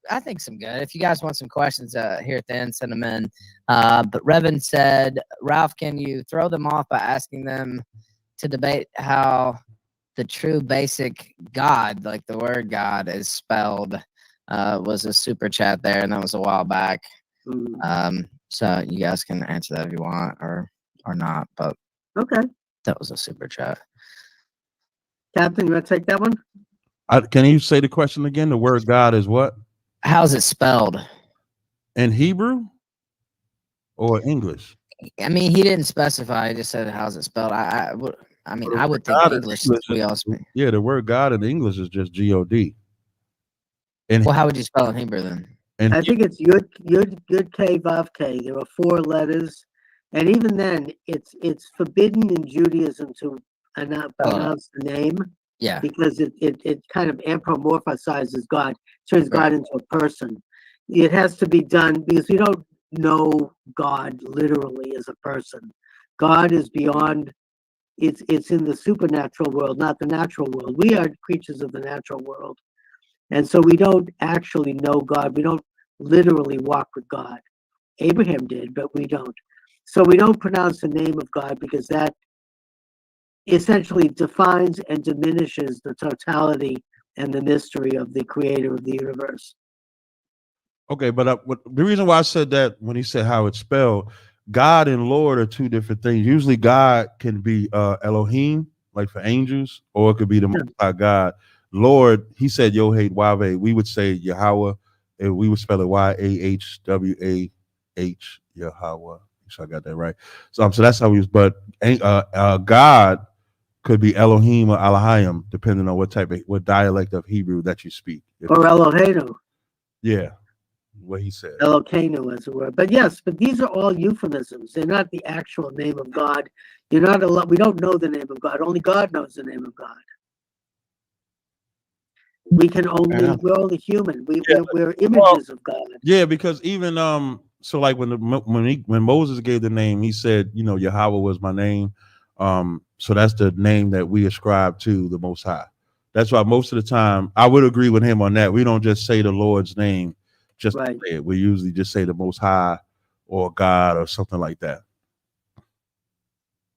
[SPEAKER 3] I think some good. If you guys want some questions here at the end, send them in. But Revan said, Ralph, can you throw them off by asking them to debate how the true basic God, like the word God, is spelled? Was a super chat there, and that was a while back. So you guys can answer that if you want or not. But
[SPEAKER 2] Okay.
[SPEAKER 3] that was a super chat.
[SPEAKER 2] Captain, you want to take that one?
[SPEAKER 1] Can you say the question again? The word God is what?
[SPEAKER 3] How's it spelled?
[SPEAKER 1] In Hebrew or English?
[SPEAKER 3] I mean, he didn't specify. He just said, "How's it spelled?" I would think
[SPEAKER 1] God
[SPEAKER 3] English.
[SPEAKER 1] English
[SPEAKER 3] We all speak.
[SPEAKER 1] Yeah, the word God in English is just G-O-D. And
[SPEAKER 3] Well, how would you spell it in Hebrew then?
[SPEAKER 2] I think it's Yud K Vav K. There are 4 letters, and even then, it's forbidden in Judaism to pronounce the name.
[SPEAKER 3] Yeah.
[SPEAKER 2] Because it kind of anthropomorphizes God, turns God into a person. It has to be done because we don't know God literally as a person. God is beyond, it's in the supernatural world, not the natural world. We are creatures of the natural world. And so we don't actually know God. We don't literally walk with God. Abraham did, but we don't. So we don't pronounce the name of God because that essentially defines and diminishes the totality and the mystery of the creator of the universe.
[SPEAKER 1] Okay, but the reason why I said that when he said how it's spelled, God and Lord are 2 different things. Usually God can be Elohim, like for angels, or it could be the Most High God. Lord, he said Yohed Wave. We would say Yahweh, and we would spell it Yahweh, Yahweh. So I got that right. So that's how we use. But God could be Elohim or Elohim, depending on what dialect of Hebrew that you speak.
[SPEAKER 2] Or Eloheinu.
[SPEAKER 1] Yeah, what he said.
[SPEAKER 2] Elokeinu as a word. But yes, but these are all euphemisms. They're not the actual name of God. We don't know the name of God. Only God knows the name of God. We can only, we're only human. We're images of God.
[SPEAKER 1] Yeah, because even so like when Moses gave the name, he said, Yahweh was my name. So that's the name that we ascribe to the Most High. That's why most of the time I would agree with him on that. We don't just say the Lord's name, just to say it. We usually just say the Most High or God or something like that.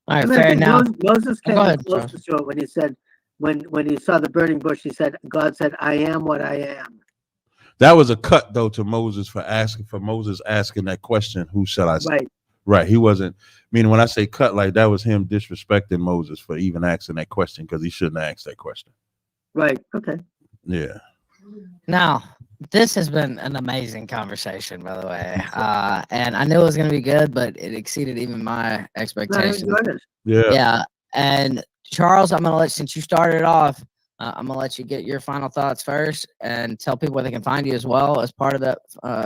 [SPEAKER 3] All right, fair enough.
[SPEAKER 2] Moses came close to it when he said, when he saw the burning bush, God said, "I am what I am."
[SPEAKER 1] That was a cut though to Moses for Moses asking that question, "Who shall I say?" Right. He wasn't. Meaning when I say cut, like that was him disrespecting Moses for even asking that question because he shouldn't have asked that question.
[SPEAKER 2] Right. Okay.
[SPEAKER 1] Yeah.
[SPEAKER 3] Now, this has been an amazing conversation, by the way. And I knew it was going to be good, but it exceeded even my
[SPEAKER 2] I
[SPEAKER 3] expectations.
[SPEAKER 2] enjoyed it.
[SPEAKER 1] Yeah.
[SPEAKER 3] Yeah. And Charles, I'm going to let, since you started off, I'm going to let you get your final thoughts first and tell people where they can find you as well as part of that,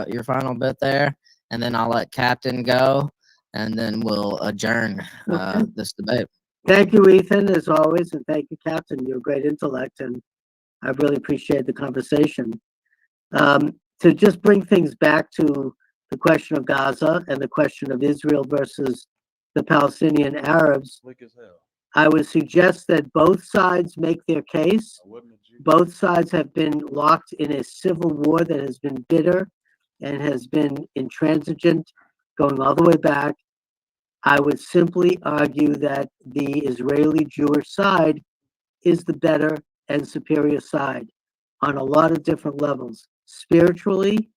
[SPEAKER 3] your final bit there. And then I'll let Captain go, and then we'll adjourn
[SPEAKER 2] Okay.
[SPEAKER 3] this debate.
[SPEAKER 2] Thank you, Ethan, as always, and thank you, Captain. You're a great intellect, and I really appreciate the conversation. To just bring things back to the question of Gaza and the question of Israel versus the Palestinian Arabs, I would suggest that both sides make their case. Both sides have been locked in a civil war that has been bitter and has been intransigent, going all the way back. I would simply argue that the Israeli Jewish side is the better and superior side on a lot of different levels, spiritually,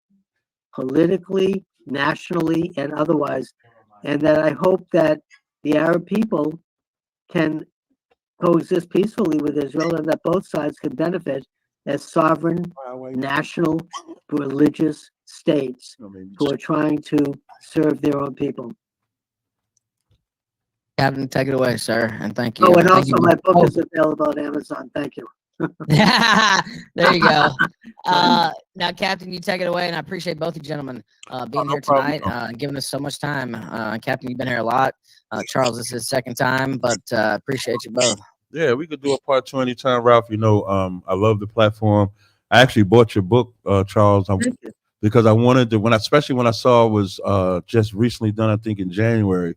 [SPEAKER 2] politically, nationally, and otherwise. And that I hope that the Arab people can coexist peacefully with Israel and that both sides can benefit as sovereign, national, religious states who are trying to serve their own people.
[SPEAKER 3] Captain, take it away, sir, and thank you.
[SPEAKER 2] Oh, and
[SPEAKER 3] Thank
[SPEAKER 2] also
[SPEAKER 3] you.
[SPEAKER 2] my book is available on Amazon. Thank you.
[SPEAKER 3] There you go. Now, Captain, you take it away, and I appreciate both you gentlemen being here tonight, giving us so much time. Captain, you've been here a lot. Charles, this is his second time, but appreciate you both.
[SPEAKER 1] Yeah, we could do a part 2 anytime, Ralph. You know, I love the platform. I actually bought your book, Charles, because I wanted to, especially when I saw it was just recently done, I think in January.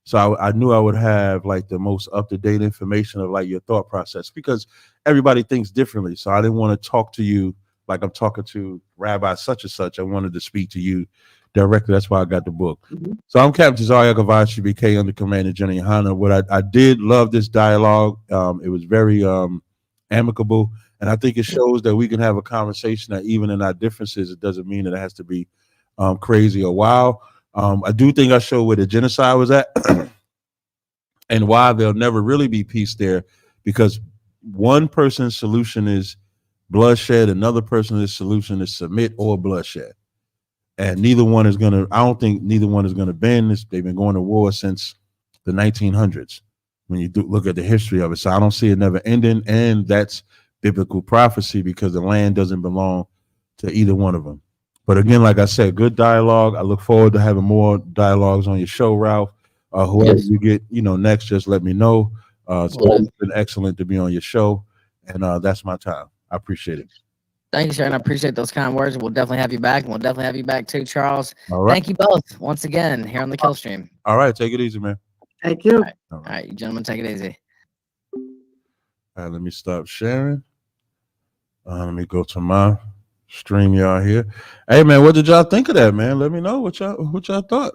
[SPEAKER 1] So I knew I would have like the most up-to-date information of like your thought process because everybody thinks differently. So I didn't want to talk to you like I'm talking to Rabbi such and such. I wanted to speak to you directly. That's why I got the book. So I'm Captain Tazaryach of ICBK under Commander General Yohana. What I did love this dialogue. It was very amicable. And I think it shows that we can have a conversation that even in our differences, it doesn't mean that it has to be crazy or wild. I do think I showed where the genocide was at and why there'll never really be peace there, because one person's solution is bloodshed, another person's solution is submit or bloodshed. And neither one is going to, I don't think neither one is going to bend. They've been going to war since the 1900s when you do look at the history of it. So I don't see it never ending. And that's biblical prophecy because the land doesn't belong to either one of them. But again, like I said, good dialogue. I look forward to having more dialogues on your show, Ralph. Whoever you get, next, just let me know. It's always been excellent to be on your show. And that's my time. I appreciate it.
[SPEAKER 3] Thank you, sir. And I appreciate those kind words. We'll definitely have you back. And we'll definitely have you back too, Charles.
[SPEAKER 1] All right.
[SPEAKER 3] Thank you both once again here on the Kill Stream.
[SPEAKER 1] All right. Take it easy, man.
[SPEAKER 2] Thank you.
[SPEAKER 3] All right, you gentlemen, take it easy.
[SPEAKER 1] All right, let me stop sharing. Let me go to my stream y'all here. Hey man, what did y'all think of that, man? Let me know what y'all thought.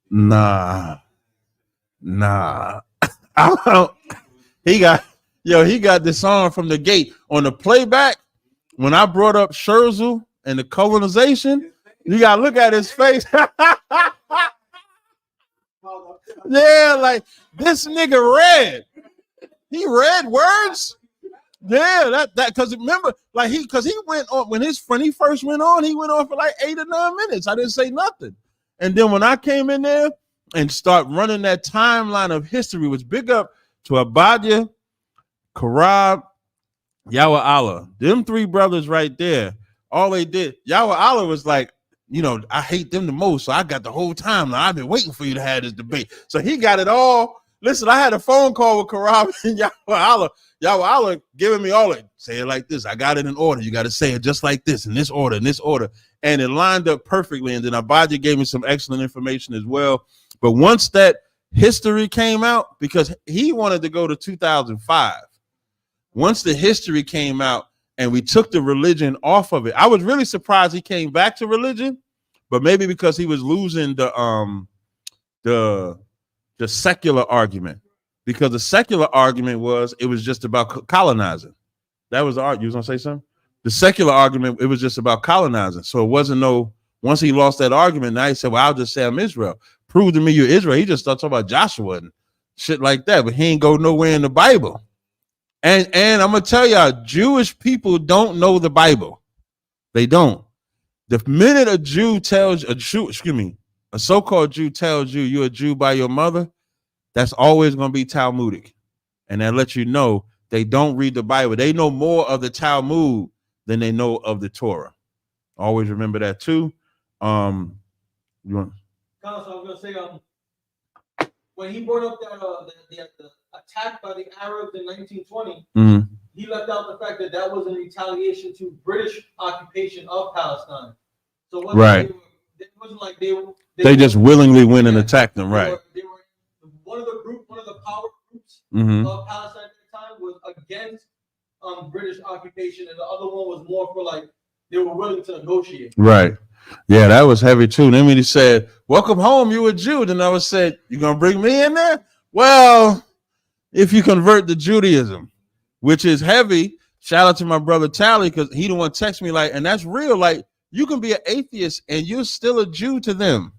[SPEAKER 1] Nah. He got this song from the gate on the playback. When I brought up Scherzel and the colonization, you gotta look at his face. Yeah, like this nigga read. He read words. Yeah, that because remember, like he went on when he first went on, he went on for like 8 or 9 minutes. I didn't say nothing. And then when I came in there and start running that timeline of history, was big up to Abadia, Karab, Yahweh Allah. Them 3 brothers right there. All they did, Yahweh Allah was like, I hate them the most. So I got the whole time. Now I've been waiting for you to have this debate. So he got it all. Listen, I had a phone call with Karab and Yahweh Allah. Yahweh Allah giving me all it. Say it like this. I got it in order. You got to say it just like this, in this order, in this order. And it lined up perfectly. And then Abadia gave me some excellent information as well. But once that history came out, because he wanted to go to 2005. Once the history came out and we took the religion off of it, I was really surprised he came back to religion, but maybe because he was losing the secular argument. Because the secular argument was it was just about colonizing. That was the argument. You was gonna say something? The secular argument, it was just about colonizing. So it wasn't no once he lost that argument, now he said, well, I'll just say I'm Israel. Prove to me you're Israel. He just started talking about Joshua and shit like that, but he ain't go nowhere in the Bible. And I'm gonna tell y'all, Jewish people don't know the Bible. They don't. The minute a so-called Jew tells you you're a Jew by your mother, that's always gonna be Talmudic. And that lets you know they don't read the Bible. They know more of the Talmud than they know of the Torah. Always remember that too. You want?
[SPEAKER 5] So I was gonna say, when he brought up that the attack by the Arabs in 1920, he left out the fact that that was in retaliation to British occupation of Palestine. So it wasn't like they
[SPEAKER 1] just willingly went and attacked them, right?
[SPEAKER 5] They were one of the power groups of Palestine at the time was against British occupation, and the other one was more for like they were willing to negotiate.
[SPEAKER 1] Right. Yeah, that was heavy too. Then when he said, "Welcome home, you a Jew," then I was said, "You gonna bring me in there?" Well, if you convert to Judaism, which is heavy. Shout out to my brother Tally, because he the one text me like, and that's real. Like, you can be an atheist and you're still a Jew to them.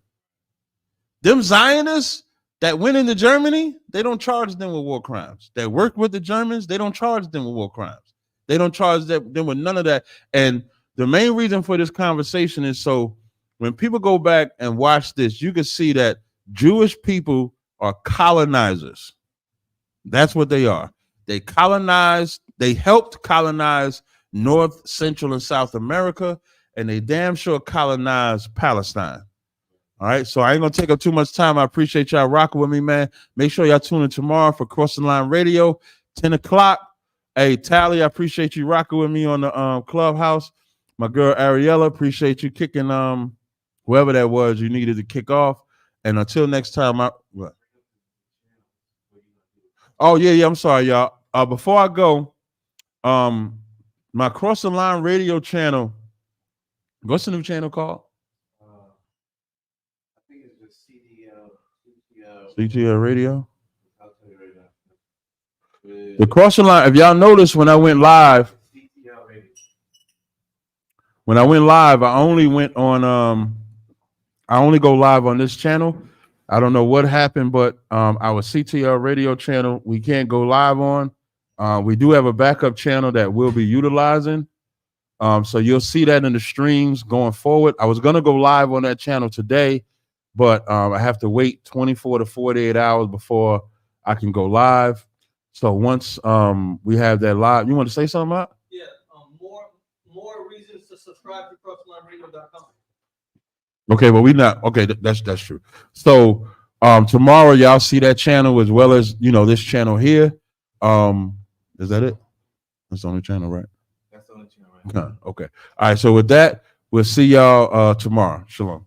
[SPEAKER 1] Them Zionists that went into Germany, they don't charge them with war crimes. That worked with the Germans, they don't charge them with war crimes. They don't charge them with none of that. And the main reason for this conversation is so when people go back and watch this, you can see that Jewish people are colonizers. That's what they are. They colonized, they helped colonize North, Central, and South America, and they damn sure colonized Palestine. All right, so I ain't gonna take up too much time. I appreciate y'all rocking with me, man. Make sure y'all tune in tomorrow for Crossing Line Radio, 10 o'clock. Hey, Tally, I appreciate you rocking with me on the Clubhouse. My girl Ariella, appreciate you kicking whoever that was you needed to kick off. And until next time, what? Oh yeah, I'm sorry, y'all. Before I go, my Crossing Line Radio channel. What's the new channel called?
[SPEAKER 6] I think it's just
[SPEAKER 1] CTL Radio. The Crossing Line. If y'all notice, when I went live, I only went on. I only go live on this channel. I don't know what happened, but our CTL Radio channel we can't go live on. We do have a backup channel that we'll be utilizing. So you'll see that in the streams going forward. I was gonna go live on that channel today, but I have to wait 24 to 48 hours before I can go live. So once we have that live, you want to say something about?
[SPEAKER 5] Yeah, more reasons to subscribe to crosslineradio.com.
[SPEAKER 1] Okay, well, we not okay. That's true. So tomorrow, y'all see that channel as well as this channel here. Is that it? That's the only channel, right?
[SPEAKER 6] That's the only channel, right?
[SPEAKER 1] Okay. All right. So with that, we'll see y'all tomorrow. Shalom.